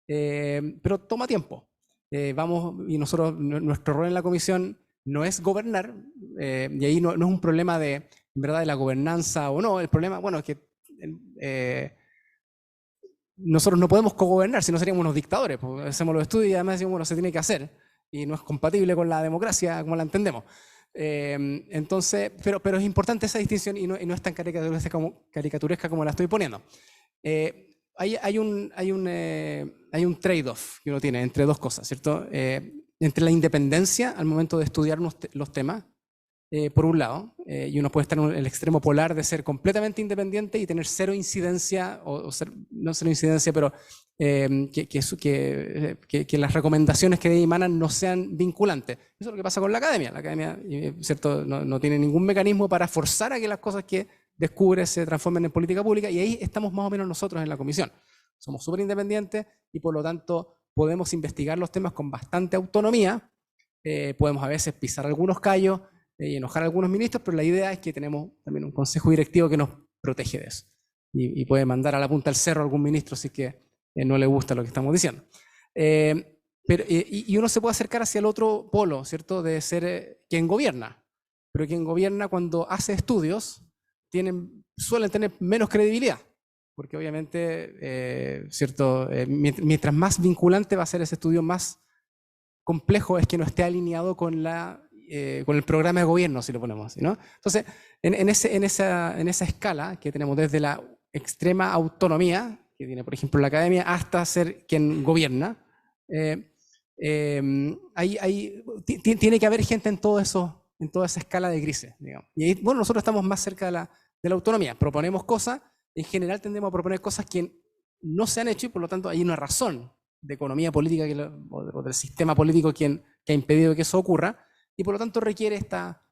pero toma tiempo. Y nosotros, nuestro rol en la comisión no es gobernar, y ahí no es un problema de, en verdad, de la gobernanza o no. El problema, bueno, es que nosotros no podemos cogobernar, si no seríamos unos dictadores. Pues hacemos los estudios y además decimos, bueno, se tiene que hacer, y no es compatible con la democracia como la entendemos. Entonces, pero es importante esa distinción y no es tan caricaturesca como la estoy poniendo. Hay un trade-off que uno tiene entre dos cosas, ¿cierto? Entre la independencia al momento de estudiar los temas, por un lado, y uno puede estar en el extremo polar de ser completamente independiente y tener cero incidencia, no cero incidencia, pero que las recomendaciones que de ahí emanan no sean vinculantes. Eso es lo que pasa con la academia. La academia, ¿cierto? No tiene ningún mecanismo para forzar a que las cosas que descubre se transformen en política pública, y ahí estamos más o menos nosotros en la comisión. Somos súper independientes y por lo tanto podemos investigar los temas con bastante autonomía, podemos a veces pisar algunos callos y enojar a algunos ministros, pero la idea es que tenemos también un consejo directivo que nos protege de eso y puede mandar a la punta del cerro a algún ministro si es que no le gusta lo que estamos diciendo. Y uno se puede acercar hacia el otro polo, ¿cierto? De ser quien gobierna, pero quien gobierna cuando hace estudios suelen tener menos credibilidad, porque obviamente, ¿cierto? Mientras más vinculante va a ser ese estudio, más complejo es que no esté alineado con el programa de gobierno, si lo ponemos así, ¿no? Entonces, en esa escala que tenemos desde la extrema autonomía, que tiene, por ejemplo, la academia, hasta ser quien gobierna, tiene que haber gente en toda esa escala de grises, digamos. Y ahí, bueno, nosotros estamos más cerca de la autonomía. Proponemos cosas, en general tendemos a proponer cosas que no se han hecho y por lo tanto hay una razón de economía política o del sistema político que ha impedido que eso ocurra, y por lo tanto requiere esta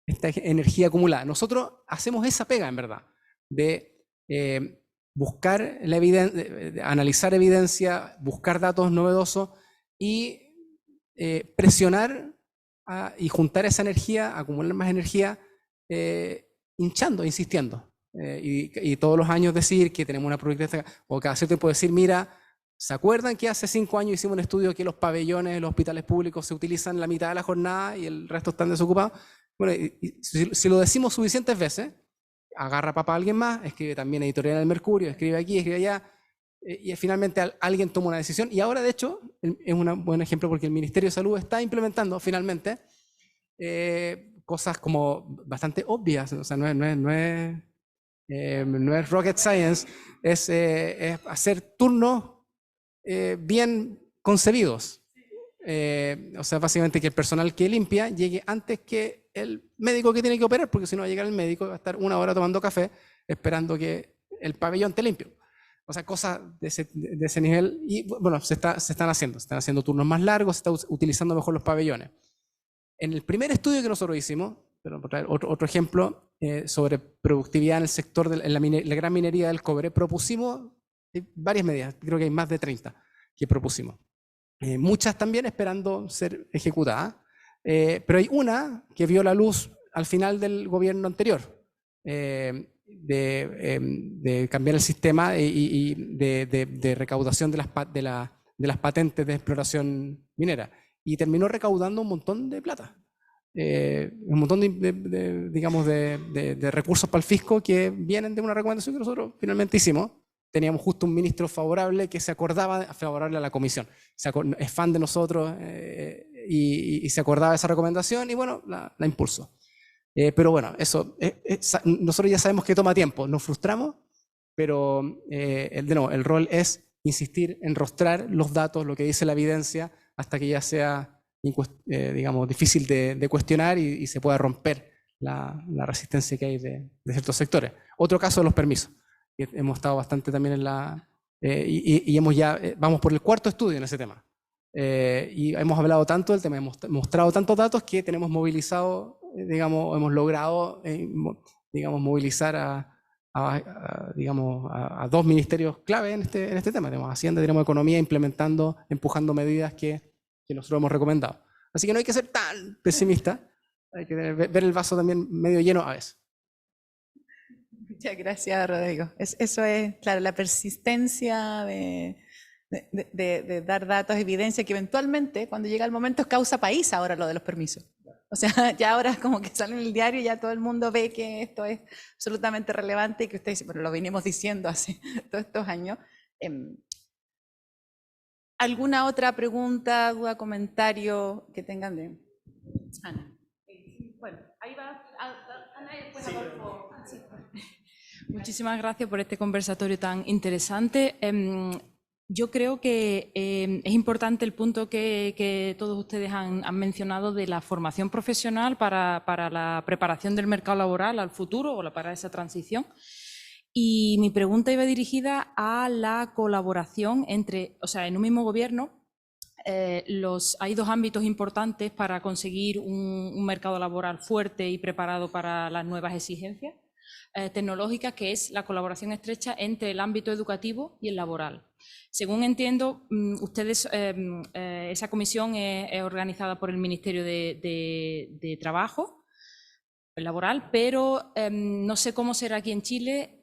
energía acumulada. Nosotros hacemos esa pega, en verdad, de buscar la evidencia, analizar evidencia, buscar datos novedosos y presionar y juntar esa energía, acumular más energía, hinchando, insistiendo. Y todos los años decir que tenemos una productividad, o cada cierto tiempo decir, mira, ¿se acuerdan que hace 5 años hicimos un estudio que los pabellones de los hospitales públicos se utilizan la mitad de la jornada y el resto están desocupados? Bueno, si lo decimos suficientes veces, agarra papá a alguien más, escribe también editorial en el Mercurio, escribe aquí, escribe allá, y finalmente alguien toma una decisión. Y ahora, de hecho, es un buen ejemplo porque el Ministerio de Salud está implementando finalmente cosas como bastante obvias, o sea, no es rocket science, es hacer turnos bien concebidos. O sea, básicamente que el personal que limpia llegue antes que el médico que tiene que operar, porque si no va a llegar el médico y va a estar 1 hora tomando café esperando que el pabellón esté limpio. O sea, cosas de ese nivel. Y bueno, se están haciendo turnos más largos, se está utilizando mejor los pabellones. En el primer estudio que nosotros hicimos, pero por traer otro ejemplo, sobre productividad en el sector de la gran minería del cobre, propusimos varias medidas, creo que hay más de 30 que propusimos. Muchas también esperando ser ejecutadas, pero hay una que vio la luz al final del gobierno anterior, de cambiar el sistema y de recaudación de las patentes de exploración minera, y terminó recaudando un montón de plata. Un montón digamos, de recursos para el fisco que vienen de una recomendación que nosotros finalmente hicimos. Teníamos justo un ministro favorable que se acordaba favorable a la comisión. Es fan de nosotros y se acordaba de esa recomendación y bueno, la impulsó. Pero bueno, eso, nosotros ya sabemos que toma tiempo, nos frustramos, pero de nuevo, el rol es insistir, enrostrar los datos, lo que dice la evidencia, hasta que ya sea digamos, difícil de cuestionar y se pueda romper la resistencia que hay de ciertos sectores. Otro caso de los permisos. Hemos estado bastante también en y vamos por el 4.º estudio en ese tema. Y hemos hablado tanto del tema, hemos mostrado tantos datos que tenemos movilizado, digamos, hemos logrado, digamos, movilizar digamos, a dos ministerios clave en este tema, digamos, Hacienda, digamos, Economía, implementando, empujando medidas que nosotros hemos recomendado. Así que no hay que ser tan pesimista, hay que ver el vaso también medio lleno a veces. Muchas gracias, Rodrigo. Eso es, claro, la persistencia de dar datos, evidencia, que eventualmente, cuando llega el momento, es causa país ahora lo de los permisos. O sea, ya ahora como que sale en el diario y ya todo el mundo ve que esto es absolutamente relevante y que ustedes dicen, bueno, lo venimos diciendo hace todos estos años. ¿Alguna otra pregunta, duda, comentario que tengan de Ana? Bueno, ahí va Ana y después Adolfo. Muchísimas gracias por este conversatorio tan interesante. Yo creo que es importante el punto que todos ustedes han mencionado de la formación profesional para la preparación del mercado laboral al futuro o para esa transición. Y mi pregunta iba dirigida a la colaboración entre, o sea, en un mismo gobierno, hay dos ámbitos importantes para conseguir un mercado laboral fuerte y preparado para las nuevas exigencias tecnológicas, que es la colaboración estrecha entre el ámbito educativo y el laboral. Según entiendo, ustedes, esa comisión es organizada por el Ministerio de Trabajo laboral, pero no sé cómo será aquí en Chile.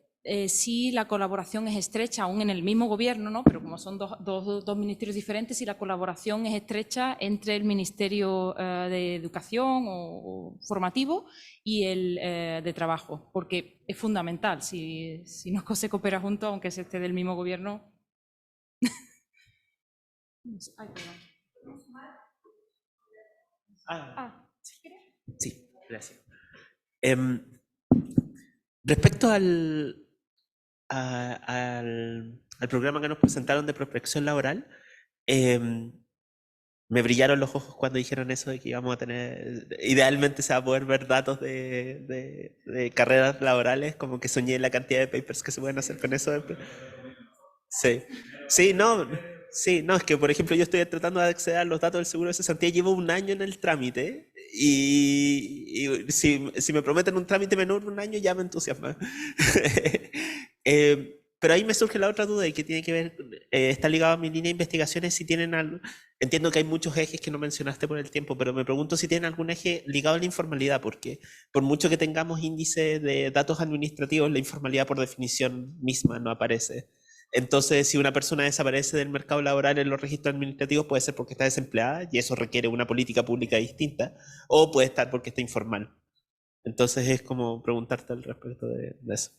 Si la colaboración es estrecha, aún en el mismo gobierno, ¿no? Pero como son dos ministerios diferentes, si la colaboración es estrecha entre el Ministerio de Educación o formativo y el de Trabajo, porque es fundamental, si no se coopera juntos, aunque se esté del mismo gobierno. Ay, perdón. Sí, gracias. Respecto al programa que nos presentaron de prospección laboral, me brillaron los ojos cuando dijeron eso de que íbamos a tener, idealmente se va a poder ver datos de carreras laborales, como que soñé la cantidad de papers que se pueden hacer con eso. Sí, sí, no, sí, no, es que por ejemplo yo estoy tratando de acceder a los datos del seguro de cesantía, llevo un año en el trámite y si me prometen un trámite menor de un año ya me entusiasma. Pero ahí me surge la otra duda y que tiene que ver, está ligado a mi línea de investigaciones, si tienen algo, entiendo que hay muchos ejes que no mencionaste por el tiempo, pero me pregunto si tienen algún eje ligado a la informalidad, porque por mucho que tengamos índice de datos administrativos, la informalidad por definición misma no aparece. Entonces, si una persona desaparece del mercado laboral en los registros administrativos, puede ser porque está desempleada y eso requiere una política pública distinta, o puede estar porque está informal. Entonces, es como preguntarte al respecto de eso.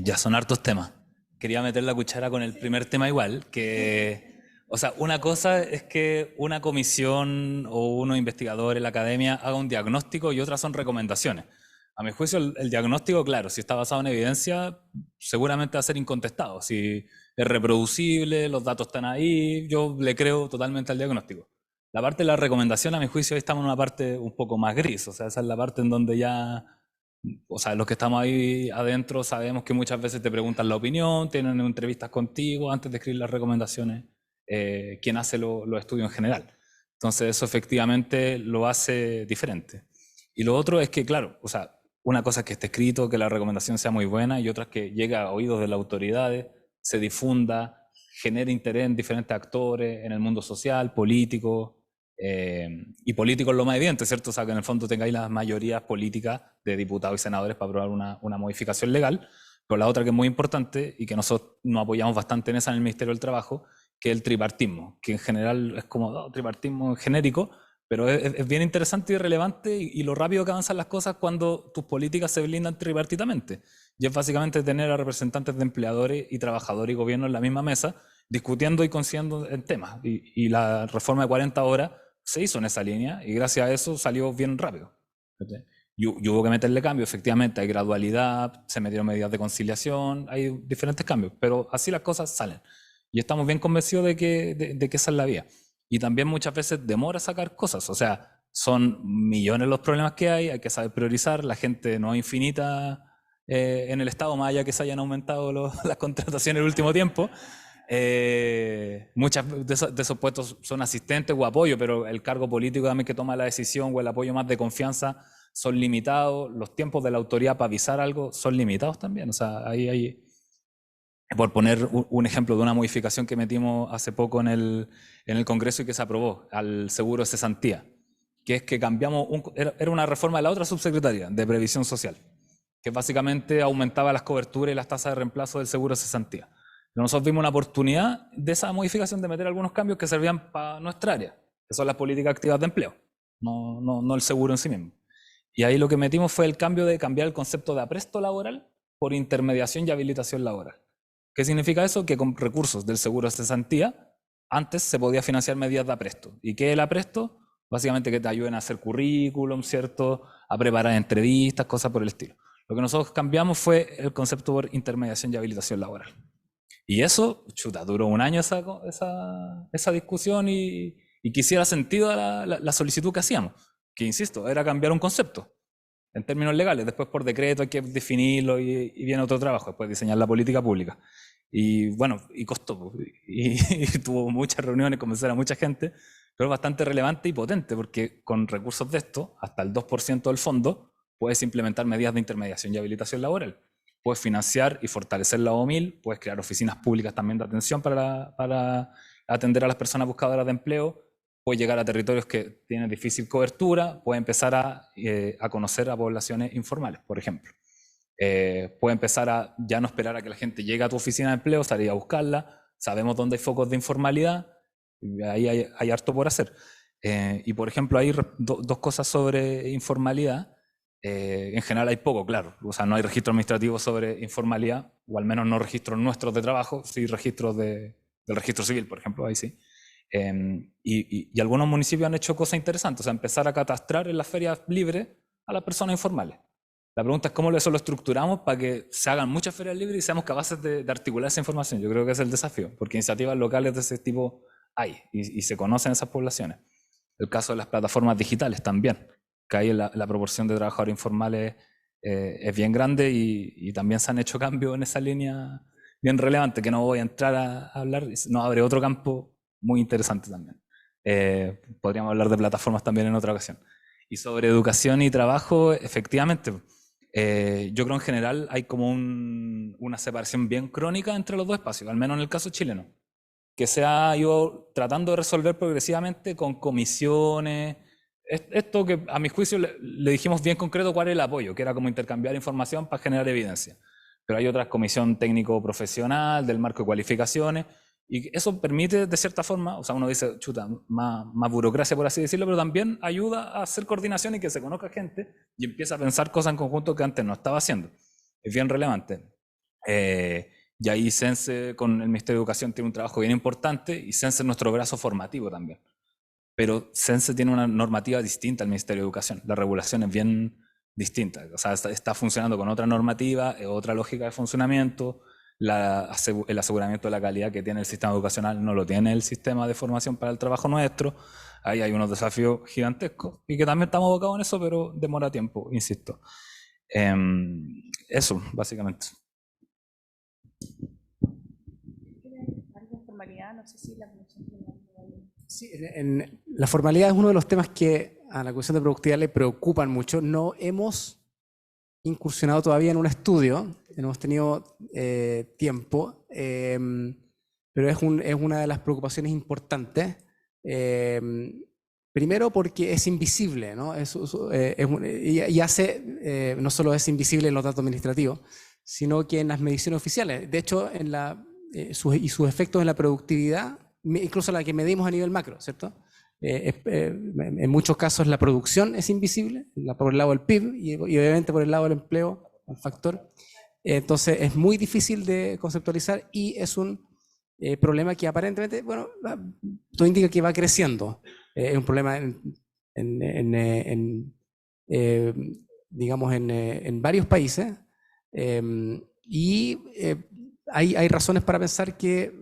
Ya son hartos temas. Quería meter la cuchara con el primer tema igual, que, o sea, una cosa es que una comisión o unos investigadores en la academia haga un diagnóstico y otras son recomendaciones. A mi juicio, el diagnóstico, claro, si está basado en evidencia, seguramente va a ser incontestado. Si es reproducible, los datos están ahí, yo le creo totalmente al diagnóstico. La parte de la recomendación, a mi juicio, ahí estamos en una parte un poco más gris, o sea, esa es la parte en donde ya, o sea, los que estamos ahí adentro sabemos que muchas veces te preguntan la opinión, tienen entrevistas contigo antes de escribir las recomendaciones, quien hace los estudios en general. Entonces eso efectivamente lo hace diferente. Y lo otro es que, claro, o sea, una cosa es que esté escrito, que la recomendación sea muy buena, y otra es que llegue a oídos de las autoridades, se difunda, genere interés en diferentes actores, en el mundo social, político, y político es lo más evidente, ¿cierto? O sea, que en el fondo tengáis las mayorías políticas de diputados y senadores para aprobar una modificación legal, pero la otra que es muy importante y que nosotros nos apoyamos bastante en esa en el Ministerio del Trabajo, que es el tripartismo, que en general es como tripartismo genérico, pero es bien interesante y relevante y lo rápido que avanzan las cosas cuando tus políticas se blindan tripartitamente. Y es básicamente tener a representantes de empleadores y trabajadores y gobierno en la misma mesa, discutiendo y coincidiendo en temas. Y la reforma de 40 horas se hizo en esa línea y gracias a eso salió bien rápido. Y hubo que meterle cambios, efectivamente, hay gradualidad, se metieron medidas de conciliación, hay diferentes cambios, pero así las cosas salen. Y estamos bien convencidos de que esa es la vía. Y también muchas veces demora sacar cosas, o sea, son millones los problemas que hay que saber priorizar, la gente no es infinita en el Estado, más allá que se hayan aumentado las contrataciones en el último tiempo. Muchas de esos puestos son asistentes o apoyo, pero el cargo político también que toma la decisión o el apoyo más de confianza son limitados. Los tiempos de la autoridad para avisar algo son limitados también. O sea, ahí por poner un ejemplo de una modificación que metimos hace poco en el Congreso y que se aprobó al seguro de cesantía, que es que cambiamos, era una reforma de la otra subsecretaría de Previsión Social, que básicamente aumentaba las coberturas y las tasas de reemplazo del seguro de cesantía. Nosotros vimos una oportunidad de esa modificación de meter algunos cambios que servían para nuestra área, que son las políticas activas de empleo, no el seguro en sí mismo. Y ahí lo que metimos fue el cambio de cambiar el concepto de apresto laboral por intermediación y habilitación laboral. ¿Qué significa eso? Que con recursos del seguro de cesantía, antes se podía financiar medidas de apresto. ¿Y qué es el apresto? Básicamente que te ayuden a hacer currículum, ¿cierto? A preparar entrevistas, cosas por el estilo. Lo que nosotros cambiamos fue el concepto por intermediación y habilitación laboral. Y eso, chuta, duró un año esa discusión y que hiciera sentido la solicitud que hacíamos. Que, insisto, era cambiar un concepto en términos legales. Después por decreto hay que definirlo y viene otro trabajo, después diseñar la política pública. Y bueno, y costó, y tuvo muchas reuniones, convencer a mucha gente, pero es bastante relevante y potente, porque con recursos de esto, hasta el 2% del fondo, puedes implementar medidas de intermediación y habilitación laboral. Puedes financiar y fortalecer la O1000, puedes crear oficinas públicas también de atención para atender a las personas buscadoras de empleo, puede llegar a territorios que tienen difícil cobertura, puede empezar a conocer a poblaciones informales, por ejemplo. Puede empezar a ya no esperar a que la gente llegue a tu oficina de empleo, salir a buscarla, sabemos dónde hay focos de informalidad, y ahí hay harto por hacer. Y por ejemplo, hay dos cosas sobre informalidad. En general hay poco, claro, o sea, no hay registro administrativo sobre informalidad, o al menos no registros nuestros de trabajo, sí registros del registro civil, por ejemplo, ahí sí. Y algunos municipios han hecho cosas interesantes, o sea, empezar a catastrar en las ferias libres a las personas informales. La pregunta es cómo eso lo estructuramos para que se hagan muchas ferias libres y seamos capaces de articular esa información. Yo creo que ese es el desafío, porque iniciativas locales de ese tipo hay y se conocen esas poblaciones. El caso de las plataformas digitales también, que ahí la proporción de trabajadores informales es bien grande y también se han hecho cambios en esa línea bien relevante, que no voy a entrar a hablar, nos abre otro campo muy interesante también. Podríamos hablar de plataformas también en otra ocasión. Y sobre educación y trabajo, efectivamente, yo creo en general hay como una separación bien crónica entre los dos espacios, al menos en el caso chileno, que se ha ido tratando de resolver progresivamente con comisiones. Esto que a mi juicio le dijimos bien concreto cuál era el apoyo, que era como intercambiar información para generar evidencia. Pero hay otra comisión técnico-profesional, del marco de cualificaciones, y eso permite de cierta forma, o sea, uno dice, chuta, más burocracia por así decirlo, pero también ayuda a hacer coordinación y que se conozca gente y empieza a pensar cosas en conjunto que antes no estaba haciendo. Es bien relevante. Y ahí Sense con el Ministerio de Educación tiene un trabajo bien importante y Sense es nuestro brazo formativo también. Pero Sense tiene una normativa distinta al Ministerio de Educación. La regulación es bien distinta. O sea, está funcionando con otra normativa, otra lógica de funcionamiento. El aseguramiento de la calidad que tiene el sistema educacional no lo tiene el sistema de formación para el trabajo nuestro. Ahí hay unos desafíos gigantescos y que también estamos abocados en eso, pero demora tiempo, insisto. Eso, básicamente. Sí, la formalidad es uno de los temas que a la Comisión de Productividad le preocupan mucho. No hemos incursionado todavía en un estudio, no hemos tenido tiempo, pero es una de las preocupaciones importantes. Primero porque es invisible, ¿no? Y hace, no solo es invisible en los datos administrativos, sino que en las mediciones oficiales. De hecho, sus efectos en la productividad, incluso la que medimos a nivel macro, ¿cierto? En muchos casos la producción es invisible, por el lado del PIB y obviamente por el lado del empleo, el factor. Entonces es muy difícil de conceptualizar y es un problema que aparentemente, bueno, todo indica que va creciendo. Es un problema digamos, en varios países y hay razones para pensar que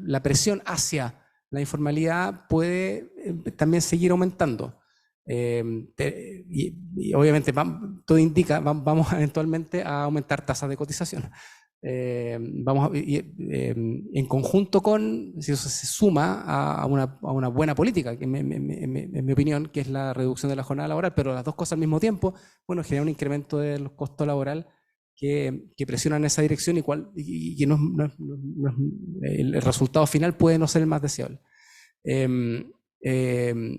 la presión hacia la informalidad puede también seguir aumentando. Y obviamente todo indica, vamos eventualmente a aumentar tasas de cotización. En conjunto con, si eso se suma a una buena política, que en mi opinión, que es la reducción de la jornada laboral, pero las dos cosas al mismo tiempo, bueno, genera un incremento del costo laboral que presiona en esa dirección y que el resultado final puede no ser el más deseable. Em, em,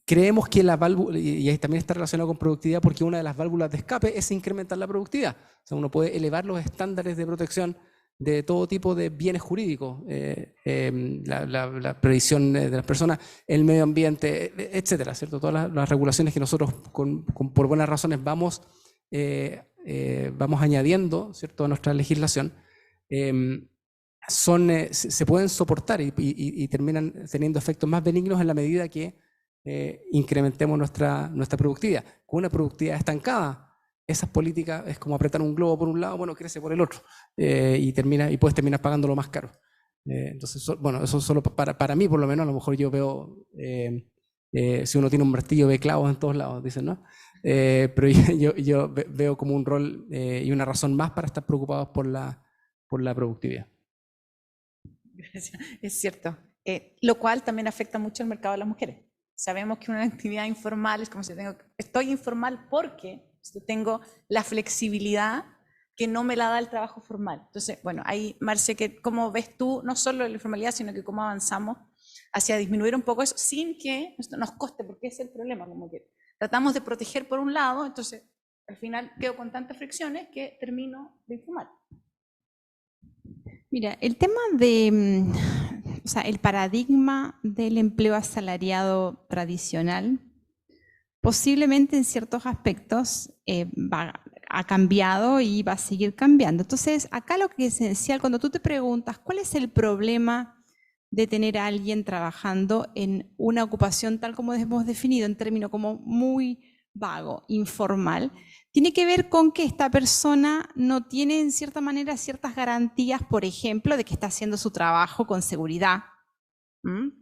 Creemos que la válvula, y también está relacionado con productividad, porque una de las válvulas de escape es incrementar la productividad. O sea, uno puede elevar los estándares de protección de todo tipo de bienes jurídicos, la previsión de las personas, el medio ambiente, etcétera, ¿cierto? Todas las regulaciones que nosotros, por buenas razones, vamos añadiendo, ¿cierto?, a nuestra legislación, se pueden soportar y terminan teniendo efectos más benignos en la medida que incrementemos nuestra productividad. Con una productividad estancada, esas políticas es como apretar un globo por un lado, bueno, crece por el otro, y puedes terminar pagándolo más caro. Entonces, bueno, eso solo para mí, por lo menos, a lo mejor yo veo, si uno tiene un martillo, ve clavos en todos lados, dicen, ¿no? Pero yo veo como un rol y una razón más para estar preocupados por la productividad. Gracias. Es cierto. Lo cual también afecta mucho al mercado de las mujeres. Sabemos que una actividad informal es como si estoy informal porque tengo la flexibilidad que no me la da el trabajo formal. Entonces, bueno, ahí, Marce, ¿cómo ves tú no solo la informalidad, sino que cómo avanzamos hacia disminuir un poco eso sin que esto nos coste? Porque ese es el problema, como que tratamos de proteger por un lado, entonces al final quedo con tantas fricciones que termino de informal. Mira, el tema de, o sea, el paradigma del empleo asalariado tradicional, posiblemente en ciertos aspectos ha cambiado y va a seguir cambiando. Entonces, acá lo que es esencial, cuando tú te preguntas cuál es el problema de tener a alguien trabajando en una ocupación tal como hemos definido, en términos como muy vago, informal, tiene que ver con que esta persona no tiene en cierta manera ciertas garantías, por ejemplo, de que está haciendo su trabajo con seguridad,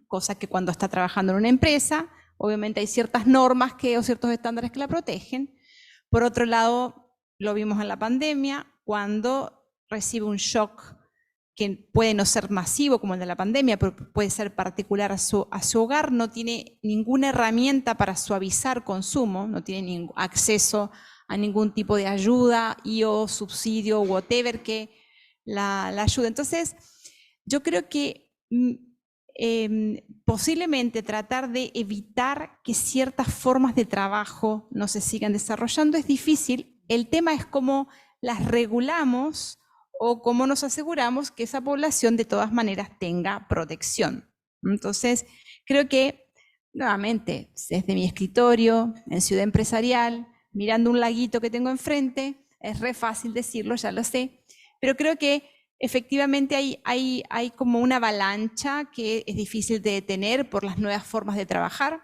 cosa que cuando está trabajando en una empresa, obviamente hay ciertas normas o ciertos estándares que la protegen. Por otro lado, lo vimos en la pandemia, cuando recibe un shock que puede no ser masivo como el de la pandemia, pero puede ser particular a su hogar, no tiene ninguna herramienta para suavizar consumo, no tiene acceso a ningún tipo de ayuda o subsidio, whatever, que la ayude. Entonces, yo creo que posiblemente tratar de evitar que ciertas formas de trabajo no se sigan desarrollando es difícil. El tema es cómo las regulamos o cómo nos aseguramos que esa población de todas maneras tenga protección. Entonces, creo que, nuevamente, desde mi escritorio, en Ciudad Empresarial, mirando un laguito que tengo enfrente, es re fácil decirlo, ya lo sé, pero creo que efectivamente hay como una avalancha que es difícil de detener por las nuevas formas de trabajar.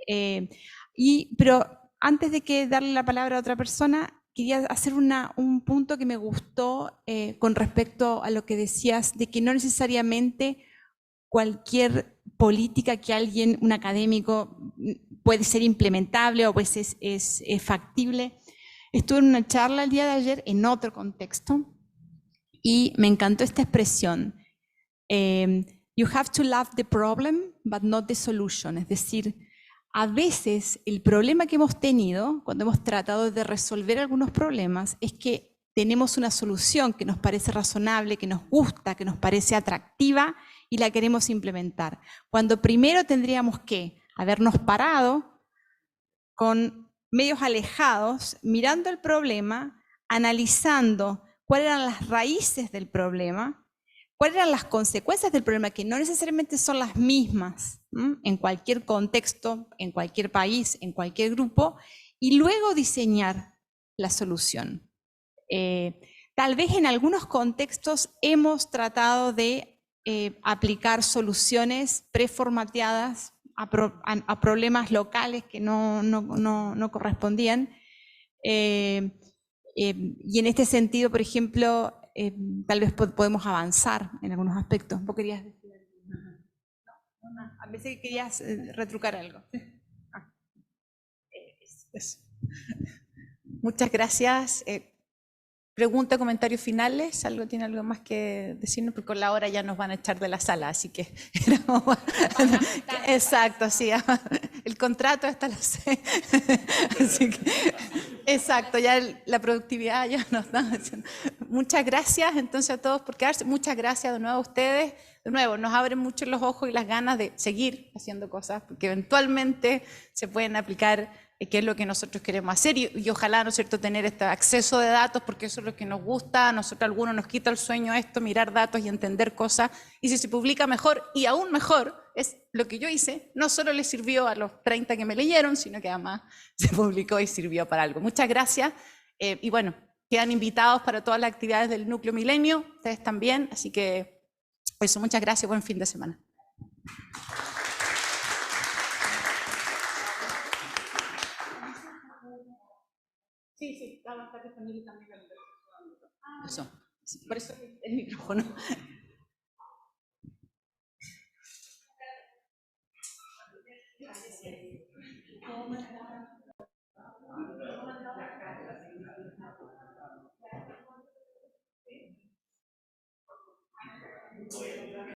Pero antes de darle la palabra a otra persona, quería hacer un punto que me gustó con respecto a lo que decías, de que no necesariamente cualquier política que un académico, puede ser implementable o pues es factible. Estuve en una charla el día de ayer en otro contexto y me encantó esta expresión. You have to love the problem, but not the solution. Es decir, a veces el problema que hemos tenido cuando hemos tratado de resolver algunos problemas es que tenemos una solución que nos parece razonable, que nos gusta, que nos parece atractiva y la queremos implementar. Cuando primero tendríamos que habernos parado con medios alejados, mirando el problema, analizando cuáles eran las raíces del problema, cuáles eran las consecuencias del problema, que no necesariamente son las mismas en cualquier contexto, en cualquier país, en cualquier grupo, y luego diseñar la solución. Tal vez en algunos contextos hemos tratado de aplicar soluciones preformateadas a problemas locales que no correspondían. Y en este sentido, por ejemplo, tal vez podemos avanzar en algunos aspectos. ¿Vos querías decir algo? No, a veces querías retrucar algo. Muchas gracias. Pregunta, comentarios finales, ¿tiene algo más que decirnos? Porque con la hora ya nos van a echar de la sala, así que... Exacto, sí, el contrato hasta las 6. Así que, exacto, ya la productividad ya nos está haciendo. Muchas gracias entonces a todos por quedarse, muchas gracias de nuevo a ustedes. De nuevo, nos abren mucho los ojos y las ganas de seguir haciendo cosas, porque eventualmente se pueden aplicar qué es lo que nosotros queremos hacer y ojalá, ¿no es cierto?, tener este acceso de datos, porque eso es lo que nos gusta, a nosotros a algunos nos quita el sueño esto, mirar datos y entender cosas, y si se publica mejor y aún mejor, es lo que yo hice, no solo les sirvió a los 30 que me leyeron, sino que además se publicó y sirvió para algo. Muchas gracias, y bueno, quedan invitados para todas las actividades del Núcleo Milenio, ustedes también, así que eso, muchas gracias, buen fin de semana. Sí, va a estar disponible también. Eso, por eso el micrófono.